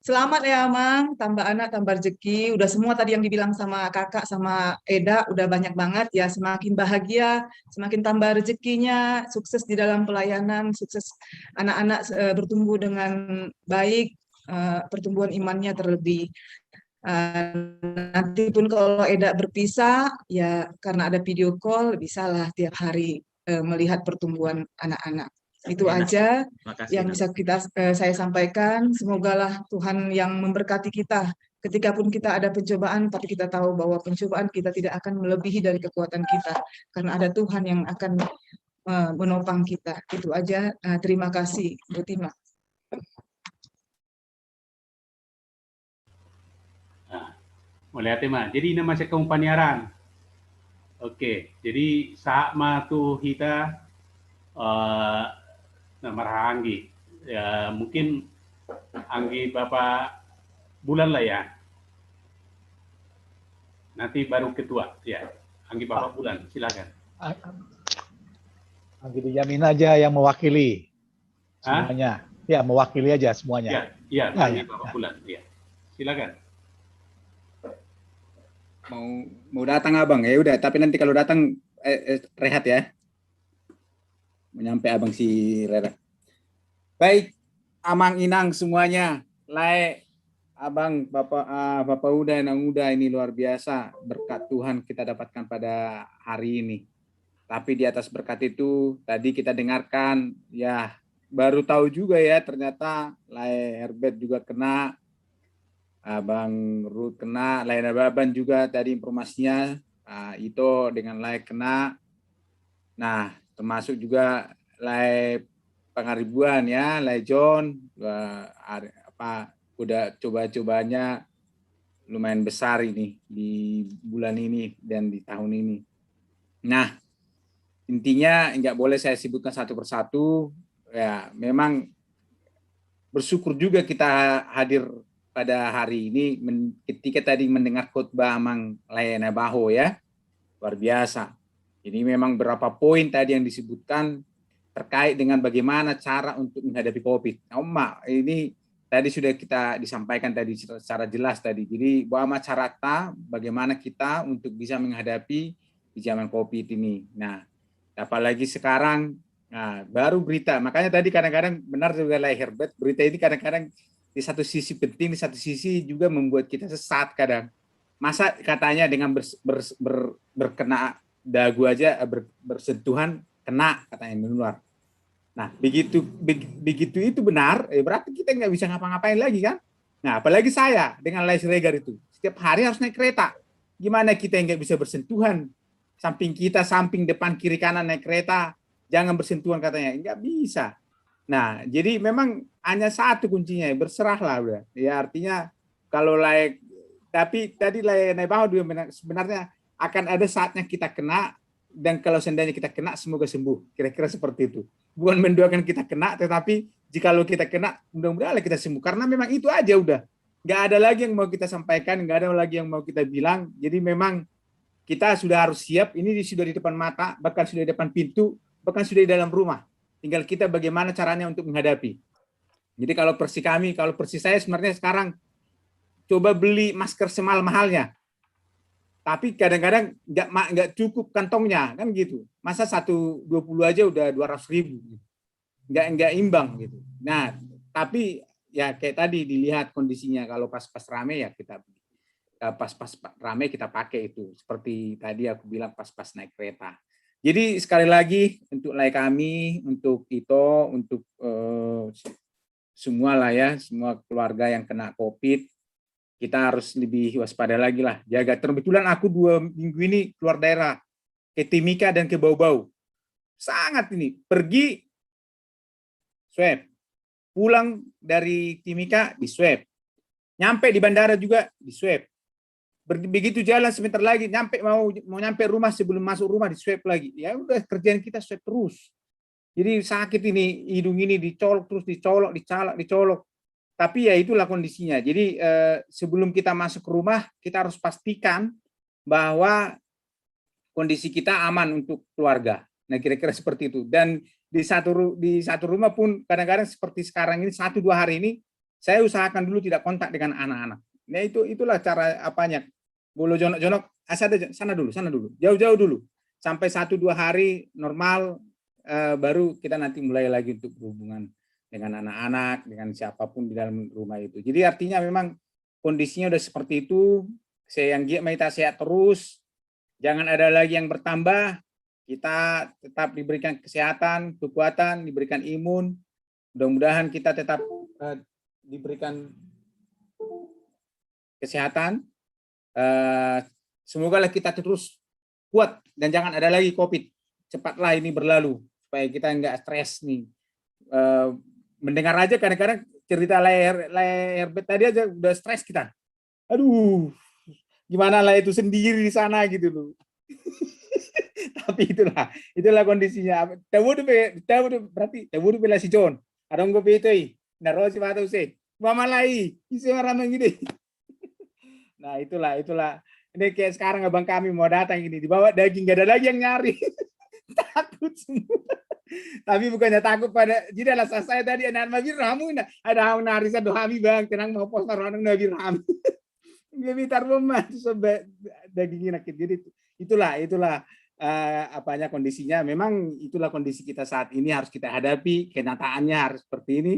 Selamat ya Amang, tambah anak, tambah rezeki. Udah semua tadi yang dibilang sama kakak, sama Eda, udah banyak banget ya. Semakin bahagia, semakin tambah rezekinya, sukses di dalam pelayanan, sukses anak-anak bertumbuh dengan baik, pertumbuhan imannya terlebih. Nanti pun kalau Eda berpisah, ya karena ada video call, bisalah tiap hari melihat pertumbuhan anak-anak. Itu aja yang bisa saya sampaikan. Semogalah Tuhan yang memberkati kita. Ketika pun kita ada pencobaan, tapi kita tahu bahwa pencobaan kita tidak akan melebihi dari kekuatan kita. Karena ada Tuhan yang akan menopang kita. Itu aja. Terima kasih, Bu Tima. Melihat Mak. Jadi ini masih kaum paniaran. Oke, jadi saat matu kita nama Anggi, ya mungkin Anggi Bapak bulan lah ya. Nanti baru ketua, ya. Anggi Bapak bulan, silakan. Anggi dijamin aja yang mewakili semuanya. Ya, mewakili aja semuanya. Iya, Anggi Bapak bulan, ya. Silakan. Mau datang abang ya udah, tapi nanti kalau datang rehat ya. Menyampai abang si Rera. Baik, Amang Inang semuanya, abang, bapak Uda, Nang Uda, ini luar biasa berkat Tuhan kita dapatkan pada hari ini. Tapi di atas berkat itu tadi kita dengarkan ya, baru tahu juga ya ternyata Herbert juga kena. Abang Ruth kena, lain Baban juga tadi informasinya, itu dengan kena. Nah, termasuk juga pengaribuan ya, John, udah coba-cobanya lumayan besar ini di bulan ini dan di tahun ini. Nah, intinya nggak boleh saya sebutkan satu persatu. Ya, memang bersyukur juga kita hadir pada hari ini ketika tadi mendengar khotbah Amang Layana Baho ya, luar biasa. Ini memang berapa poin tadi yang disebutkan terkait dengan bagaimana cara untuk menghadapi COVID. Nah, ini tadi sudah kita disampaikan tadi secara jelas tadi. Jadi bahwa carata bagaimana kita untuk bisa menghadapi di zaman COVID ini. Nah, apalagi sekarang, nah, baru berita. Makanya tadi kadang-kadang benar juga lah Herbert, berita ini kadang-kadang di satu sisi penting, di satu sisi juga membuat kita sesat kadang. Masa katanya dengan berkena dagu aja bersentuhan kena katanya menular. Nah, begitu itu benar, berarti kita nggak bisa ngapa-ngapain lagi kan? Nah, apalagi saya dengan Lai Siregar itu setiap hari harus naik kereta. Gimana kita nggak bisa bersentuhan? Samping kita, samping depan, kiri kanan naik kereta, jangan bersentuhan katanya, nggak bisa. Nah, jadi memang hanya satu kuncinya, berserahlah udah. Ya artinya kalau tapi tadi Layana Baho sebenarnya akan ada saatnya kita kena, dan kalau seandainya kita kena semoga sembuh. Kira-kira seperti itu. Bukan mendoakan kita kena, tetapi jikalau kita kena mudah-mudahan kita sembuh. Karena memang itu aja udah. Nggak ada lagi yang mau kita sampaikan, nggak ada lagi yang mau kita bilang. Jadi memang kita sudah harus siap. Ini sudah di depan mata, bahkan sudah di depan pintu, bahkan sudah di dalam rumah. Tinggal kita bagaimana caranya untuk menghadapi. Jadi kalau persi kami, kalau persi saya sebenarnya sekarang coba beli masker semahal-mahalnya. Tapi kadang-kadang nggak cukup kantongnya kan gitu. Masa 120 aja udah 200.000. Nggak imbang gitu. Nah, tapi ya kayak tadi dilihat kondisinya, kalau pas-pas rame ya kita pas-pas rame kita pakai itu. Seperti tadi aku bilang pas-pas naik kereta. Jadi sekali lagi untuk kami, untuk Ito, untuk semua lah ya, semua keluarga yang kena COVID, kita harus lebih waspada lagi lah, jaga. Kebetulan aku 2 minggu ini keluar daerah, ke Timika dan ke Bau-Bau. Sangat ini, pergi swab, pulang dari Timika di swab, nyampe di bandara juga di swab. Begitu jalan sebentar lagi mau nyampe rumah, sebelum masuk rumah di swab lagi. Ya udah, kerjaan kita swab terus. Jadi sakit ini, hidung ini dicolok terus, dicolok, dicolok. Tapi ya itulah kondisinya. Jadi sebelum kita masuk ke rumah, kita harus pastikan bahwa kondisi kita aman untuk keluarga. Nah, kira-kira seperti itu. Dan di satu rumah pun kadang-kadang seperti sekarang ini 1-2 hari ini saya usahakan dulu tidak kontak dengan anak-anak. Nah, itulah cara apanya. Bolo jonok-jonok, sana dulu, jauh-jauh dulu. Sampai 1-2 hari normal, baru kita nanti mulai lagi untuk berhubungan dengan anak-anak, dengan siapapun di dalam rumah itu. Jadi artinya memang kondisinya udah seperti itu. Saya yang kita sehat terus, jangan ada lagi yang bertambah. Kita tetap diberikan kesehatan, kekuatan, diberikan imun. Mudah-mudahan kita tetap diberikan kesehatan. Semoga kita terus kuat dan jangan ada lagi COVID. Cepatlah ini berlalu supaya kita nggak stres nih. Mendengar aja kadang-kadang cerita Herbert tadi aja udah stres kita. Aduh, gimana lah itu sendiri di sana gitu loh. Tapi itulah kondisinya. Berarti tawudu bela si John. Adong go pitoi. Naro si batau se. Mama lai, isi orang gini. Nah, itulah. Ini kayak sekarang abang kami mau datang ini, dibawa daging, gak ada lagi yang nyari. Takut semua. Tapi bukannya takut pada, jadi alasan saya tadi, anak Nabi Ramu, ada narisa dohami bang, tenang mau poster orang Nabi Ramu. Dia bitar rumah, sampai dagingnya nakit. Jadi itulah apanya kondisinya. Memang itulah kondisi kita saat ini, harus kita hadapi, kenyataannya harus seperti ini.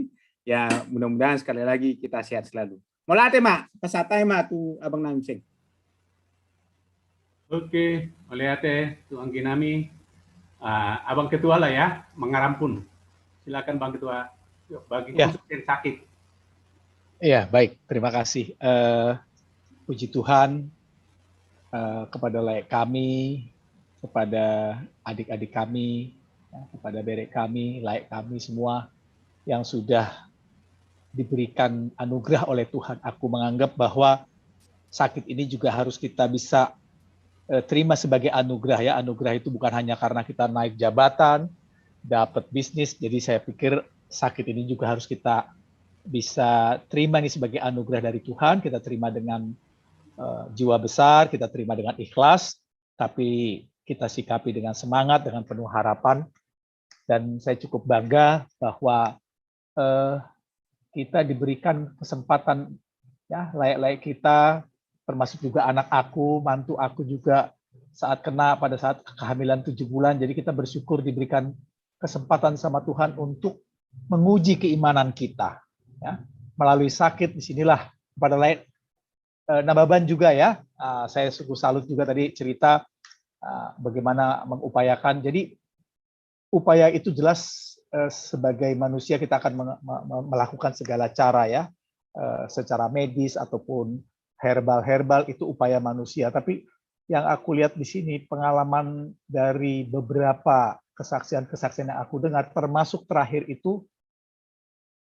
Ya mudah-mudahan sekali lagi kita sehat selalu. Molate mak, pasatay mak tu abang Namseng. Oke, molate tu anggi nami. Abang Ketua lah ya, mengarampun. Silakan Bang Ketua, bagi yang sakit. Iya, baik. Terima kasih. Puji Tuhan kepada kami, kepada adik-adik kami ya, kepada berek kami, layak kami semua yang sudah diberikan anugerah oleh Tuhan. Aku menganggap bahwa sakit ini juga harus kita bisa terima sebagai anugerah ya. Anugerah itu bukan hanya karena kita naik jabatan, dapat bisnis. Jadi saya pikir sakit ini juga harus kita bisa terima ini sebagai anugerah dari Tuhan. Kita terima dengan jiwa besar, kita terima dengan ikhlas, tapi kita sikapi dengan semangat, dengan penuh harapan. Dan saya cukup bangga bahwa kita diberikan kesempatan ya, layak-layak kita, termasuk juga anak aku, mantu aku juga saat kena pada saat kehamilan 7 bulan. Jadi kita bersyukur diberikan kesempatan sama Tuhan untuk menguji keimanan kita. Ya. Melalui sakit, disinilah pada layak Nababan juga ya. Saya sungguh salut juga tadi cerita bagaimana mengupayakan. Jadi upaya itu jelas sebagai manusia kita akan melakukan segala cara ya, secara medis ataupun herbal itu upaya manusia. Tapi yang aku lihat di sini pengalaman dari beberapa kesaksian-kesaksian yang aku dengar, termasuk terakhir itu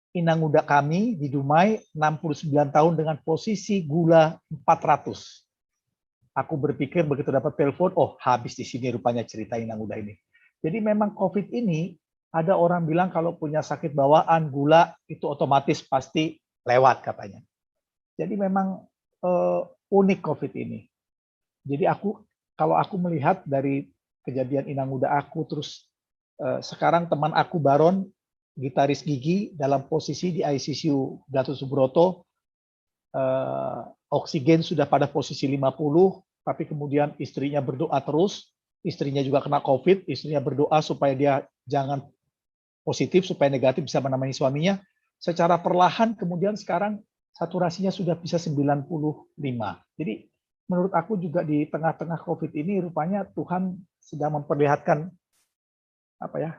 inang muda kami di Dumai 69 tahun dengan posisi gula 400. Aku berpikir begitu dapat telepon, oh habis di sini rupanya cerita inang muda ini. Jadi memang COVID ini ada orang bilang kalau punya sakit bawaan, gula, itu otomatis pasti lewat katanya. Jadi memang unik COVID ini. Jadi kalau aku melihat dari kejadian inang muda aku, terus sekarang teman aku Baron, gitaris Gigi, dalam posisi di ICU Gatot Subroto, oksigen sudah pada posisi 50, tapi kemudian istrinya berdoa terus, istrinya juga kena COVID, istrinya berdoa supaya dia jangan positif, supaya negatif bisa menemani suaminya. Secara perlahan kemudian sekarang saturasinya sudah bisa 95. Jadi menurut aku juga di tengah-tengah COVID ini rupanya Tuhan sedang memperlihatkan apa ya,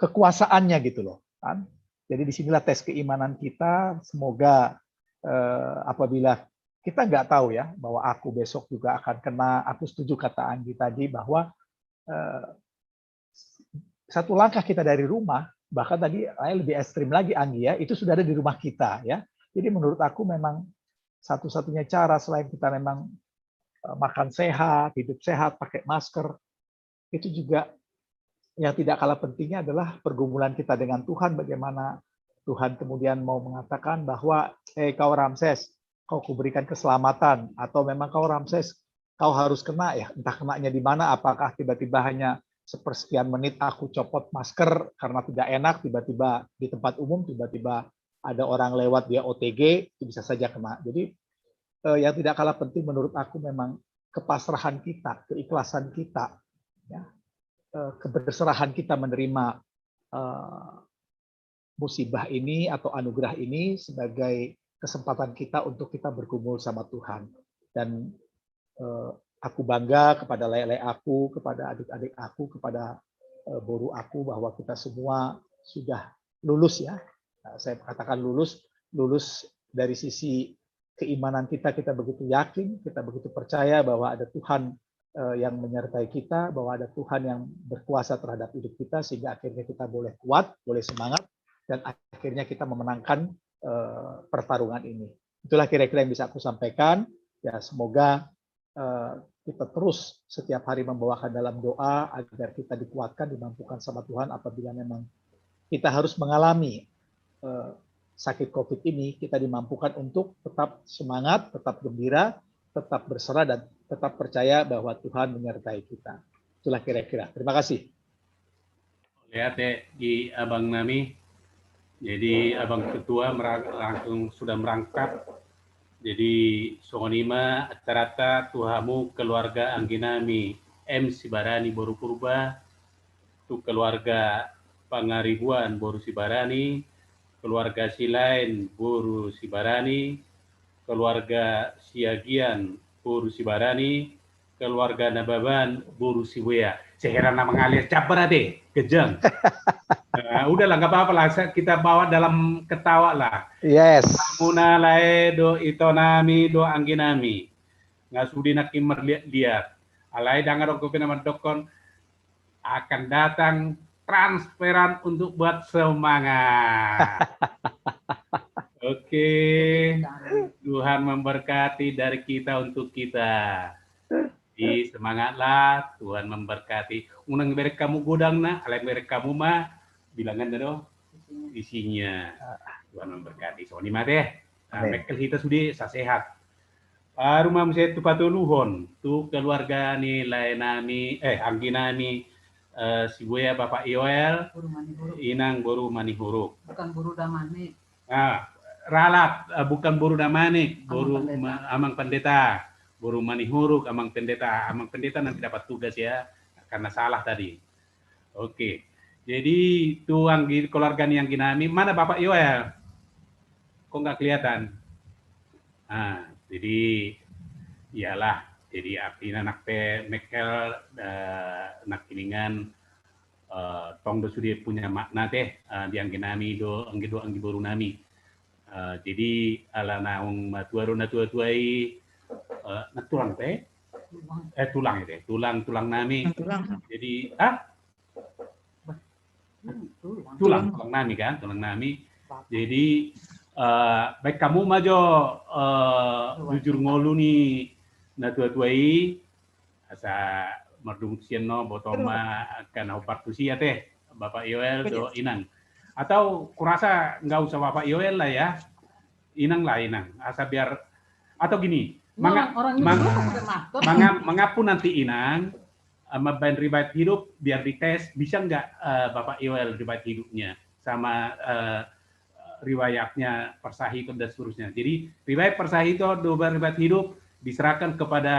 kekuasaannya gitu loh kan. Jadi disinilah tes keimanan kita. Semoga apabila kita nggak tahu ya bahwa aku besok juga akan kena, aku setuju kata Anggi tadi bahwa satu langkah kita dari rumah, bahkan tadi lebih ekstrim lagi Anggi ya, itu sudah ada di rumah kita ya. Jadi menurut aku memang satu-satunya cara selain kita memang makan sehat, hidup sehat, pakai masker, itu juga yang tidak kalah pentingnya adalah pergumulan kita dengan Tuhan. Bagaimana Tuhan kemudian mau mengatakan bahwa kau Ramses, kau kuberikan keselamatan, atau memang kau Ramses, kau harus kena ya, entah kenanya di mana, apakah tiba-tiba hanya sepersekian menit aku copot masker karena tidak enak, tiba-tiba di tempat umum, tiba-tiba ada orang lewat dia OTG, itu bisa saja kena. Jadi yang tidak kalah penting menurut aku memang kepasrahan kita, keikhlasan kita, ya, keberserahan kita menerima musibah ini atau anugerah ini sebagai kesempatan kita untuk kita bergumul sama Tuhan. Dan aku bangga kepada layak-layak aku, kepada adik-adik aku, kepada boru aku, bahwa kita semua sudah lulus ya. Saya katakan lulus dari sisi keimanan kita begitu yakin, kita begitu percaya bahwa ada Tuhan yang menyertai kita, bahwa ada Tuhan yang berkuasa terhadap hidup kita, sehingga akhirnya kita boleh kuat, boleh semangat, dan akhirnya kita memenangkan pertarungan ini. Itulah kira-kira yang bisa aku sampaikan. Ya, semoga kita terus setiap hari membawakan dalam doa agar kita dikuatkan, dimampukan sama Tuhan apabila memang kita harus mengalami sakit COVID ini, kita dimampukan untuk tetap semangat, tetap gembira, tetap berserah, dan tetap percaya bahwa Tuhan menyertai kita. Itulah kira-kira. Terima kasih. Lihat ya di Abang Nami, jadi Abang Ketua langsung sudah merangkap. Jadi songonima rata-rata tuhamu keluarga Angginami M Sibarani Boru Purba, tu keluarga Pangaribuan Boru Sibarani, keluarga Silain Boru Sibarani, keluarga Siagian Boru Sibarani, keluarga Nababan Boru Siwea. Seheran nama ngalir cabar ade, kejang. Udahlah nggak apa-apa lah, kita bawa dalam ketawa lah. Yes. Muna lae do itonami do angginami. Nggak sudi nak lihat. Alai dangar aku kena mandokon. akan datang transferan untuk buat semangat. Oke, Tuhan memberkati dari kita untuk kita. Jadi semangatlah, Tuhan memberkati. Unang merek kamu godang na, alay merek kamu mah bilangan dong isinya. Tuhan memberkati. So ni mate, mekel kita sudah sehat. Rumah saya tu patuluhon, tu keluarga ni lain nami, anggi nami, si buaya Bapak Yoel, inang boru manihuruk. Bukan buru damane. Ralat, bukan boru damane, boru amang pendeta, boru manihuruk, amang pendeta nanti dapat tugas ya, karena salah tadi. Oke, jadi tu anggi keluarga ni anggi nami, mana Bapak Yoel? Kok nggak kelihatan? Jadi iyalah, jadi artinya nak pe mekel nak kiningan tong do sudah punya makna teh di anggi nami do anggi boru nami. Jadi ala naung matuaru natuai natulang teh tulang itu tulang nami. Jadi tulang nami kan, tulang nami. Jadi baik kamu majo jujur ngolu ni natuai asa merdung sieno botoma akan opartusi ya teh Bapak Yoel do inang atau kurasa nggak usah Bapak Yoel lah ya, inang asa biar atau gini mengapu nanti inang sama band riwayat hidup biar dites bisa nggak Bapak Yoel riwayat hidupnya sama riwayatnya Persahito dan seterusnya. Jadi riwayat Persahito dan riwayat hidup diserahkan kepada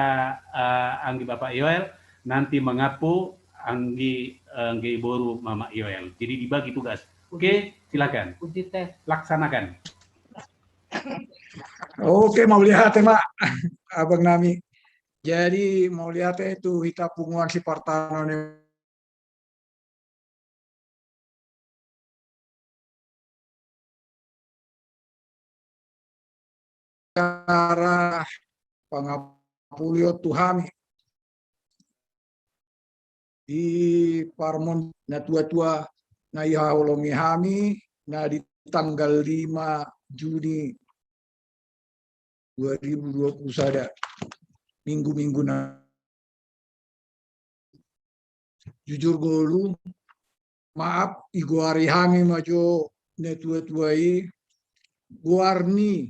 Anggi Bapak Yoel, nanti mengapu Anggi boru Mama Yoel. Jadi dibagi tugas. Oke, silakan. Uji tes. Laksanakan. Oke, mau lihat ya, Mak. Abang Nami. Jadi mau lihat itu hita punguan si Partanon cara pangapulio Tuhami di Parmon na tua-tua na ihaholomi hami na di tanggal 5 Juni 2020 sada minggu-minggu na jujur golu maaf iguari hami majo na tua-tuai guarni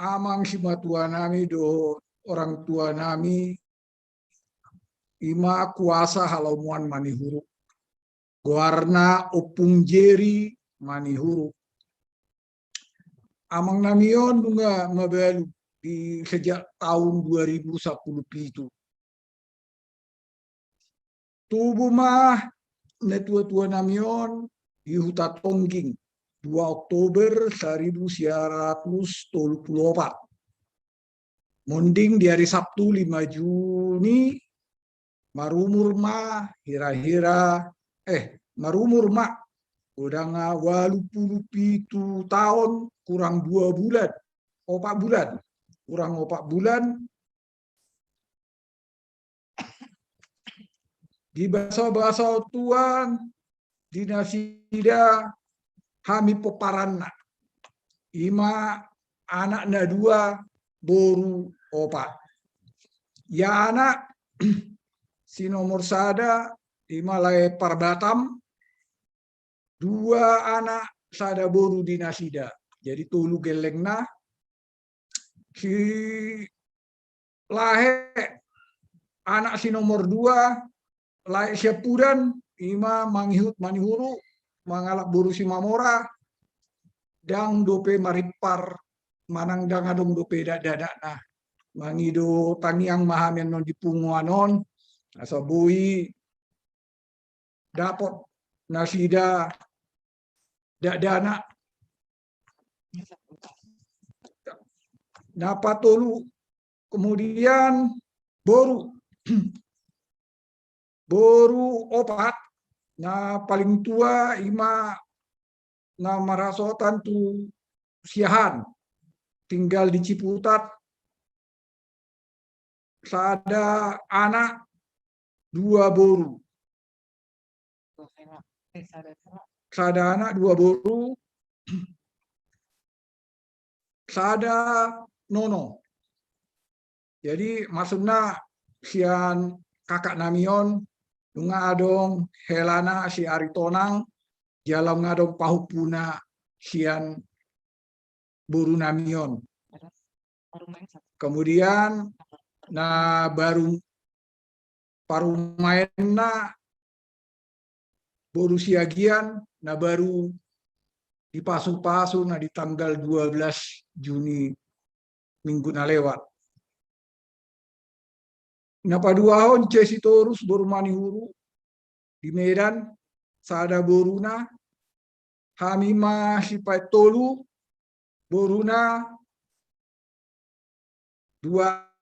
amang si matua nami do orang tua nami ima kuasa halamuan manihuruk guarna opung jeri manihuruk amang namion bunga mabelu di sejak tahun 2010 itu tubuh mah netua-tua namion di hutan Tongging 2 Oktober 1934. Munding di hari Sabtu 5 Juni marumur ma hira-hira marumur ma udah ngawalu pitu tahun kurang 2 bulan 4 bulan kurang 4 bulan di bahasa Tuhan dinasida hami poparanna ima anaknya 2 boru 4 ya anak si nomor sada ima lai Parbatam 2 anak sada boru dinasida jadi tulu gelengna si lahe anak si nomor 2 lahe Syapudan ima manghihut manihuru mangalak boru si Mamora dang dope maripar manang dang adong dope dadak nah mangido tangiang mahamen non dipunguanon asa bui dapot nasida dana dapat tolu kemudian boru boru 4 nah paling tua ima na marasotan tu siahan tinggal di Ciputat sada anak 2 boru. Sadana 2 boru. Sada nono. Jadi maksudnya sian kakak namion dunga adong helana si aritonang jalam ngadong pahupuna sian boru namion. Kemudian baru parumainna boru siagian baru dipasu-pasu di tanggal 12 Juni minggu na lewat. Napa 2 tahun cesi torus boru manihuru di Medan sada boruna hamima sipai tolu boruna 2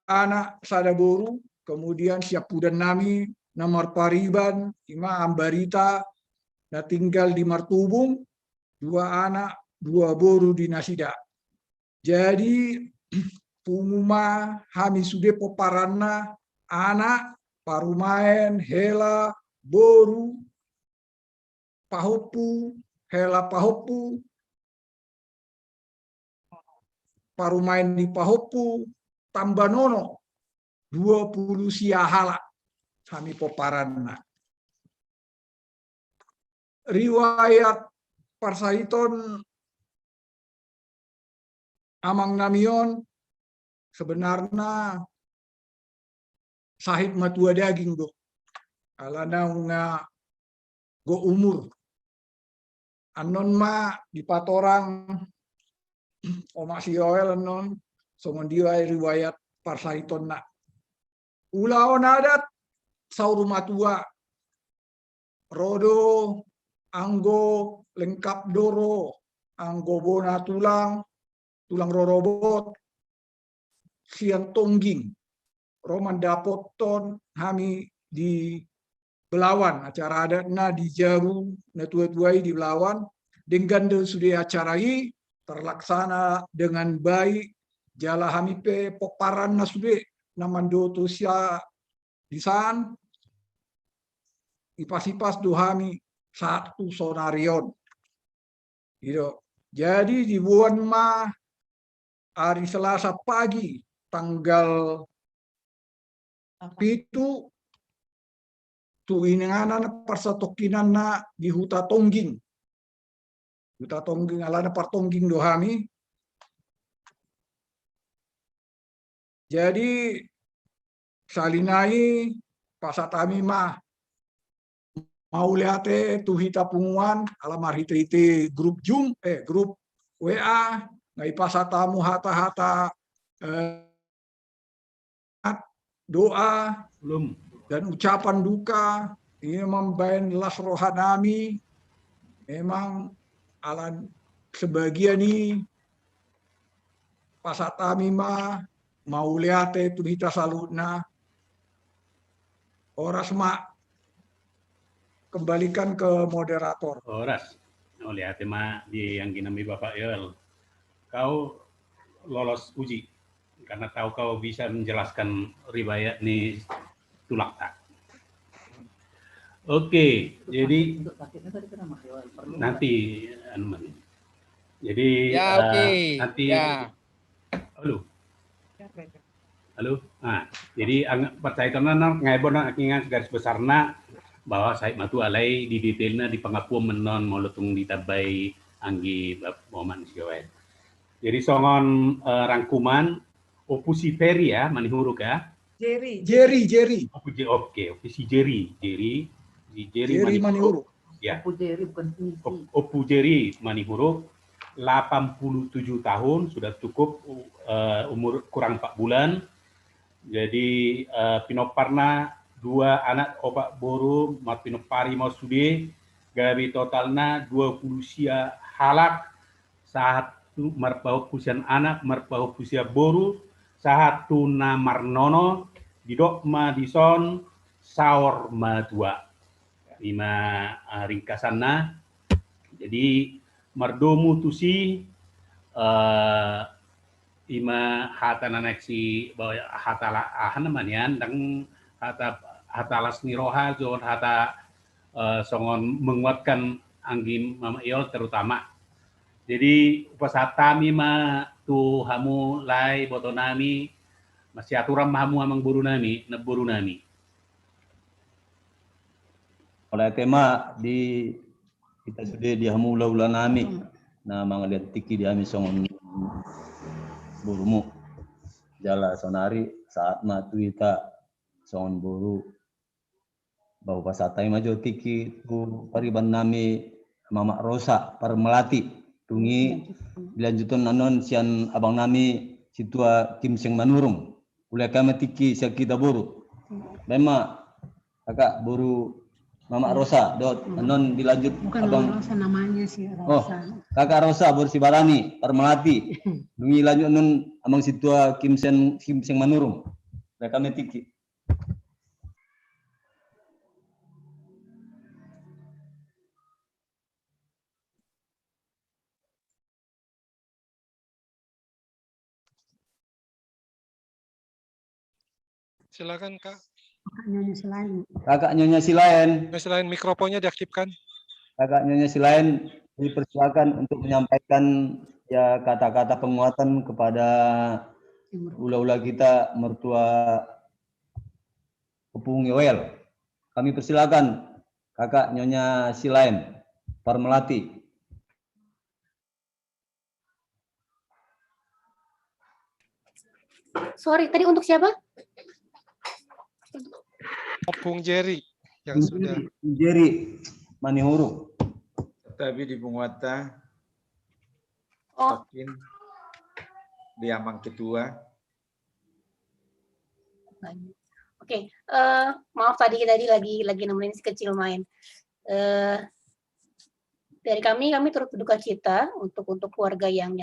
anak sada boru, kemudian siap pudan nami nomor pariban ima ambarita na tinggal di Martubung 2 anak 2 boru di Nasida. Jadi punguma hami sude poparanna anak parumaen hela boru pahopu hela pahopu parumaen di pahopu tambah nono 20 siahala kami poparanna. Riwayat Parsaiton amang namion sebenarnya sahid matua daging do. Alana nga go umur. Anon ma di patorang oma si Yoel anon songon dia riwayat Parsaiton na. Ulaon adat sauru matua rodo anggo lengkap doro anggo bona tulang rorobot sian tongging roman dapoton hami di Belawan acara adatna di Jaru na tua-tuai di Belawan dengan sudah acarai terlaksana dengan baik jala hami pe poparan na sudah namando tusia disan ipas-ipas dohami 1 sonarion. Gitu. Jadi di bulan hari Selasa pagi tanggal 7 tuinangan persatokinan di Huta Tongging. Huta Tongging alana partongging dohami. Jadi salinai pasatami mau lihat tuhita punguan alamar hite grup grup WA ngai pasatamu hata-hata doa belum dan ucapan duka ini membain las rohanami memang alan sebagian ini pasatami mau lihat tuhita salutna oras kembalikan ke moderator. Oras. Oh, lihat di yang ginami Bapak Yoel. Kau lolos uji karena tahu kau bisa menjelaskan riwayat nih tulak tak. Oke, jadi nanti jadi ya, nanti ya. Halo. Nah, jadi percayaan ngai bona ingat garis besarna bahwa saya matu alai di detailnya di pengakuan menon molotung ditabai anggi momen siawet. Jadi songon rangkuman opusi Peri ya manihuruk ya. Jerry. Opusi Jerry manihuruk. Ya. Opu Jerry manihuruk 87 tahun sudah cukup umur kurang 4 bulan. Jadi pinoparna 2 anak opak boru mapinopari mau sude gabi totalna 20 sia halak 1 marpau pusian anak marpau pusia boru 1 namarnono didokma dison saur madua 5 ringkasanna. Jadi mardomu tusi ima hata naneksi bahwa hata ahan namanya dan hata hata lasni roha zon hata songon menguatkan anggim mama iol terutama. Jadi upasatami ma tu hamu lai botonami masih aturan hamu amang buru nami neburu nami. Oleh tema di kita sudah di hamu ulah nami na mga lihat tiki di ami songon burumu jala sonari saat matu ita songon buru bau pasatai majo tiki tu pariban nami Mama Rosa Parmelati tungi dilanjutan nanon sian abang nami situa Kim Seng Manurung ulai kami tiki sia kita buru memang kakak buru Mama Rosa dot nanon dilanjut Bukan abang Mama Rosa namanya sih Rosa. oh kakak Rosa buru si Barani Parmelati tungi lanjut nanon abang situa Kim Seng Manurung ulai kami tiki. Silakan Kak. Kakak Nyonya Silayan. Selain mikrofonnya diaktifkan. Kakak Nyonya Silayan dipersilakan untuk menyampaikan ya kata-kata penguatan kepada ula-ula kita mertua Pupung Yoel. Kami persilakan Kakak Nyonya Silayan Parmelati. Sorry, tadi untuk siapa? Opung Jerry yang sudah. Jerry Manihuru. Tapi di penguata Oh, makin di amang ketua. Oke. Maaf tadi lagi nemenin si kecil main. Dari kami turut berduka cita untuk keluarga yang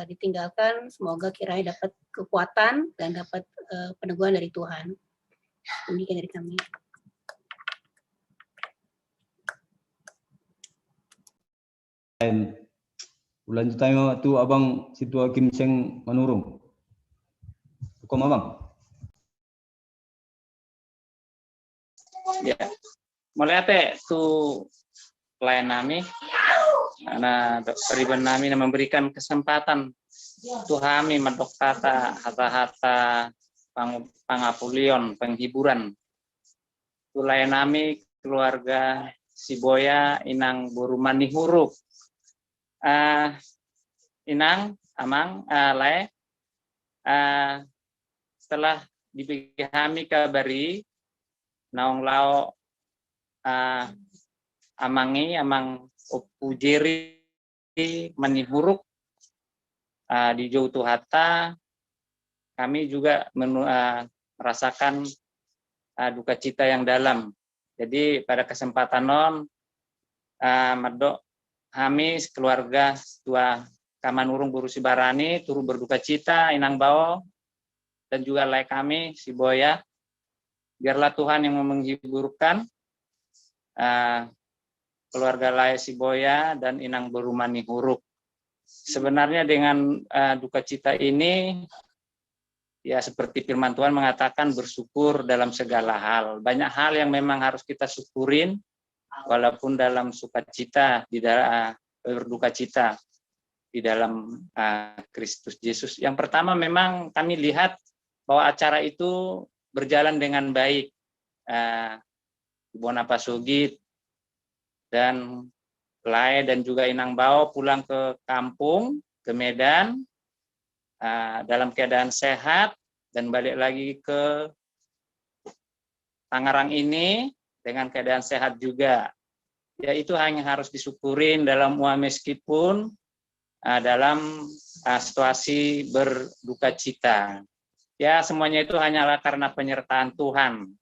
ditinggalkan. Semoga kiranya dapat kekuatan dan dapat peneguhan dari Tuhan. Demikian dari kami. Lanjutannya tu abang situa Kim Seng Manurung. Hukum abang. Ya, mulai ate tu klien nami, karena ribuan nami memberikan kesempatan tuhami medok tata hata-hata pangapulion penghiburan. Tulai nami keluarga Siboya Inang Burumani Huruf. Inang amang lai setelah dibagi kabari naong lao amang opujeri manihuruk di Jauh Hata kami juga merasakan duka cita yang dalam. Jadi pada kesempatan non medok kami keluarga tua Kamanurung Buru Sibarani turut berduka cita Inang Bao dan juga lai kami Siboya. Biarlah Tuhan yang menghiburkan keluarga lai Siboya dan Inang Berumani Huruk. Sebenarnya dengan duka cita ini ya seperti firman Tuhan mengatakan bersyukur dalam segala hal. Banyak hal yang memang harus kita syukurin walaupun dalam sukacita berduka cita di dalam Kristus Yesus. Yang pertama memang kami lihat bahwa acara itu berjalan dengan baik. Ibu Napa Sugit dan Lai dan juga Inang Bao pulang ke kampung, ke Medan, dalam keadaan sehat dan balik lagi ke Tangerang ini dengan keadaan sehat juga. Ya itu hanya harus disyukurin dalam meskipun dalam situasi berduka cita. Ya semuanya itu hanyalah karena penyertaan Tuhan.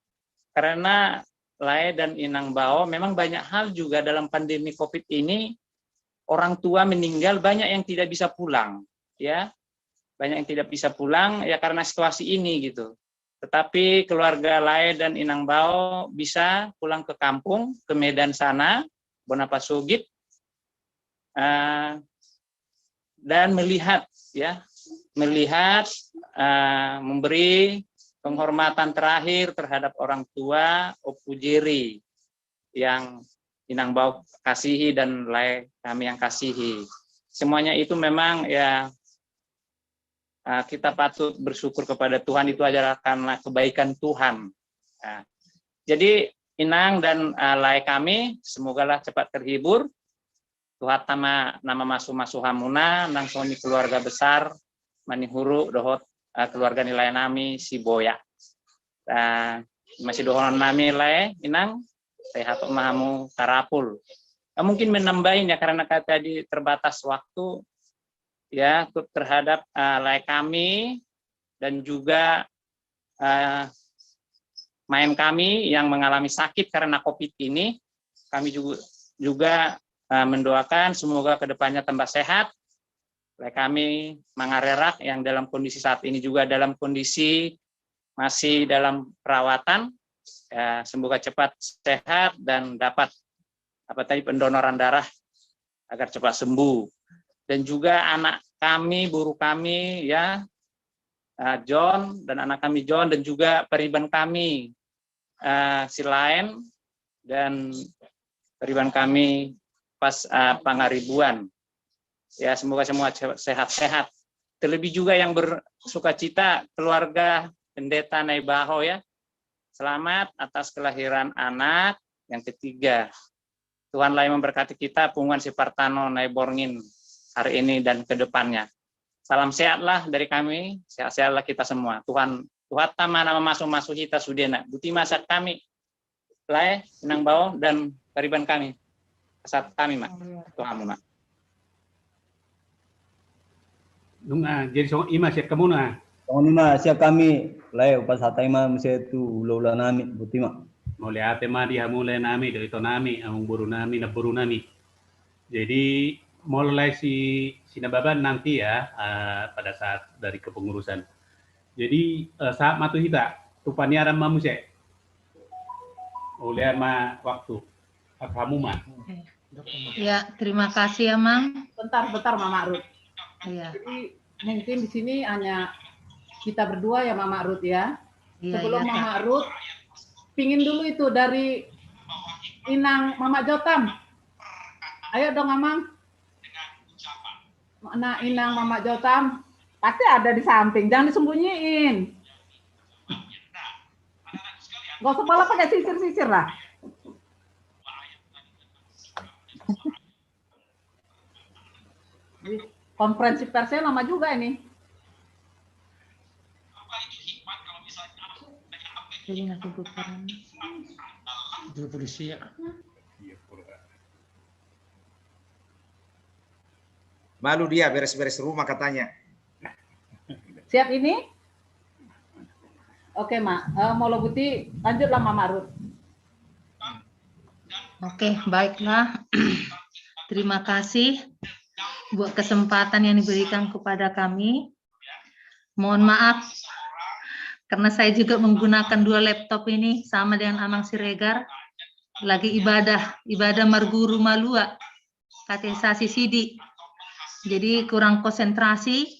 Karena Lai dan Inang Bao memang banyak hal juga dalam pandemi COVID ini orang tua meninggal, banyak yang tidak bisa pulang, ya. Banyak yang tidak bisa pulang ya karena situasi ini gitu. Tetapi keluarga Lai dan Inang Bao bisa pulang ke kampung, ke Medan sana, Bonapa Sugit, dan melihat ya, memberi penghormatan terakhir terhadap orang tua Opu Jeri yang Inang Bau kasihi dan kami yang kasihi. Semuanya itu memang ya kita patut bersyukur kepada Tuhan, itu adalah karena kebaikan Tuhan. Nah, jadi Inang dan kami semogalah cepat terhibur. Tuhan nama masu hamuna nang soni keluarga besar manihuru dohot keluarga nilai nami si Boya. Masih dohon nami Inang sehat mahamu tarapul. Mungkin menambahin ya karena tadi terbatas waktu ya terhadap kami dan juga main kami yang mengalami sakit karena COVID ini. Kami juga mendoakan semoga kedepannya tambah sehat. Kami Mangarerak yang dalam kondisi saat ini juga dalam kondisi masih dalam perawatan, ya, semoga cepat sehat dan dapat pendonoran darah agar cepat sembuh. Dan juga anak kami, guru kami ya John dan anak kami John dan juga periban kami si lain dan periban kami pas Pangaribuan. Ya semoga semua sehat-sehat. Terlebih juga yang bersukacita keluarga Pendeta Naibaho ya. Selamat atas kelahiran anak yang ketiga. Tuhanlah yang memberkati kita, Punguan Sipartano Naiborngin hari ini dan ke depannya. Salam sehatlah dari kami, sehat-sehatlah kita semua. Tuhan tama nama masuk kita sudena. Buti masa kami, Inang Bau dan periban kami. Saat kami, Mak. Tuhan, Mak. Jadi so ima siap kamu na. Ima siap kami pas hatai ma mesti tu ulah nami buti ma. Mulai ate ma dia mulai nami dari to nami amung buru nami na buru nami. Jadi mulai si Sinababan nanti ya pada saat dari kepengurusan. Jadi saat matu hita tupani aram mamu se. Oleh ma waktu kamu ma. Ya, terima kasih ya, Mang. Bentar Mama Ruth. Iya. Jadi mungkin di sini hanya kita berdua ya Mama Ruth ya. Iya, Sebelum iya, Mama Ruth, pingin dulu itu dari Inang Mama Jotam. Ayo dong Amang. Mana Inang Mama Jotam? Pasti ada di samping, jangan disembunyiin. Gak usah malah pakai sisir-sisir lah. Konferensi persnya lama juga ini. Jadi nggak kebukaran. Itu polisi ya. Malu dia beres-beres rumah katanya. Siap ini? Oke, Mak. Mau Buti, lanjutlah Mama Ruth. Oke, baiklah. Terima kasih buat kesempatan yang diberikan kepada kami. Mohon maaf karena saya juga menggunakan dua laptop ini sama dengan Amang Siregar. Lagi ibadah Marguru Malua, katekisasi Sidi. Jadi kurang konsentrasi.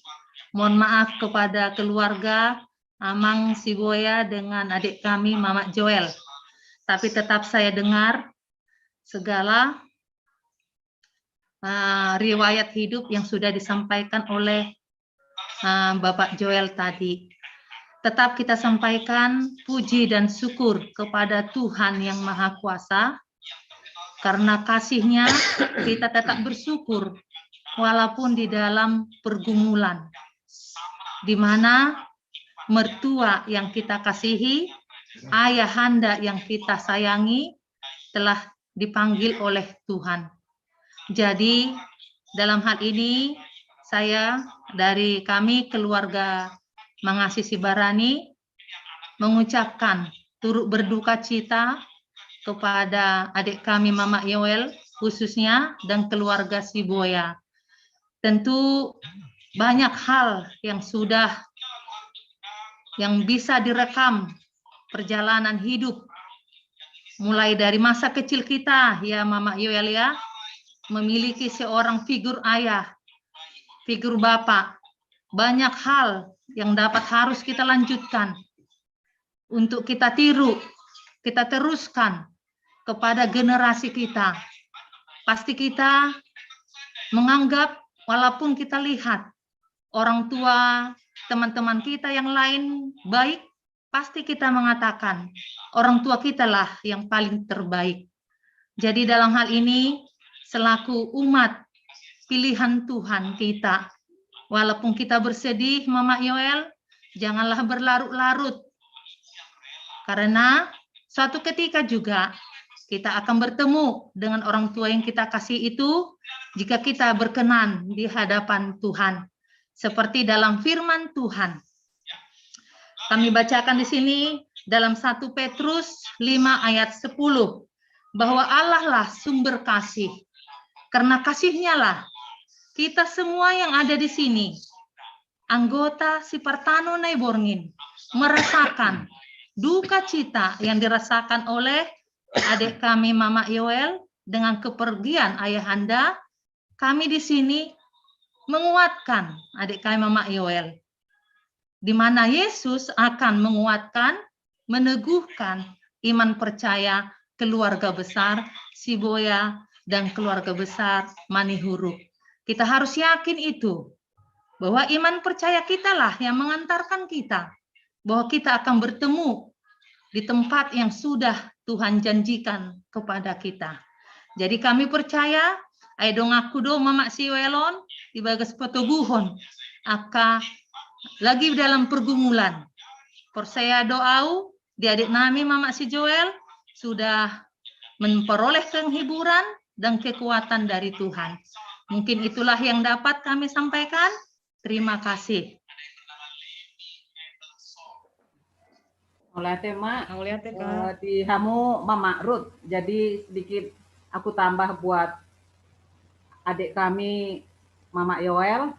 Mohon maaf kepada keluarga Amang Siboya dengan adik kami Mama Joel. Tapi tetap saya dengar segala riwayat hidup yang sudah disampaikan oleh Bapak Joel tadi. Tetap kita sampaikan puji dan syukur kepada Tuhan yang Maha Kuasa. Karena kasih-Nya kita tetap bersyukur walaupun di dalam pergumulan. Di mana mertua yang kita kasihi, ayahanda yang kita sayangi telah dipanggil oleh Tuhan. Jadi dalam hal ini saya dari kami keluarga Mangasihi Barani mengucapkan turut berduka cita kepada adik kami Mama Yoel khususnya dan keluarga Siboya. Tentu banyak hal yang bisa direkam perjalanan hidup mulai dari masa kecil kita ya Mama Yoel ya, memiliki seorang figur ayah, figur bapak, banyak hal yang harus kita lanjutkan. untuk kita tiru, kita teruskan kepada generasi kita. Pasti kita menganggap, walaupun kita lihat orang tua, teman-teman kita yang lain baik, pasti kita mengatakan orang tua kita lah yang paling terbaik. Jadi dalam hal ini, selaku umat pilihan Tuhan kita, walaupun kita bersedih, Mama Yoel, janganlah berlarut-larut. Karena suatu ketika juga kita akan bertemu dengan orang tua yang kita kasih itu jika kita berkenan di hadapan Tuhan. Seperti dalam firman Tuhan. Kami bacakan di sini dalam 1 Petrus 5 ayat 10. Bahwa Allah lah sumber kasih. Karena kasihnya lah kita semua yang ada di sini, anggota Sipartano Naiborngin, merasakan duka cita yang dirasakan oleh adik kami Mama Yoel dengan kepergian ayahanda. Kami di sini menguatkan adik kami Mama Yoel, di mana Yesus akan menguatkan, meneguhkan iman percaya keluarga besar Siboya dan keluarga besar Manihuruk. Kita harus yakin itu, bahwa iman percaya kita lah yang mengantarkan kita, bahwa kita akan bertemu di tempat yang sudah Tuhan janjikan kepada kita. Jadi kami percaya, ayo ngaku do Mama Siwelon, di bagas petubuhon, aka lagi dalam pergumulan. Persaya doau, di adik nami Mama Si Joel, sudah memperoleh penghiburan dan kekuatan dari Tuhan. Mungkin itulah yang dapat kami sampaikan. Terima kasih. Oleh tema di hamu Mama Ruth. Jadi sedikit aku tambah buat adik kami Mama Yoel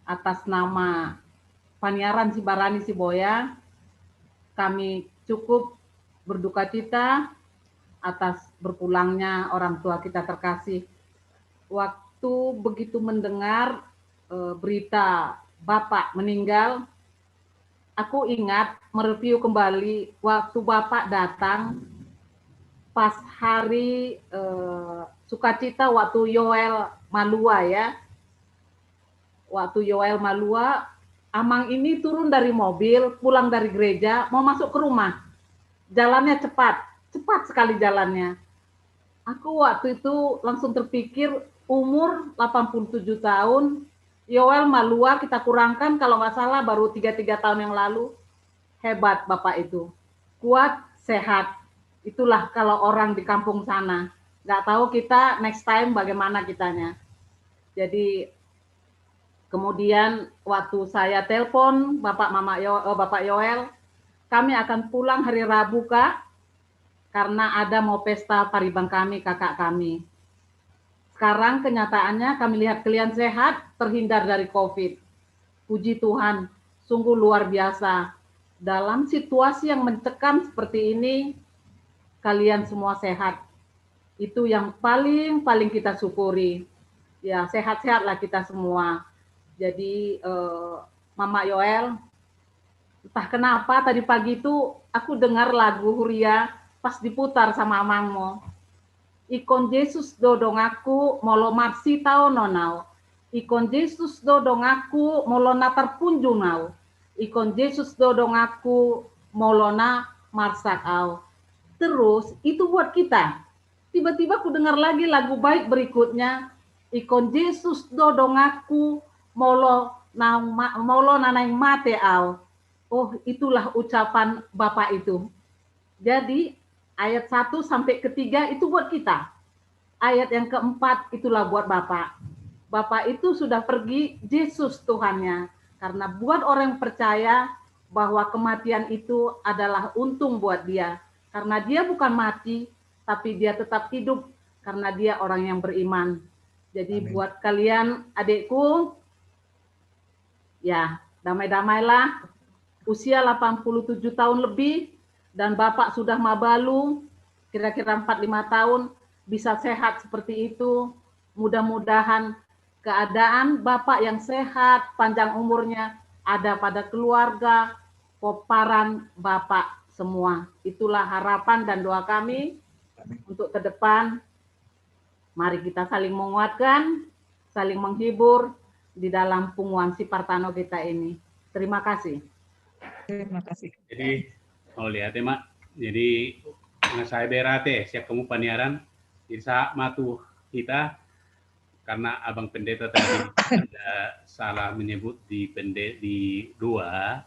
atas nama Paniaran Sibarani Siboya. Kami cukup berduka cita atas berpulangnya orang tua kita terkasih. Waktu begitu mendengar berita Bapak meninggal, aku ingat mereview kembali waktu Bapak datang pas hari sukacita waktu Yoel Malua ya. Waktu Yoel Malua, Amang ini turun dari mobil, pulang dari gereja, mau masuk ke rumah. Jalannya cepat sekali jalannya. Aku waktu itu langsung terpikir umur 87 tahun, Yoel Malua kita kurangkan kalau nggak salah baru 3 tahun yang lalu. Hebat Bapak itu. Kuat, sehat. Itulah kalau orang di kampung sana. Nggak tahu kita next time bagaimana kitanya. Jadi kemudian waktu saya telepon Bapak Yoel, kami akan pulang hari Rabu Kak, karena ada mau pesta paribang kami, kakak kami. Sekarang kenyataannya kami lihat kalian sehat, terhindar dari COVID. Puji Tuhan, sungguh luar biasa. Dalam situasi yang mencekam seperti ini, kalian semua sehat. Itu yang paling kita syukuri. Ya, sehat-sehatlah kita semua. Jadi Mama Yoel, entah kenapa tadi pagi itu aku dengar lagu Huria pas diputar sama Amangmo. Ikon Yesus dodong aku molo marsi tao nonau. Ikon Yesus dodong aku molo natar punjungau. Ikon Yesus dodong aku molo na marsak au. Terus itu buat kita. Tiba-tiba aku dengar lagi lagu baik berikutnya. Ikon Yesus dodong aku molo nanai mate au. Oh, itulah ucapan Bapak itu. Jadi ayat 1 sampai ke 3 itu buat kita. Ayat yang keempat itulah buat Bapak. Bapak itu sudah pergi, Yesus Tuhannya. Karena buat orang yang percaya bahwa kematian itu adalah untung buat dia. Karena dia bukan mati, tapi dia tetap hidup karena dia orang yang beriman. Jadi amin. Buat kalian adikku, ya damai-damailah. Usia 87 tahun lebih, dan Bapak sudah mabalu, kira-kira 4-5 tahun, bisa sehat seperti itu. Mudah-mudahan keadaan Bapak yang sehat, panjang umurnya, ada pada keluarga, koparan Bapak semua. Itulah harapan dan doa kami untuk ke depan. Mari kita saling menguatkan, saling menghibur di dalam Punguan Sipartano kita ini. Terima kasih. Terima kasih. Jadi, mau lihat ya, Mak. Jadi, nggak saya berate, siap kamu paniaran, jadi saat matu kita, karena Abang Pendeta tadi ada salah menyebut di dua,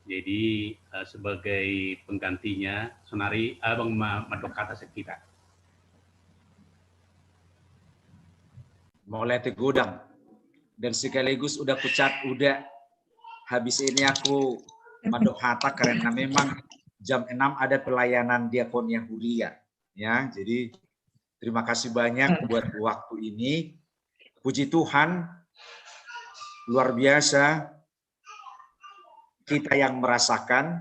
jadi sebagai penggantinya, sonari Abang madok kata kita. Mau lihat gudang, dan sekaligus udah kucat, udah habis ini aku madok hata karena memang jam 6 ada pelayanan diakonia Huria, ya. Jadi terima kasih banyak buat waktu ini. Puji Tuhan, luar biasa kita yang merasakan,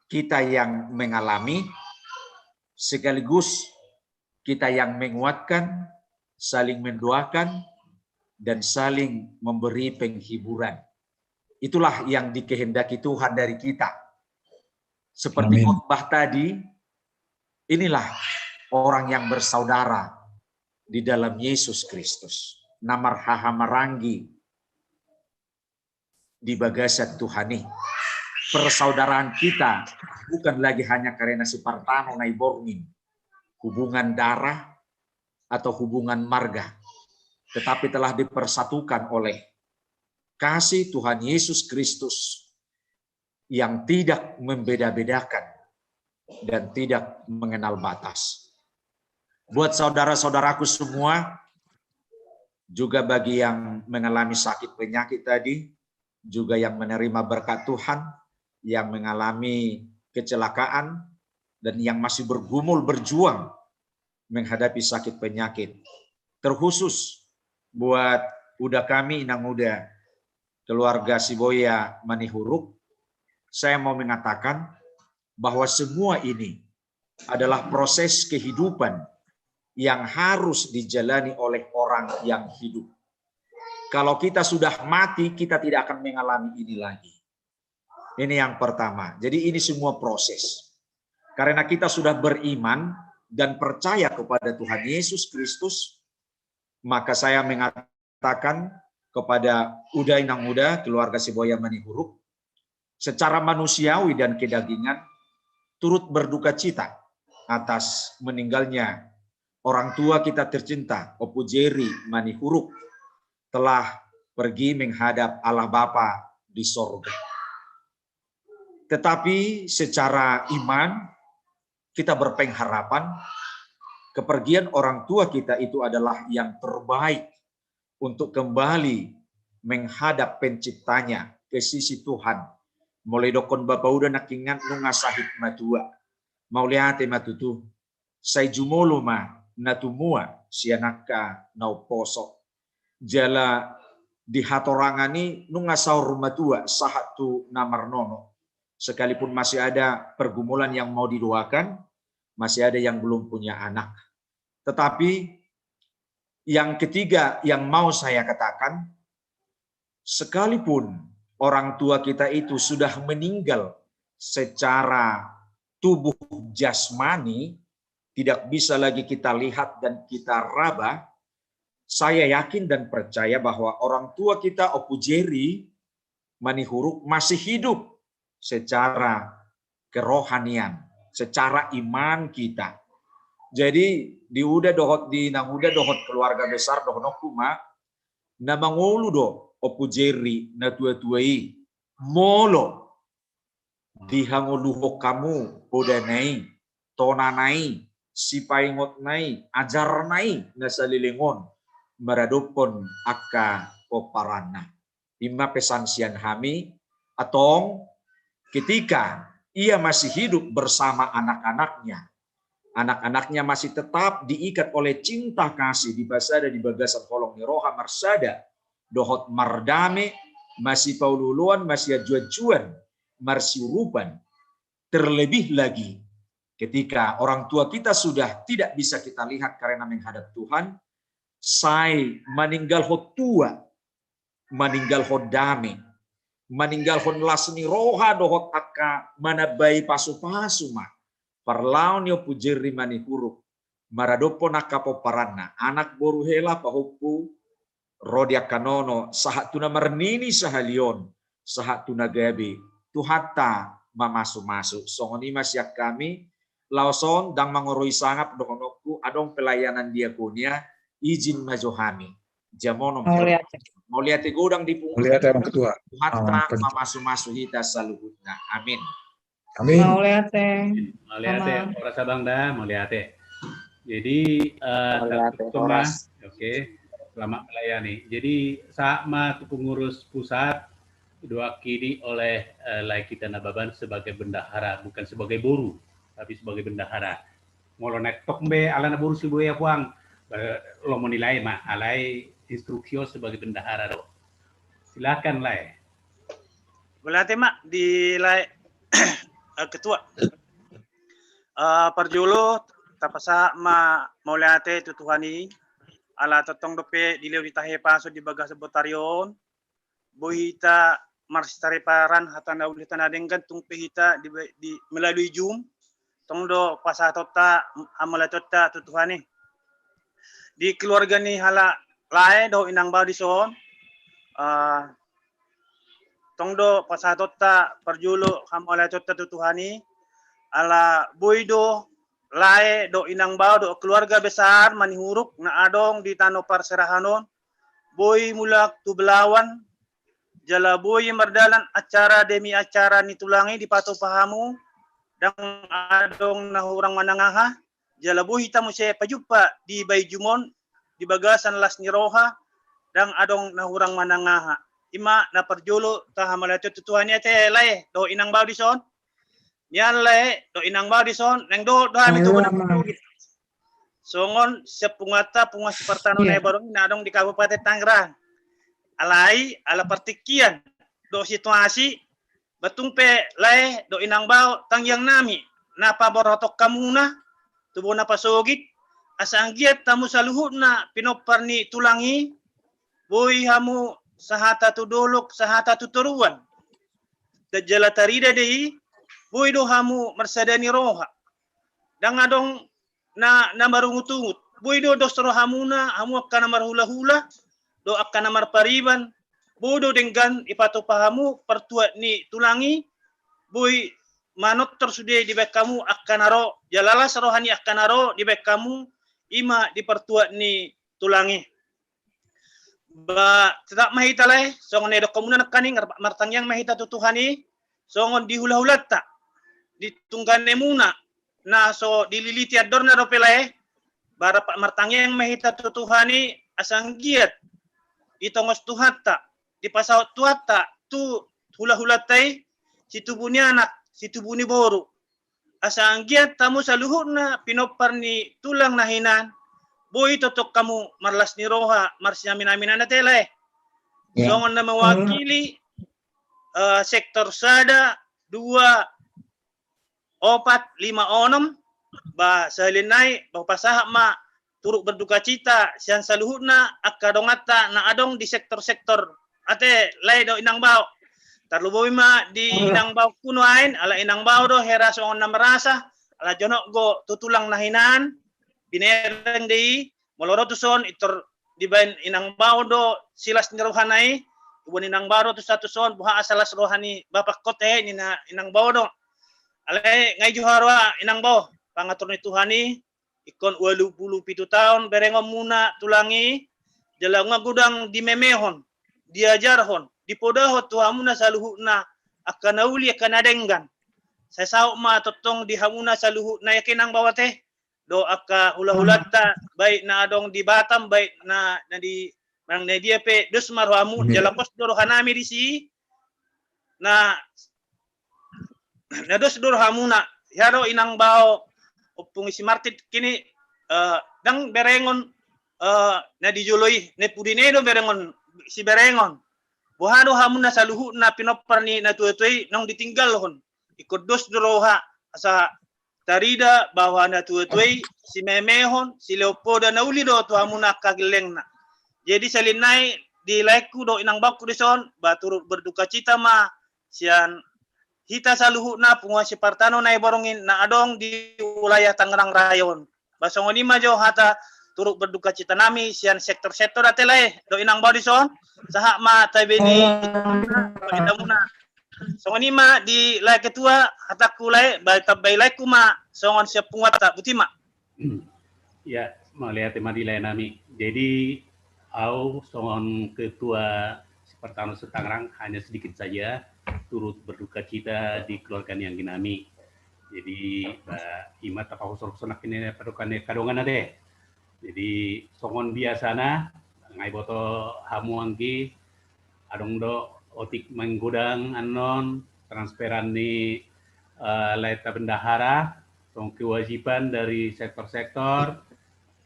kita yang mengalami, sekaligus kita yang menguatkan, saling mendoakan, dan saling memberi penghiburan. Itulah yang dikehendaki Tuhan dari kita. Seperti khotbah tadi, inilah orang yang bersaudara di dalam Yesus Kristus. Namar hahamarangi di bagasan Tuhani. Persaudaraan kita bukan lagi hanya karena Sipartano naiborngin, hubungan darah atau hubungan marga, tetapi telah dipersatukan oleh kasih Tuhan Yesus Kristus yang tidak membeda-bedakan dan tidak mengenal batas. Buat saudara-saudaraku semua, juga bagi yang mengalami sakit penyakit tadi, juga yang menerima berkat Tuhan, yang mengalami kecelakaan, dan yang masih bergumul berjuang menghadapi sakit penyakit. Terkhusus buat udah kami, inang udah keluarga Siboya Manihuruk, saya mau mengatakan bahwa semua ini adalah proses kehidupan yang harus dijalani oleh orang yang hidup. Kalau kita sudah mati, kita tidak akan mengalami ini lagi. Ini yang pertama. Jadi ini semua proses. Karena kita sudah beriman dan percaya kepada Tuhan Yesus Kristus, maka saya mengatakan kepada Uday Nang Uda, keluarga Siboya Manihuruk, secara manusiawi dan kedagingan, turut berduka cita atas meninggalnya orang tua kita tercinta, Opu Jerry Manihuruk, telah pergi menghadap Allah Bapa di sorga. Tetapi secara iman, kita berpengharapan kepergian orang tua kita itu adalah yang terbaik untuk kembali menghadap penciptanya ke sisi Tuhan. Mulai dokon Bapak udah nakingan nunga sahib matua. Mau lihat matutu. Saya jumolo ma natumua sianaka nau poso. Jala di hatorangani nunga saur matua sahatu namar nono. Sekalipun masih ada pergumulan yang mau didoakan, masih ada yang belum punya anak. Tetapi yang ketiga yang mau saya katakan, sekalipun orang tua kita itu sudah meninggal secara tubuh jasmani, tidak bisa lagi kita lihat dan kita raba, saya yakin dan percaya bahwa orang tua kita Opu Jerry Manihuruk masih hidup secara kerohanian, secara iman kita. Jadi di udah dohot di nang udah dohot keluarga besar dohonokuma na mangulu do Opu Jerry na tua-tuai molo dihanguluho kamu podanai tonanai sipaingot nai ajar nai na salilingon meradopon akka oparana ima pesan sian hami atong ketika ia masih hidup bersama anak-anaknya. Anak-anaknya masih tetap diikat oleh cinta kasih di basada di bagasan kolong niroha marsada dohot mardame masih paululuan masih ajuan marsiurupan. Terlebih lagi ketika orang tua kita sudah tidak bisa kita lihat karena menghadap Tuhan, saya meninggal hot tua, meninggal hot dame, maninggalhon lasni roha dohot akka manabai pasu-pasu ma parlaun yo pujeri mani huruf maradopo nakapo paranna anak boru hela pahupu rodia kanono sahat tuna mernini sahalion sahat tuna gabi tuhata mamasu-masu songoni masyak kami lauson dang mangoroi sangap dohonoku adong pelayanan diakonia izin majohami jamono mau lihat godang di punggung Bang Ketua. hatta mamasu-masu hita saluhutna amin Amin. Mau lihat orang Sabang dah mau lihat. Jadi oke, selamat melayani. Jadi sama pengurus pusat diwakili oleh Lai kita Nababan sebagai bendahara, bukan sebagai boru, tapi sebagai bendahara. Ngolo netok be alana boru si boya puang lo mau nilai mah alai instruksio sebagai bendahara do. Silakan Lai. Berarti mak di Lai ketua perjulu tapasa ma mauliate tutuhani ala totong dope di lewi tahe paso di bagas botarion bohita marsitare paran hatana ulitana dengan tungpe hita di melalui Zoom tongdo pasatota amalatota tutuhani di keluarga ni hala lae do inang ba di son tongdo pasatota perjulu amalatota tutuhani ala boido lae do inang ba do keluarga besar manihuruk na adong di tano parserahanon boy mulak tu belawan jala boy merdalan acara demi acara nitulangi di pato pahamu dan adong na hurang manangaha jala boy tamu saya pajupa di Baijumon di bagasan las niroha dan adong na hurang manangaha ima na perjolo tahamalato tutuhannya te lae do inang ba di son yan lae do inang ba di son nang do hami to songon sepungata pungas pertano na barong nadong di Kabupaten Tangerang alai ala partikian do situasi batumpe lae do inang ba tangyang nami napa borotok kamuna tubo na pasogit asanggiat tamu saluhutna pinoparni tulangi boy hamu sahata tu dolok sahata tu turuan dajjala tarida dehi boy do hamu mersadani roha dan adong na marungutungut boy do dostro hamuna hamu akan marhula-hula do akan marpariban bodo dengan ipato pahamu pertuat ni tulangi boy manot tersude di bek kamu akan aro jalalas rohani akan aro di bek kamu ima di pertuat ni tulangi ba tetap mahita lai songon edo komunan kaning martang yang mahita tutuhani songon dihula-hulata ditunggane muna na so dililiti adorna ropelae bara martang yang mahita tutuhani asang giat itongos tuhata di pasau tuata tu hula-hulatai situbuni anak situbuni boru asang giat tamu saluhurna pinoparni tulang nahinan boy totok kamu marlas ni roha marsnya minamina tele songon na mewakili sektor sada 2 4 5 6 ba salinai ba pasah ma turut berduka cita sian saluhutna akadongata na adong di sektor-sektor ate lai do inang bau tarluboy ma di inang bau kuno ain ala inang bau do hera songon na merasa ala jonok go tutulang nahinan binereng dei moloro tuson itor dibain inang bau do silas nirohanai ubon inang bau do satu son buha asalas rohani bapak kote ni na inang bau do ale ngai juharwa inang bau pangatur ni tuhani ikon 87 tahun berengom muna tulangi jalangan gudang di memehon diajarhon dipodahot tuhamuna saluhuna akan nauli akan adenggan saya sauk ma totong di hamuna saluhuna yakinang bawah teh do akka hula-hulata baik na adong di Batam baik na di mang dia pe dus marhamu jalapos doro hanami di si na dus doro hamuna yaro inang bao opung isi martit kini dang berengon na dijoloi ne pudine do berengon si berengon bohado hamuna saluhu na pinoparni na tuetui nong ditinggal hon ikut dos doroha asa tarida bahwa na tuetui si memehon si leopoldo na uli do tu hamuna kagileng na jadi salinai di laiku do inang baku deson baturut berduka cita ma sian hita saluhuna penguasa partano na iborongin na adong di wilayah Tangerang Rayon. Basongon ima jo hata turut berduka cita nami sian sektor-sektor atelai do inang bau deson sahak ma tabeni kita muna. Songon ima di lai ketua hataku lai bai laiku ma songon siap penguata butima. Ya, melihat tema di lain nami. Jadi au songon ketua Pertano Tangerang hanya sedikit saja turut berduka cita di keluarga yang ginami. Jadi ima tapahusor sonak ini kadongan ade. Jadi songon biasana ngai boto hamu angki adong do otik menggodang anon transferan ni laita bendahara song kewajiban dari sektor-sektor,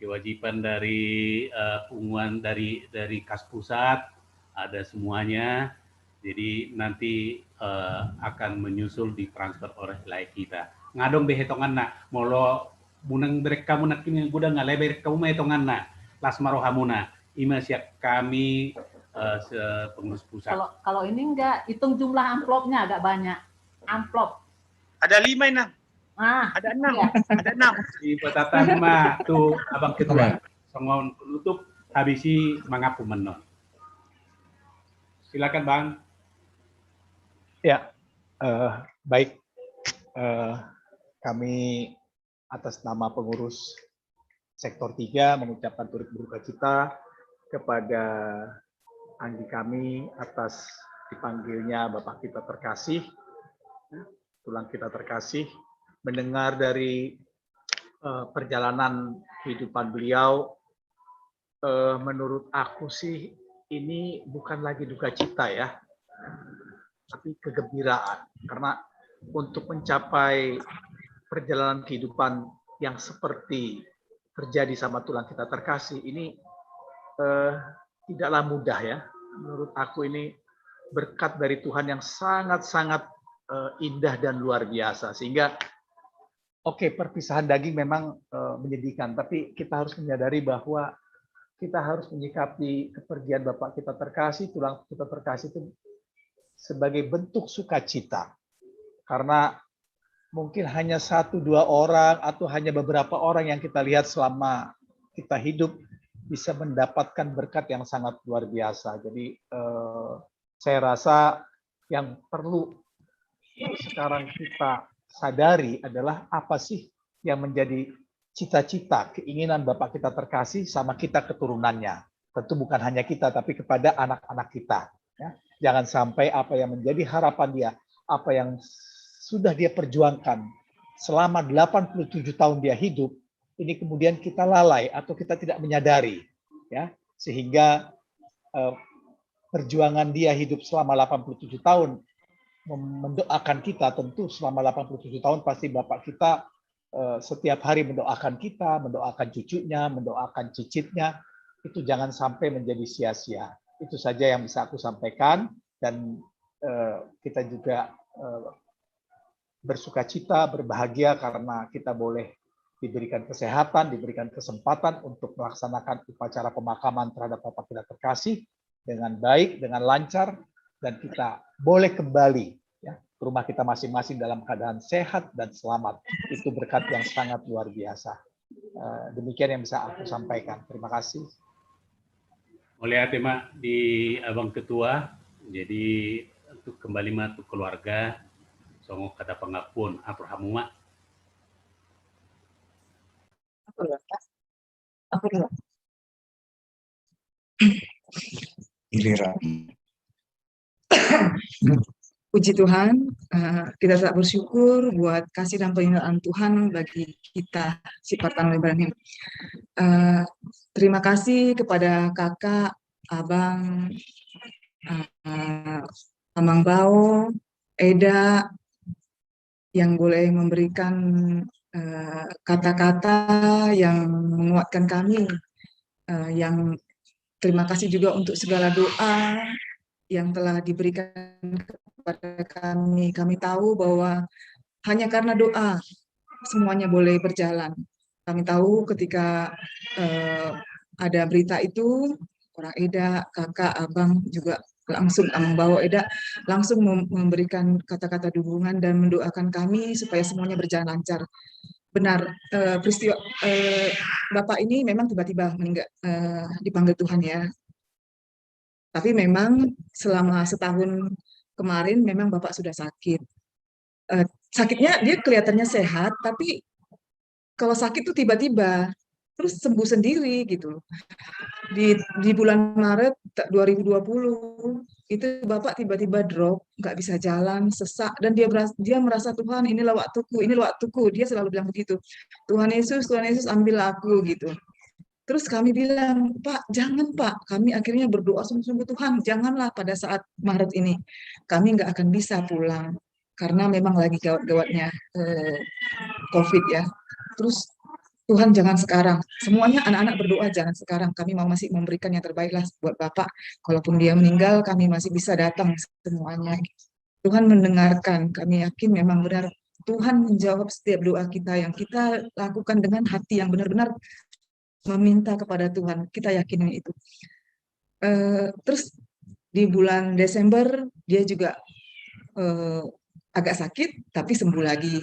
kewajiban dari punguan dari kas pusat ada semuanya. Jadi nanti akan menyusul ditransfer oleh wilayah kita. Ngadong behetongan na molo munang berek kamu nak kini gudang ngalai berek kamu mehetongan na lasmaro hamuna ima siap kami pengurus pusat. Kalau ini enggak hitung jumlah amplopnya agak banyak. Amplop. Ada 5 ini. Ada 6. Ya. Ada 6. Di petatan mah tuh abang ketua. Songon tutup habisi mangapu menon. Silakan Bang. Ya, baik. Kami atas nama pengurus sektor 3 mengucapkan turut berduka cita kepada anggi kami atas dipanggilnya Bapak kita terkasih, tulang kita terkasih, mendengar dari perjalanan kehidupan beliau, menurut aku sih ini bukan lagi duka cita ya, tapi kegembiraan. Karena untuk mencapai perjalanan kehidupan yang seperti terjadi sama tulang kita terkasih ini tidaklah mudah ya. Menurut aku ini berkat dari Tuhan yang sangat-sangat indah dan luar biasa. Sehingga perpisahan daging memang menyedihkan, tapi kita harus menyadari bahwa kita harus menyikapi kepergian Bapak kita terkasih, tulang kita terkasih itu sebagai bentuk sukacita. Karena mungkin hanya 1-2 orang atau hanya beberapa orang yang kita lihat selama kita hidup bisa mendapatkan berkat yang sangat luar biasa. Jadi saya rasa yang perlu sekarang kita sadari adalah apa sih yang menjadi cita-cita, keinginan Bapak kita terkasih sama kita keturunannya. Tentu bukan hanya kita, tapi kepada anak-anak kita. Ya. Jangan sampai apa yang menjadi harapan dia, apa yang sudah dia perjuangkan selama 87 tahun dia hidup, ini kemudian kita lalai atau kita tidak menyadari, ya, sehingga perjuangan dia hidup selama 87 tahun mendoakan kita. Tentu selama 87 tahun pasti Bapak kita setiap hari mendoakan kita, mendoakan cucunya, mendoakan cicitnya. Itu jangan sampai menjadi sia-sia. Itu saja yang bisa aku sampaikan, dan kita juga bersukacita, berbahagia karena kita boleh diberikan kesehatan, diberikan kesempatan untuk melaksanakan upacara pemakaman terhadap Bapak kita terkasih dengan baik, dengan lancar, dan kita boleh kembali ya, ke rumah kita masing-masing dalam keadaan sehat dan selamat. Itu berkat yang sangat luar biasa. Demikian yang bisa aku sampaikan. Terima kasih. Oleh tema di Abang Ketua, jadi untuk kembali untuk keluarga, songo kata pengapun aprohamuma. Puji Tuhan, kita tak bersyukur buat kasih dan penyertaan Tuhan bagi kita, si Partano Ibrahim. Terima kasih kepada kakak, abang, Amang Bao, Eda, yang boleh memberikan kata-kata yang menguatkan kami. Yang terima kasih juga untuk segala doa yang telah diberikan kepada kami. Kami tahu bahwa hanya karena doa semuanya boleh berjalan. Kami tahu ketika ada berita itu, orang Eda, kakak, abang juga langsung Amang bawa Eda langsung memberikan kata-kata dukungan dan mendoakan kami supaya semuanya berjalan lancar. Benar, peristiwa Bapak ini memang tiba-tiba meninggal, dipanggil Tuhan ya. Tapi memang selama setahun kemarin memang Bapak sudah sakit. Sakitnya dia kelihatannya sehat, tapi kalau sakit tuh tiba-tiba terus sembuh sendiri gitu. Di bulan Maret 2020 itu Bapak tiba-tiba drop, nggak bisa jalan, sesak, dan dia merasa Tuhan inilah waktuku, dia selalu bilang begitu. Tuhan Yesus ambil aku gitu. Terus kami bilang, Pak, jangan Pak, kami akhirnya berdoa sungguh-sungguh, Tuhan, janganlah pada saat Maret ini, kami nggak akan bisa pulang, karena memang lagi gawat-gawatnya COVID ya. Terus Tuhan jangan sekarang, semuanya anak-anak berdoa jangan sekarang, kami mau masih memberikan yang terbaik lah buat Bapak, kalaupun dia meninggal kami masih bisa datang semuanya. Tuhan mendengarkan, kami yakin memang benar Tuhan menjawab setiap doa kita yang kita lakukan dengan hati yang benar-benar meminta kepada Tuhan, kita yakin itu. Terus di bulan Desember dia juga agak sakit tapi sembuh lagi,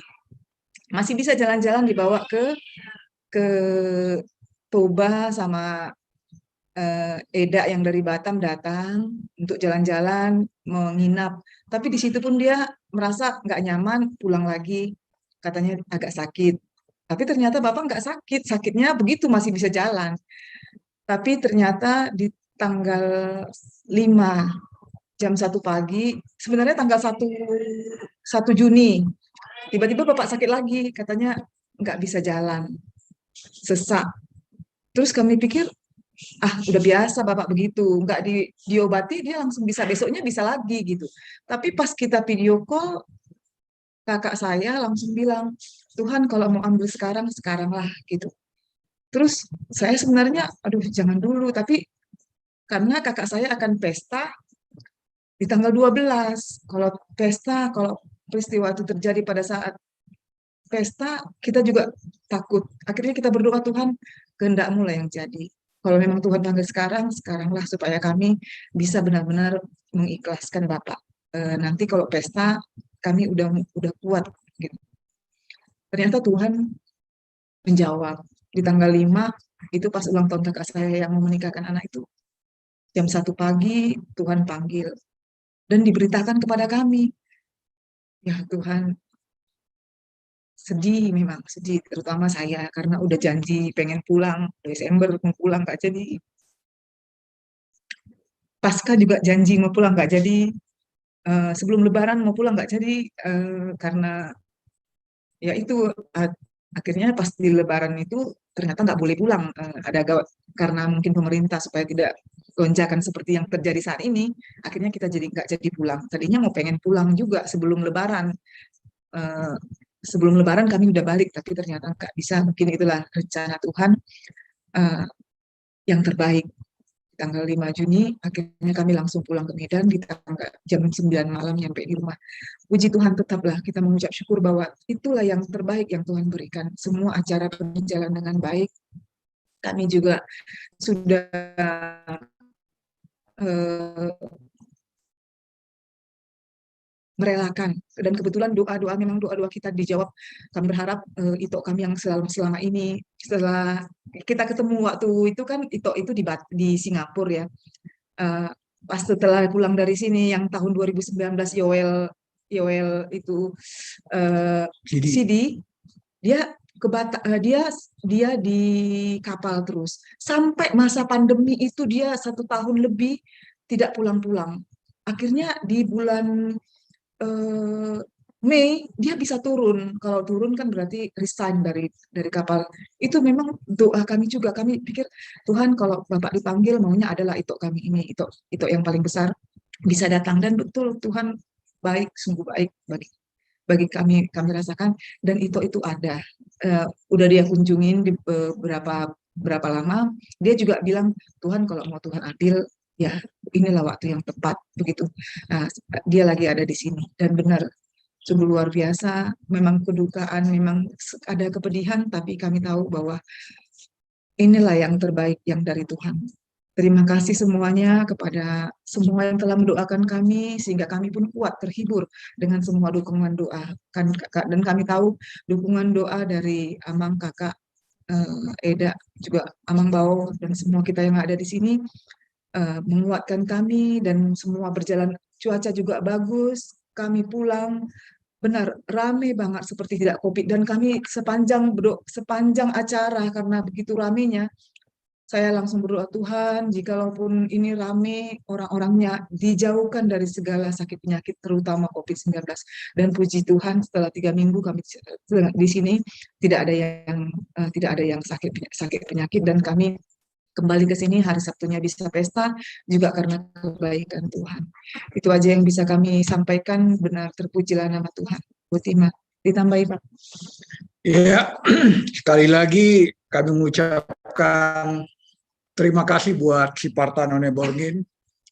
masih bisa jalan-jalan, dibawa ke Toba sama Eda yang dari Batam datang untuk jalan-jalan, menginap. Tapi di situ pun dia merasa nggak nyaman, pulang lagi, katanya agak sakit. Tapi ternyata Bapak nggak sakit, sakitnya begitu masih bisa jalan. Tapi ternyata di tanggal 5 jam 1 pagi, sebenarnya tanggal 1 Juni, tiba-tiba Bapak sakit lagi, katanya nggak bisa jalan, sesak. Terus kami pikir, udah biasa Bapak begitu, nggak diobati dia langsung bisa, besoknya bisa lagi gitu. Tapi pas kita video call, kakak saya langsung bilang, Tuhan kalau mau ambil sekarang, sekaranglah gitu. Terus saya sebenarnya, aduh jangan dulu, tapi karena kakak saya akan pesta di tanggal 12. Kalau pesta, kalau peristiwa itu terjadi pada saat pesta, kita juga takut. Akhirnya kita berdoa, Tuhan, kehendak-Mu lah yang jadi. Kalau memang Tuhan panggil sekarang, sekaranglah supaya kami bisa benar-benar mengikhlaskan Bapak. Nanti kalau pesta, kami udah kuat. Gitu. Ternyata Tuhan menjawab. Di tanggal 5, itu pas ulang tahun kakak saya yang mau menikahkan anak itu, jam 1 pagi, Tuhan panggil. Dan diberitakan kepada kami, ya Tuhan, sedih memang, sedih, terutama saya, karena udah janji pengen pulang, Desember mau pulang, nggak jadi. Pasca juga janji mau pulang, nggak jadi. Sebelum Lebaran mau pulang, nggak jadi, karena ya itu, akhirnya pas di Lebaran itu ternyata nggak boleh pulang, karena mungkin pemerintah supaya tidak lonjakan seperti yang terjadi saat ini, akhirnya kita nggak jadi pulang. Tadinya mau pengen pulang juga sebelum Lebaran. Sebelum Lebaran kami udah balik, tapi ternyata nggak bisa. Mungkin itulah rencana Tuhan yang terbaik. Tanggal 5 Juni, akhirnya kami langsung pulang ke Medan di tanggal jam 9 malam nyampe di rumah. Puji Tuhan, tetaplah kita mengucap syukur bahwa itulah yang terbaik yang Tuhan berikan. Semua acara berjalan dengan baik. Kami juga sudah merelakan, dan kebetulan doa-doa memang doa-doa kita dijawab. Kami berharap Ito kami yang selama ini, setelah kita ketemu waktu itu kan Ito itu di Singapura ya, pas setelah pulang dari sini yang tahun 2019 Yoel itu Sidi, dia dia di kapal terus sampai masa pandemi itu, dia 1 tahun lebih tidak pulang-pulang. Akhirnya di bulan Mei dia bisa turun. Kalau turun kan berarti resign dari kapal. Itu memang doa kami juga. Kami pikir, Tuhan kalau Bapak dipanggil maunya adalah Ito kami ini, Ito yang paling besar bisa datang. Dan betul Tuhan baik, sungguh baik bagi kami rasakan. Dan Ito itu ada. Udah dia kunjungin di berapa lama. Dia juga bilang, Tuhan kalau mau Tuhan adil, ya inilah waktu yang tepat begitu. Nah, dia lagi ada di sini, dan benar sungguh luar biasa. Memang kedukaan, memang ada kepedihan, tapi kami tahu bahwa inilah yang terbaik yang dari Tuhan. Terima kasih semuanya kepada semua yang telah mendoakan kami, sehingga kami pun kuat terhibur dengan semua dukungan doa. Dan kami tahu dukungan doa dari Amang Kakak Eda, juga Amang Bao, dan semua kita yang ada di sini menguatkan kami, dan semua berjalan. Cuaca juga bagus, kami pulang benar rame banget seperti tidak COVID, dan kami sepanjang acara karena begitu ramenya saya langsung berdoa, Tuhan, jikalaupun ini rame, orang-orangnya dijauhkan dari segala sakit penyakit, terutama COVID-19. Dan puji Tuhan, setelah 3 minggu kami di sini tidak ada yang sakit penyakit, dan kami kembali ke sini hari Sabtunya bisa pesta juga karena kebaikan Tuhan. Itu aja yang bisa kami sampaikan. Benar, terpujilah nama Tuhan. Bu Tima, ditambahi Pak. Ya, sekali lagi kami mengucapkan terima kasih buat Siparta None Borngin,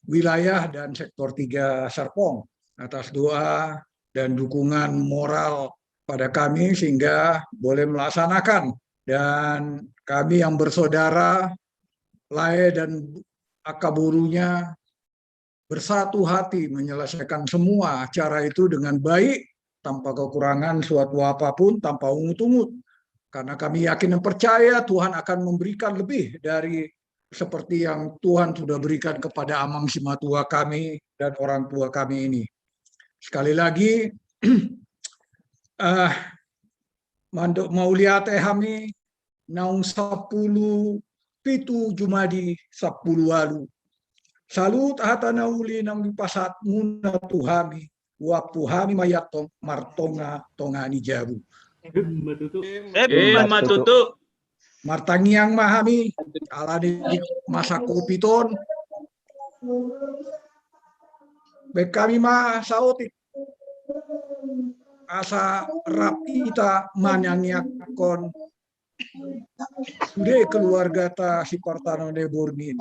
wilayah dan sektor 3 Serpong atas doa dan dukungan moral pada kami sehingga boleh melaksanakan, dan kami yang bersaudara Lae dan Akaburunya bersatu hati menyelesaikan semua acara itu dengan baik, tanpa kekurangan suatu apapun, tanpa ungut-ungut. Karena kami yakin dan percaya Tuhan akan memberikan lebih dari seperti yang Tuhan sudah berikan kepada Amang Simatua kami dan orang tua kami ini. Sekali lagi, mandok mauliate kami naung 10 pitu Jumadi 10 walu. Salut hatana uli nang pasat muna tuhami, waktu hami mayatong martonga tongani jabu. Matutu. Martangiang mahami, ala di masa kopiton. Bek kami mah saotik. Asa rapita manyangnyakon. Sudah keluarga ta Siparta None Borngin.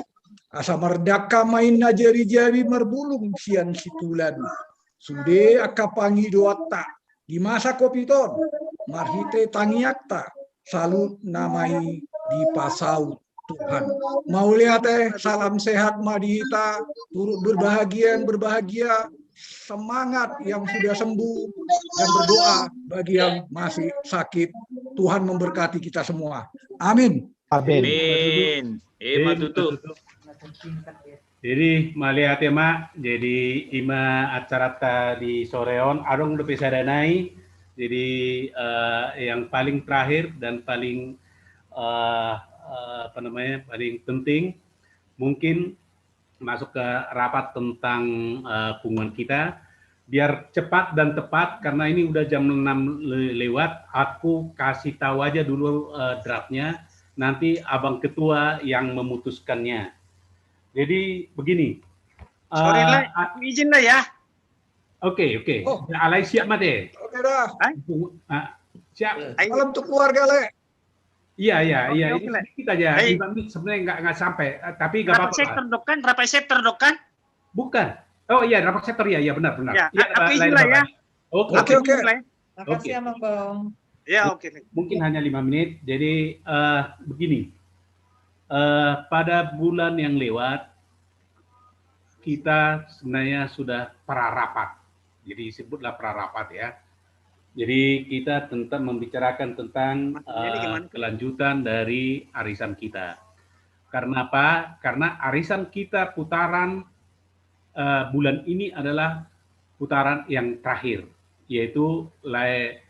Asa merdaka main na jari-jari merbulung sian situlan. Sudah akapangi doata. Di masa kopiton. Marhite tangiakta. Salut namai di pasau Tuhan. Mau lihat salam sehat madita, turut berbahagia yang berbahagia, semangat yang sudah sembuh, dan berdoa bagi yang masih sakit. Tuhan memberkati kita semua. Amin. Amin. Matutu. Jadi malihat ya mak, jadi ima acara di soreon, arong udah bisa danai. Jadi yang paling terakhir dan paling paling penting mungkin masuk ke rapat tentang hubungan kita biar cepat dan tepat karena ini udah jam 6 lewat. Aku kasih tahu aja dulu draftnya, nanti abang ketua yang memutuskannya. Jadi begini. Sorry lah, aku izin lah ya. Oke. Oh. Alay siap mate. Oke dah. Siap. Salam untuk keluarga Le. Iya. Oke, Ini sedikit aja. Sebenarnya nggak sampai, tapi nggak apa-apa. Rapat sektor dok kan? Bukan. Oh iya, rapat sektor ya, benar. Ya, aku izin lah ya. Oke. Makasih ya Bang Bang. Ya, oke. Mungkin hanya 5 menit. Jadi begini. Pada bulan yang lewat kita sebenarnya sudah prarapat. Jadi sebutlah prarapat ya. Jadi kita tentang membicarakan tentang kelanjutan dari arisan kita. Karena apa? Karena arisan kita putaran bulan ini adalah putaran yang terakhir, yaitu Lae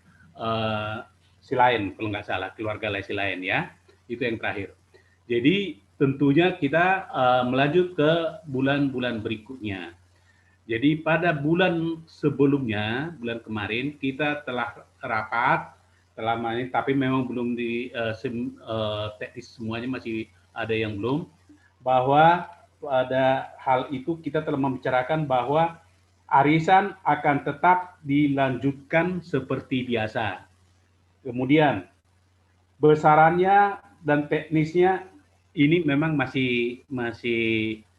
Silain, kalau nggak salah, keluarga Lae Silain ya. Itu yang terakhir. Jadi tentunya kita melanjut ke bulan-bulan berikutnya. Jadi pada bulan sebelumnya, bulan kemarin kita telah rapat, tapi memang belum di teknis semuanya, masih ada yang belum, bahwa pada hal itu kita telah membicarakan bahwa arisan akan tetap dilanjutkan seperti biasa. Kemudian besarannya dan teknisnya ini memang masih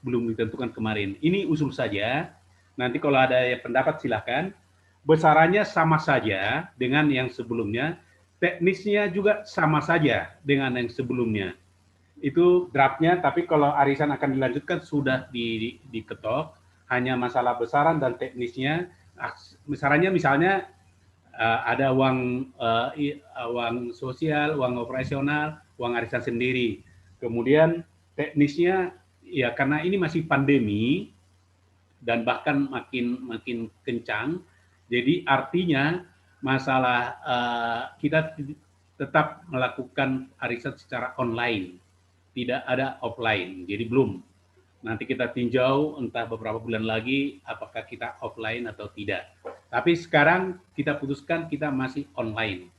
belum ditentukan kemarin. Ini usul saja. Nanti kalau ada pendapat silahkan. Besarannya sama saja dengan yang sebelumnya. Teknisnya juga sama saja dengan yang sebelumnya. Itu draftnya, tapi kalau arisan akan dilanjutkan sudah diketok, hanya masalah besaran dan teknisnya. Besarannya misalnya ada uang sosial, uang operasional, uang arisan sendiri. Kemudian teknisnya ya karena ini masih pandemi dan bahkan makin kencang, jadi artinya masalah kita tetap melakukan arisan secara online, tidak ada offline. Jadi belum. Nanti kita tinjau entah beberapa bulan lagi apakah kita offline atau tidak. Tapi sekarang kita putuskan kita masih online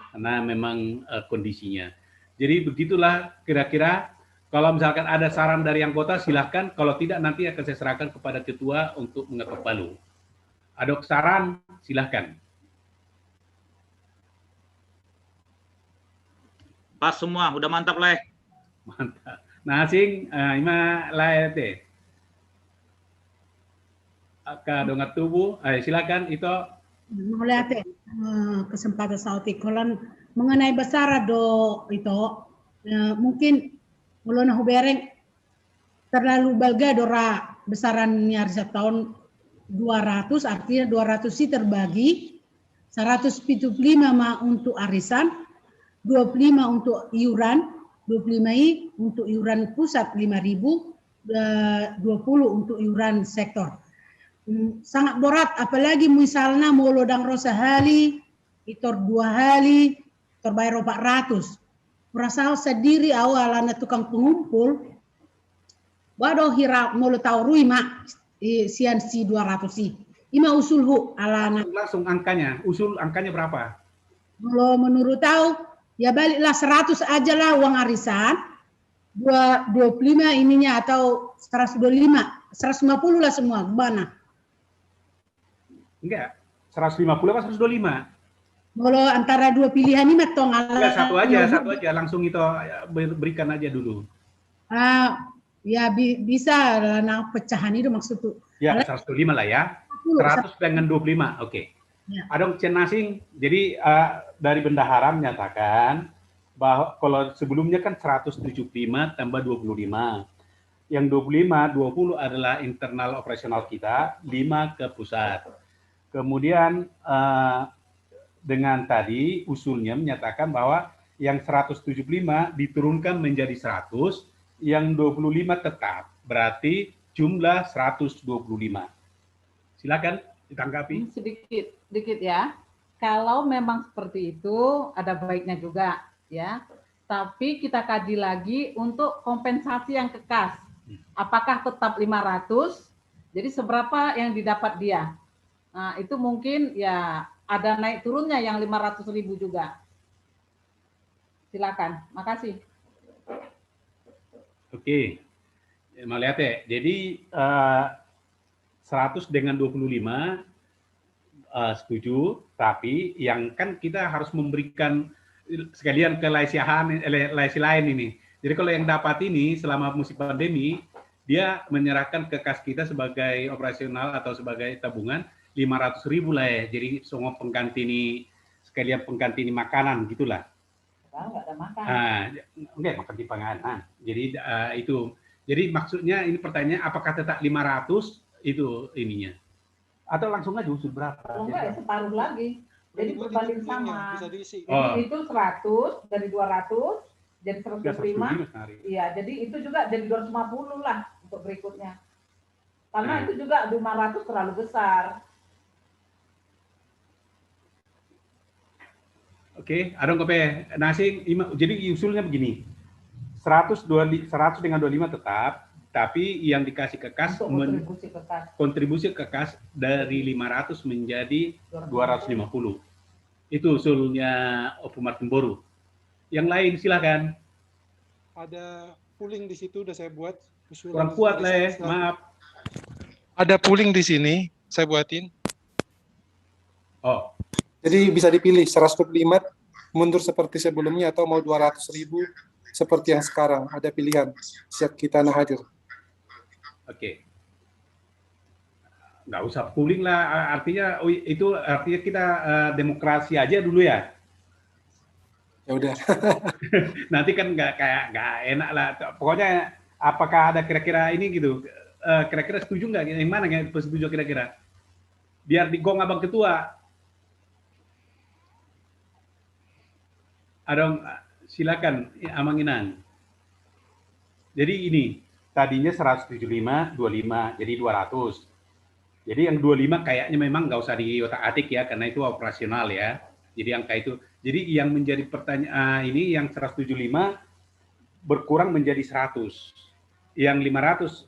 karena memang kondisinya. Jadi begitulah kira-kira. Kalau misalkan ada saran dari anggota silahkan. Kalau tidak nanti akan saya serahkan kepada ketua untuk mengetok palu. Ada saran silahkan. Pas semua, udah mantap lah. Mantap. Nah, asing, ima laete. Aka dongat tubuh, silakan itu. Melihat kesempatan sauti kolan mengenai besar do itu mungkin mulai hubereng terlalu balga dora besarannya hari tahun 200 artinya 200 sih terbagi 175 mah untuk arisan 25 untuk iuran, 25 untuk iuran pusat 5.000, 20 untuk iuran sektor. Sangat berat, apalagi misalnya mau lodang rosa hali, itor 2 hali, terbayar 400. Merasa sendiri awal anak tukang pengumpul, waduh hira mau tahu ruima sian si 200 si. Ima usul hu ala langsung angkanya, usul angkanya berapa? Kalau menurut tahu ya baliklah 100 aja lah uang arisan, 25 ininya atau 125, 150 lah semua, mana? Enggak, 150 apa 125? Kalau antara dua pilihan ini matong enggak, satu aja langsung itu berikan aja dulu. Ya bisa nah pecahan itu maksud tuh. Ya 125 lah ya. 100 dengan 25, oke. Ya. Adong cenasing, jadi dari bendahara menyatakan bahwa kalau sebelumnya kan 175 tambah 25. Yang 25, 20 adalah internal operasional kita, 5 ke pusat. Kemudian dengan tadi usulnya menyatakan bahwa yang 175 diturunkan menjadi 100, yang 25 tetap, berarti jumlah 125. Silakan ditanggapi. Sedikit ya. Kalau memang seperti itu ada baiknya juga ya. Tapi kita kaji lagi untuk kompensasi yang kekas. Apakah tetap 500? Jadi seberapa yang didapat dia? Nah, itu mungkin ya ada naik turunnya yang 500.000 juga. Silakan. Makasih. Oke. Melihat ya. Jadi 100 dengan 25 setuju, tapi yang kan kita harus memberikan sekalian ke laisi lain ini. Jadi kalau yang dapat ini selama musim pandemi, dia menyerahkan ke kas kita sebagai operasional atau sebagai tabungan 500.000 lah ya. Jadi semua pengganti ini sekalian pengganti ini makanan gitulah. Enggak ada makan. Enggak makan di panganan. Jadi itu. Jadi maksudnya ini pertanyaan apakah tetap 500 itu ininya? Atau langsung aja usul berapa? Oh, enggak, ya separuh lagi. Jadi berbanding sama. Bisa diisi. Jadi itu 100 dari 200 jadi 125. Iya, jadi itu juga jadi 250 lah untuk berikutnya. Karena itu juga 500 terlalu besar. Oke, ada kope nasi. Jadi usulnya begini. 100 dengan 25 tetap. Tapi yang dikasih ke kas, kontribusi ke kas dari 500 menjadi 250. Itu usulnya Opu Martin Boru. Yang lain silakan. Ada pooling di situ udah saya buat. Kurang kuat lah ya, maaf. Ada pooling di sini, saya buatin. Oh. Jadi bisa dipilih 125 mundur seperti sebelumnya atau mau 200.000 seperti yang sekarang. Ada pilihan. Siap kita hadir. Oke. Nggak usah pooling lah, artinya itu artinya kita demokrasi aja dulu ya. Ya udah. Nanti kan nggak enak lah. Pokoknya apakah ada kira-kira ini gitu? Kira-kira setuju nggak? Yang mana yang setuju kira-kira? Biar digong abang ketua. Adong, silakan Amang Inang. Jadi ini tadinya 175, 25, jadi 200. Jadi yang 25 kayaknya memang nggak usah diotak-atik ya, karena itu operasional ya. Jadi angka itu. Jadi yang menjadi pertanyaan ini yang 175 berkurang menjadi 100. Yang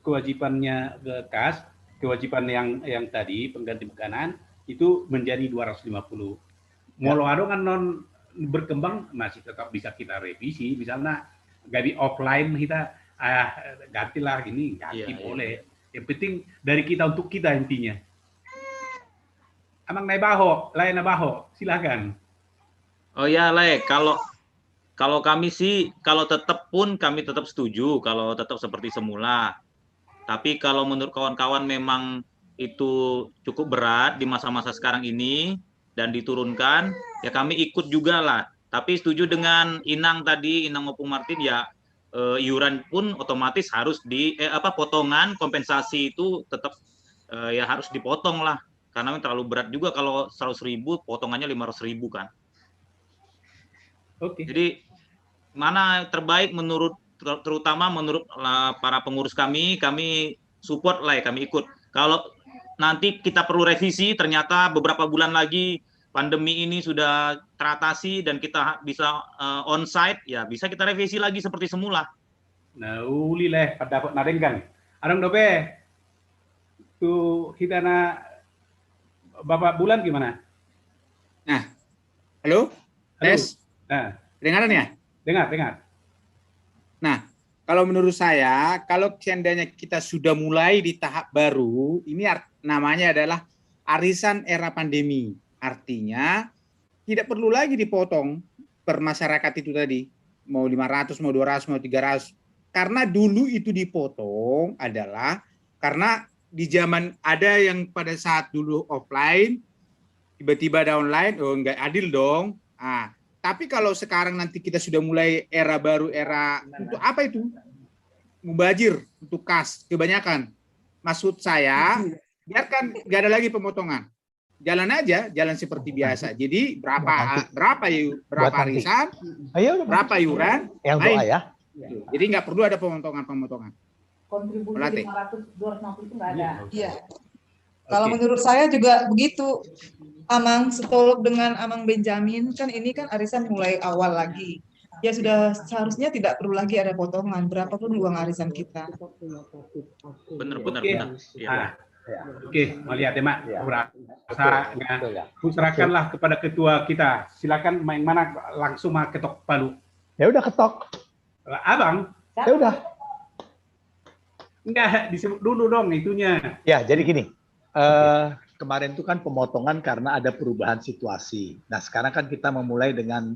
500 kewajibannya ke kas, kewajiban yang tadi pengganti makanan itu menjadi 250. Molo ado kan non berkembang masih tetap bisa kita revisi. Misalnya gaji offline kita gantilah ini, ganti boleh. Yang penting dari kita untuk kita intinya. Amang Naibaho, lain Nabaho, silakan. Oh ya, Le, kalau kami sih, kalau tetap pun kami tetap setuju, kalau tetap seperti semula. Tapi kalau menurut kawan-kawan memang itu cukup berat di masa-masa sekarang ini dan diturunkan, ya kami ikut juga lah. Tapi setuju dengan Inang tadi, Inang maupun Martin, ya iuran pun otomatis harus potongan kompensasi itu tetap ya harus dipotong lah. Karena terlalu berat juga kalau 100.000 potongannya 500.000 kan. Oke. Jadi mana terbaik menurut terutama menurut para pengurus kami support lah ya, kami ikut. Kalau nanti kita perlu revisi ternyata beberapa bulan lagi pandemi ini sudah teratasi dan kita bisa onsite, ya bisa kita revisi lagi seperti semula. Nah, uli leh pendapat nadengan. Adang dope. Tu kita na Bapak Bulan gimana? Nah, halo? Tes? Nah, dengaran ya? Dengar. Nah, kalau menurut saya, kalau seandainya kita sudah mulai di tahap baru, ini namanya adalah arisan era pandemi. Artinya, tidak perlu lagi dipotong per masyarakat itu tadi. Mau 500, mau 200, mau 300. Karena dulu itu dipotong adalah karena di zaman ada yang pada saat dulu offline, tiba-tiba ada online, oh enggak adil dong. Tapi kalau sekarang nanti kita sudah mulai era baru, era untuk apa itu? Mubazir, untuk kas, kebanyakan. Maksud saya, biarkan nggak ada lagi pemotongan. Jalan aja, jalan seperti biasa. Jadi berapa arisan, berapa iuran, yang doa ya. Jadi nggak perlu ada pemotongan. Kontribusi 250 itu nggak ada. Iya. Kalau menurut saya juga begitu. Amang setolok dengan Amang Benjamin, kan ini kan arisan mulai awal lagi. Ya sudah seharusnya tidak perlu lagi ada potongan, berapapun uang arisan kita. Benar. Ya. Oke, melihat ya, Mak. Serahkanlah kepada ketua kita. Silakan main mana langsung ketok palu. Ya udah ketok. Abang. Ya udah. Enggak, disebut dulu dong itunya. Ya, jadi gini. Kemarin itu kan pemotongan karena ada perubahan situasi. Nah, sekarang kan kita memulai dengan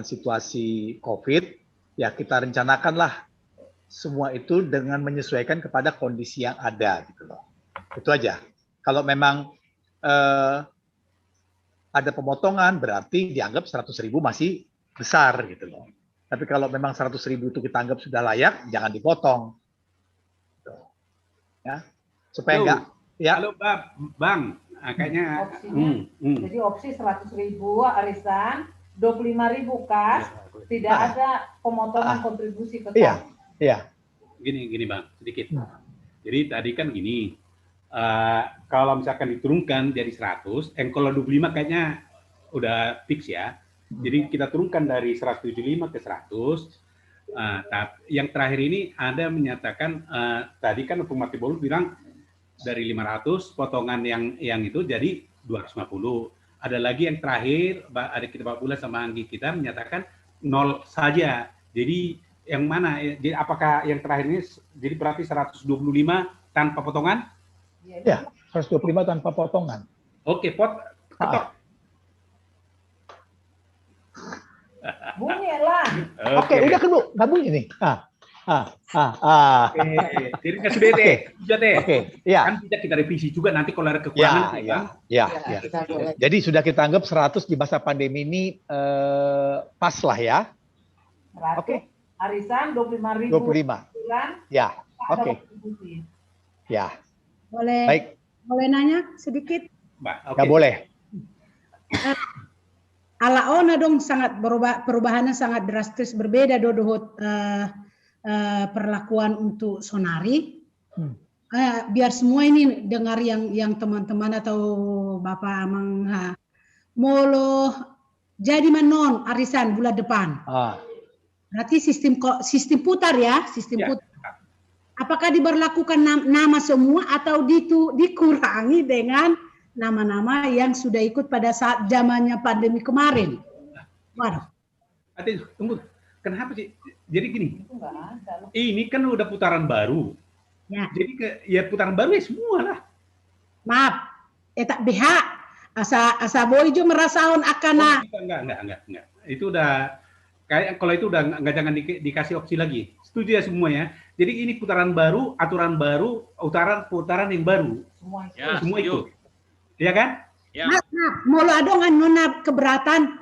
situasi COVID, ya kita rencanakanlah semua itu dengan menyesuaikan kepada kondisi yang ada gitu loh. Itu aja. Kalau memang ada pemotongan berarti dianggap 100.000 masih besar gitu loh. Tapi kalau memang 100.000 itu kita anggap sudah layak, jangan dipotong. Gitu. Ya. Supaya enggak ya. Halo Bang, kayaknya jadi opsi 100.000 arisan, 25.000 kas, tidak ada pemotongan kontribusi ke kas. Iya. Gini Bang, sedikit. Jadi tadi kan gini, kalau misalkan diturunkan jadi 100, kalau 25 kayaknya udah fix ya. Jadi kita turunkan dari 175 ke 100. Yang terakhir ini ada menyatakan tadi kan Bupati Bolu bilang dari 500 potongan yang itu jadi 250. Ada lagi yang terakhir ada kita Pak Bulan sama Anggi kita menyatakan 0 saja. Jadi yang mana? Jadi apakah yang terakhir ini jadi berarti 125 tanpa potongan? Ya, 125 tanpa potongan. Oke, ketok. Bunyi lah. Oke, udah kan Bu, nggak bunyi nih. Jadi nggak sudah deh, sudah deh. Oke, ya. Kan bisa kita revisi juga nanti kalau ada kekurangan. Ya. Jadi sudah kita anggap 100 di masa pandemi ini pas lah ya. Oke. Arisan 25.000. 25. Ya, oke. Ya. Boleh. Baik. Boleh nanya sedikit? Ya boleh. Alaona dong sangat perubahannya sangat drastis berbeda dodohot perlakuan untuk sonari. Biar semua ini dengar yang teman-teman atau Bapak Amang molo jadi menon arisan bulan depan. Berarti sistem putar ya, sistem putar. Apakah diberlakukan nama semua atau dikurangi dengan nama-nama yang sudah ikut pada saat zamannya pandemi kemarin? Waduh. Tunggu, kenapa sih? Jadi gini, ini kan udah putaran baru. Ya. Jadi ya putaran baru ya semua lah. Maaf, tak BH. Asa boijo merasaon akan Enggak. Itu udah kayak kalau itu udah nggak jangan dikasih opsi lagi. Setuju ya semuanya. Jadi ini putaran baru, aturan baru, putaran yang baru. Semua itu. Iya kan? Ya. Nah, molo adongan nona keberatan.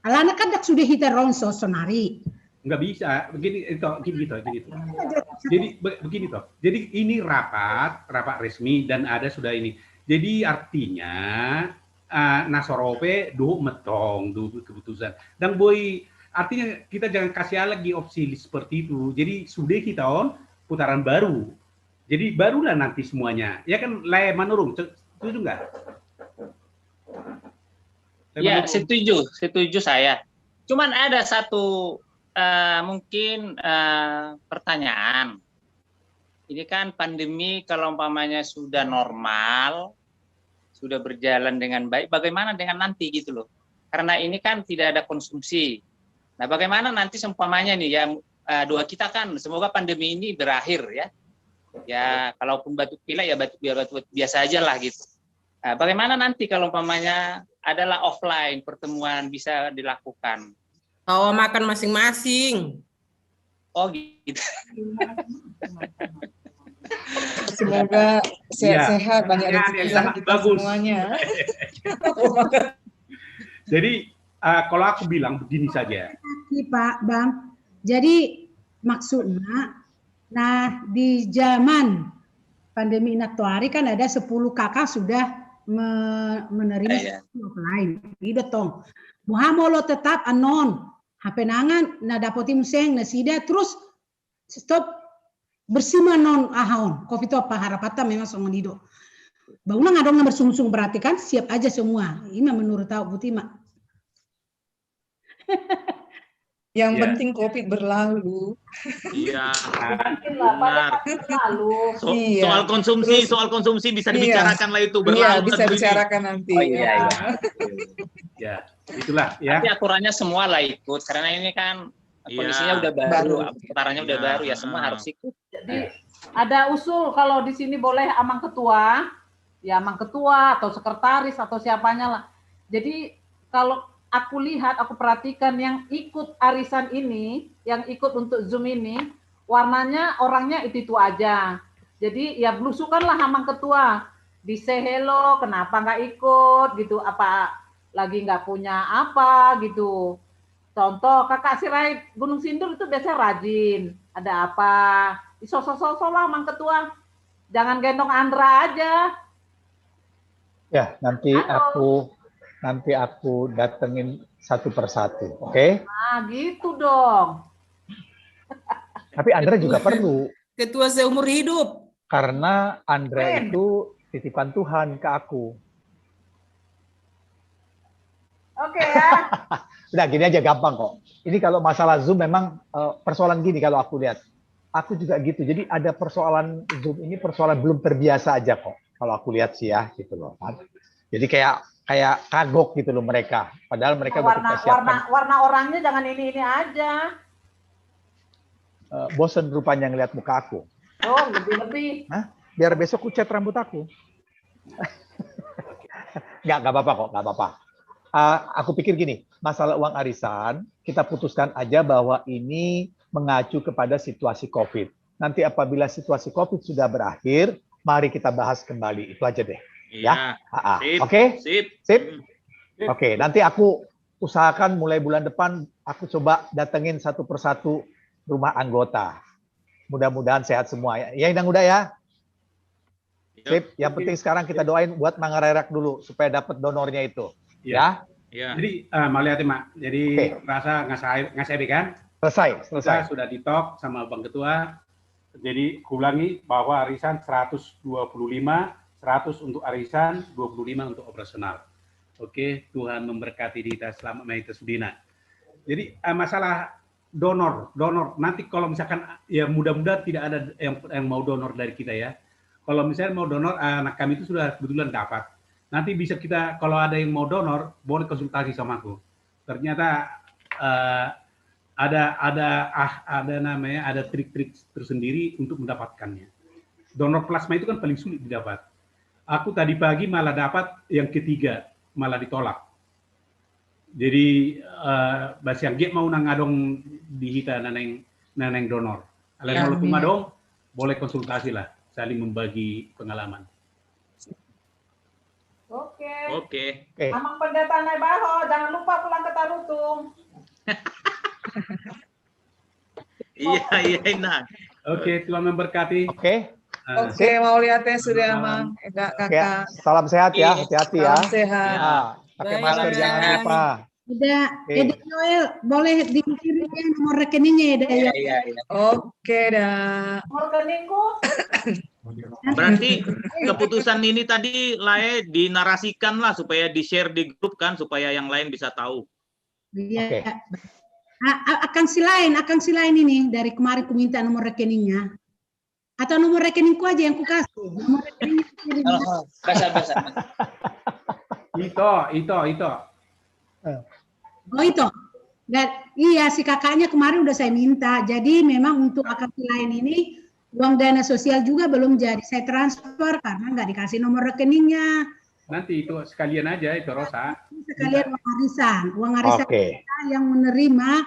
Alana kan sudah hita ronso sonari. Nggak bisa. Begini gitu. Jadi begini toh. Jadi ini rapat resmi dan ada sudah ini. Jadi artinya Nasorope metong keputusan. Dan boy artinya kita jangan kasih lagi opsi seperti itu. Jadi sudah kita putaran baru. Jadi barulah nanti semuanya. Ya kan layak menurun. Setuju nggak? Ya, setuju saya. Cuman ada satu mungkin pertanyaan. Ini kan pandemi kalau umpamanya sudah normal, sudah berjalan dengan baik, bagaimana dengan nanti gitu loh? Karena ini kan tidak ada konsumsi. Nah, bagaimana nanti seumpamanya nih ya doa kita kan semoga pandemi ini berakhir ya. Ya, kalaupun batuk pilek ya batuk biasa aja lah gitu. Nah, bagaimana nanti kalau umpamanya adalah offline pertemuan bisa dilakukan? Oh, makan masing-masing. Oh gitu. Semoga sehat-sehat, banyak rezeki kita semuanya. Jadi kalau aku bilang begini saja. Pak Bang, jadi maksudnya, nah di zaman pandemi Inatuari kan ada 10 kakak sudah menerima lain. Itu tong. Muhamolo tetap anon. HP nangan, na dapoti museng, na sida, terus stop bersima non ahon. Kopi to apa harapata memang sama dido. Bangunan ngadong bersungsung berarti kan siap aja semua. Ini menurut tahu Butima. Yang penting COVID berlalu. Iya. Benar. Soal konsumsi bisa dibicarakan lah itu berlalu. Iya, bisa bicarakan nanti. Oh iya. Ya, itulah ya. Tapi aturannya semua lah ikut karena ini kan kondisinya udah baru, putarannya udah baru ya semua harus ikut. Jadi ada usul kalau di sini boleh amang ketua, ya amang ketua atau sekretaris atau siapanya lah. Jadi kalau aku lihat, aku perhatikan yang ikut arisan ini, yang ikut untuk Zoom ini, warnanya orangnya itu aja. Jadi ya belusukanlah amang ketua, di say hello, kenapa nggak ikut gitu, apa lagi nggak punya apa gitu. Contoh kakak Sirait Gunung Sindur itu biasanya rajin, ada apa, sosok-sosok lah amang ketua, jangan gendong Andra aja. Ya, nanti aku datengin satu persatu, oke? Nah, gitu dong. Tapi Andra juga perlu. Ketua seumur hidup. Karena Andra itu titipan Tuhan ke aku. Oke ya. Udah gini aja gampang kok. Ini kalau masalah Zoom memang persoalan gini kalau aku lihat. Aku juga gitu. Jadi ada persoalan Zoom ini persoalan belum terbiasa aja kok. Kalau aku lihat sih ya gitu loh. Jadi kayak kagok gitu loh mereka. Padahal mereka warna orangnya jangan ini aja. Bosen rupanya ngeliat muka aku. Oh, lebih-lebih. Biar besok aku cat rambut aku. Nggak apa-apa kok, nggak apa-apa. Aku pikir gini, masalah uang arisan, kita putuskan aja bahwa ini mengacu kepada situasi COVID. Nanti apabila situasi COVID sudah berakhir, mari kita bahas kembali. Itu aja deh. Iya. Ya. Sip. Oke? Sip. Sip. Oke, nanti aku usahakan mulai bulan depan aku coba datengin satu persatu rumah anggota. Mudah-mudahan sehat semua ya. Ya, Inang udah ya. Sip. Yang penting sekarang kita doain buat Mangarerak dulu supaya dapat donornya itu. Ya. Ya. Jadi melihat Mak. Jadi rasa ngasih kan? Selesai. Sudah ditok sama Bang Ketua. Jadi ulangi bahwa arisan 125, 100 untuk arisan, 25 untuk operasional. Oke, Tuhan memberkati kita selamat Maita Sudina. Jadi masalah donor nanti kalau misalkan ya mudah-mudahan tidak ada yang mau donor dari kita ya. Kalau misalnya mau donor, anak kami itu sudah kebetulan dapat. Nanti bisa kita kalau ada yang mau donor boleh konsultasi sama aku. Ternyata ada trik-trik tersendiri untuk mendapatkannya. Donor plasma itu kan paling sulit didapat. Aku tadi pagi malah dapat yang ketiga, malah ditolak. Jadi basiang get mau nangadong dihita naneng donor. Kalau tumadong boleh konsultasi lah, saling membagi pengalaman. Oke. Amang Pendeta Naibaho, jangan lupa pulang ke Tarutung. Iya, Inang. Oke, Tuhan memberkati. Oke, mau lihatnya sudah Amang. Kakak. Salam sehat ya, hati-hati ya. Salam sehat. Ya, pakai masker jangan lupa. Eda Noel, boleh dikirim nomor rekeningnya Eda ya? Iya. Oke dah. Nomor rekeningku. Berarti keputusan ini tadi Lae dinarasikan lah supaya di-share di grup kan supaya yang lain bisa tahu. Iya. Akan silain ini dari kemarin ku minta nomor rekeningnya. Atau nomor rekeningku aja yang ku kasih. Nomor rekeningnya. Basa. Itu. Oh itu. Dan iya si kakaknya kemarin udah saya minta. Jadi memang untuk akan silain ini uang dana sosial juga belum jadi saya transfer karena nggak dikasih nomor rekeningnya. Nanti itu sekalian aja itu Rosa. Sekalian uang arisan kita yang menerima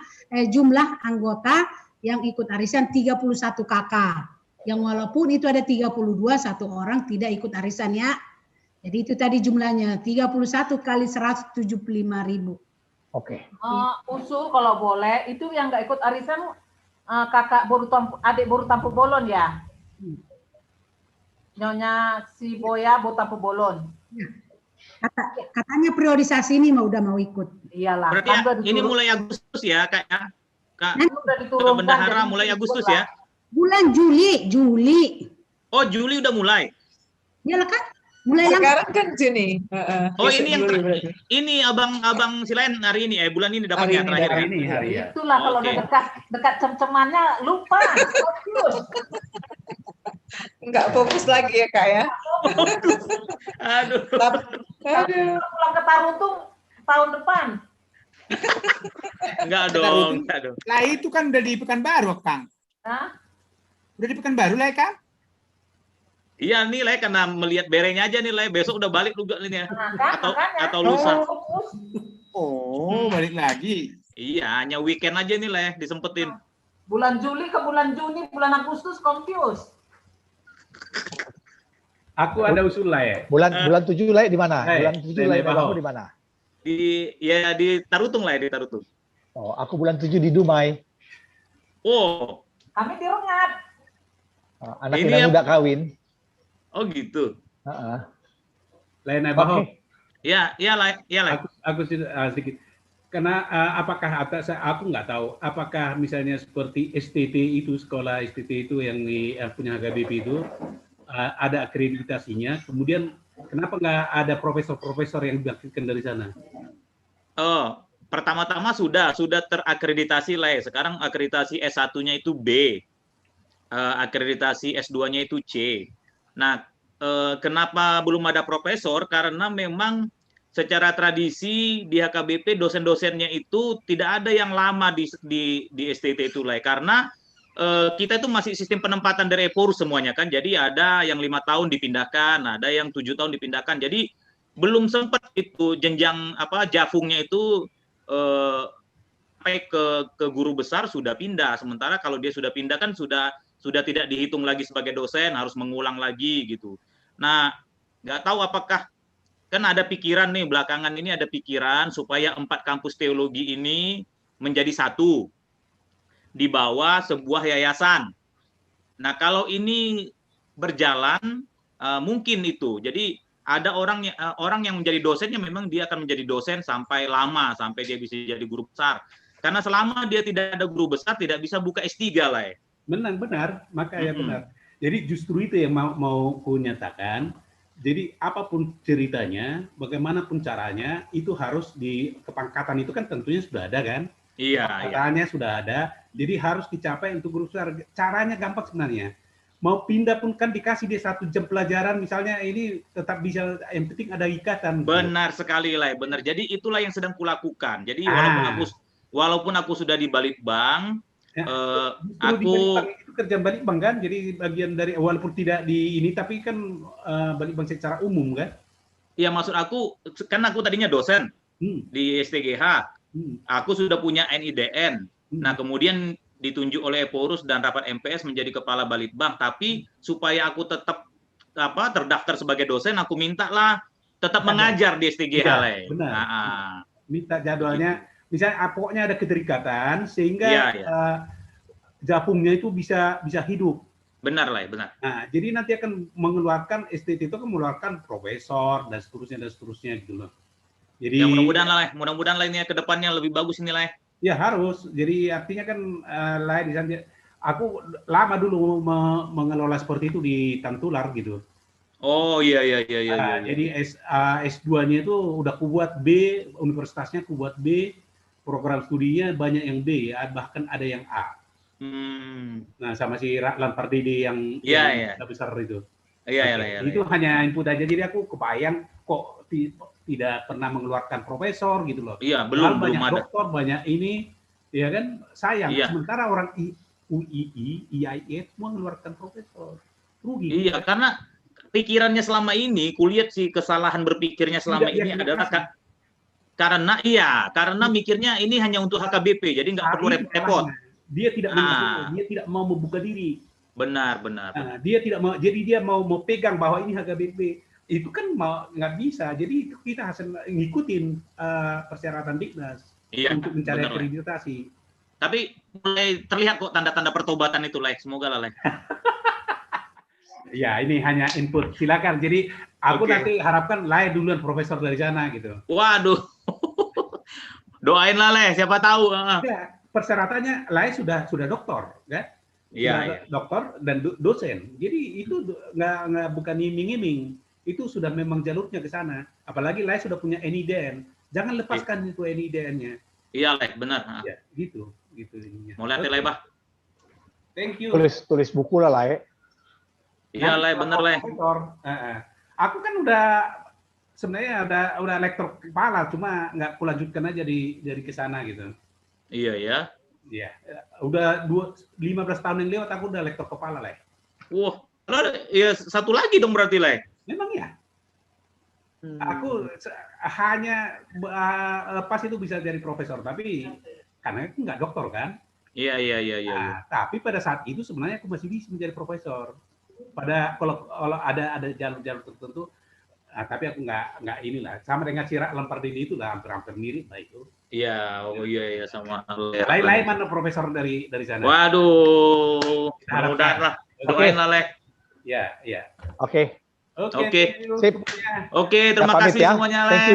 jumlah anggota yang ikut arisan 31 kakak. Yang walaupun itu ada 32 satu orang tidak ikut arisan ya. Jadi itu tadi jumlahnya 31 kali 175.000. Oke. Usul kalau boleh itu yang nggak ikut arisan adik baru Tampu Bolon ya. Nyonya si Boya baru Tampu Bolon. Katanya priorisasi ini udah mau ikut. Iyalah. Berarti ini mulai Agustus ya Kak. Udah diturunkan. Bendahara mulai Agustus ya. Bulan Juli. Oh, Juli udah mulai. Iyalah kan. Mulai sekarang kan Juni. Oh, ini yang ini abang Silain hari ini bulan ini dapatnya terakhir hari ini. Itulah kalau udah dekat cem-cemannya lupa. Enggak fokus lagi ya Kak ya. Aduh. Pulang ke Tarutung tahun depan. Enggak dong. Lah itu kan udah di Pekanbaru, Kang. Hah? Udah di Pekanbaru lah, Kang. Iya nih Lai karena melihat berenya aja nih Lai besok udah balik juga nih ya. Atau lusa. Oh, balik lagi. Iya, hanya weekend aja nih Lai disempetin. Bulan Juli ke bulan Juni, bulan Agustus confused. Aku ada usul lah ya. Bulan 7 Lai di mana? Bulan 7 Lai Bahu di mana? Di Tarutung Lai, di Tarutung. Oh, aku bulan 7 di Dumai. Oh. Kami di Rengat. Anak Inang udah kawin. Oh gitu. Lain Baho. Ya, Lai. Aku sedikit. Karena apakah aku nggak tahu apakah misalnya seperti STT itu sekolah STT itu yang punya HKBP itu ada akreditasinya. Kemudian kenapa nggak ada profesor-profesor yang diakreditkan dari sana? Oh, pertama-tama sudah terakreditasi Lai. Sekarang akreditasi S1-nya itu B. Akreditasi S2-nya itu C. Nah, kenapa belum ada profesor? Karena memang secara tradisi di HKBP dosen-dosennya itu tidak ada yang lama di STT itu Lai. Karena kita itu masih sistem penempatan dari EPUR semuanya kan. Jadi ada yang 5 tahun dipindahkan, ada yang 7 tahun dipindahkan. Jadi belum sempat itu jenjang jafungnya itu sampai ke guru besar sudah pindah. Sementara kalau dia sudah pindah kan sudah tidak dihitung lagi sebagai dosen, harus mengulang lagi gitu. Nah, nggak tahu apakah kan ada pikiran nih belakangan ini ada pikiran supaya 4 kampus teologi ini menjadi satu di bawah sebuah yayasan. Nah, kalau ini berjalan mungkin itu. Jadi ada orang yang menjadi dosennya memang dia akan menjadi dosen sampai lama, sampai dia bisa jadi guru besar. Karena selama dia tidak ada guru besar tidak bisa buka S3 lah ya. Benar, makanya benar. Jadi justru itu yang mau ku nyatakan. Jadi apapun ceritanya, bagaimanapun caranya, itu harus di kepangkatan itu kan tentunya sudah ada kan? Iya. Kepangkatannya sudah ada, jadi harus dicapai untuk guru besar. Caranya gampang sebenarnya. Mau pindah pun kan dikasih dia 1 jam pelajaran, misalnya ini tetap bisa, yang penting ada ikatan. Benar sekali lah, benar. Jadi itulah yang sedang kulakukan. Jadi walaupun aku sudah di Balitbang, aku itu kerja Balitbang kan, jadi bagian dari walaupun tidak di ini tapi kan Balitbang secara umum kan? Iya, maksud aku kan aku tadinya dosen di STGH, aku sudah punya NIDN. Nah kemudian ditunjuk oleh Eporus dan rapat MPS menjadi kepala Balitbang. Tapi supaya aku tetap terdaftar sebagai dosen, aku mintalah tetap mengajar di STGH lah. Benar. Minta jadwalnya. Misalnya pokoknya ada keterikatan sehingga japungnya itu bisa hidup. Benar lah, benar. Nah, jadi nanti akan mengeluarkan STT itu akan mengeluarkan profesor dan seterusnya gitu loh. Jadi ya, mudah-mudahan lah ini ke depannya lebih bagus ini lah. Ya harus. Jadi artinya kan lah di sana. Aku lama dulu mengelola seperti itu di Tantular gitu. Oh iya. Jadi S2-nya itu udah kubuat B, universitasnya kubuat B. Program studinya banyak yang B, bahkan ada yang A. Nah, sama si Ratlan Pardede yang besar itu. Iya. Itu hanya input aja. Jadi aku kebayang kok tidak pernah mengeluarkan profesor gitu loh. Iya, belum ada. Doktor banyak ini, ya kan sayang. Iya. Sementara orang UII, IAIN semua mengeluarkan profesor. Rugi. Iya, karena pikirannya selama ini, kulihat sih kesalahan berpikirnya selama ini adalah karena mikirnya ini hanya untuk HKBP, jadi nggak perlu repot-repot. Dia tidak mau membuka diri. Benar. Dia tidak mau, jadi dia mau pegang bahwa ini HKBP. Itu kan nggak bisa. Jadi kita harus ngikutin persyaratan Diknas untuk mencari akreditasi. Tapi mulai terlihat kok tanda-tanda pertobatan itu, Lek. Semoga lah, Lek. Ya, ini hanya input. Silakan. Jadi aku nanti harapkan Lai duluan profesor dari sana gitu. Waduh. Doain lah, Le, siapa tahu. Ya, persyaratannya Lai sudah doktor, kan? Iya. Doktor dan dosen. Jadi itu nggak bukan iming-iming. Itu sudah memang jalurnya ke sana. Apalagi Lai sudah punya NIDN. Jangan lepaskan itu NIDN-nya. Iya, Le, benar. Ya, gitu. Mau lihat Le, Bah. Thank you. Tulis buku lah, Le. Iya, Le, bener, Le. Aku kan sebenarnya udah lektor kepala, cuma nggak kulanjutkan aja dari ke sana gitu. Iya ya. Iya, udah 15 tahun yang lewat aku udah lektor kepala, Le. Wah, ya satu lagi dong berarti, Le. Memang ya. Aku hanya pas itu bisa jadi profesor, tapi karena itu nggak doktor kan. Iya. Tapi pada saat itu sebenarnya aku masih bisa menjadi profesor. Kalau ada jalur-jalur tertentu, tapi aku nggak inilah. Sama dengan Cirak Lampardini itu lah hampir mirip lah itu. Iya, iya sama. Lain mana profesor dari sana? Waduh, mudah-mudahan lah. Doain lah, Le. Ya. Oke. Oke, terima kasih semuanya, Le.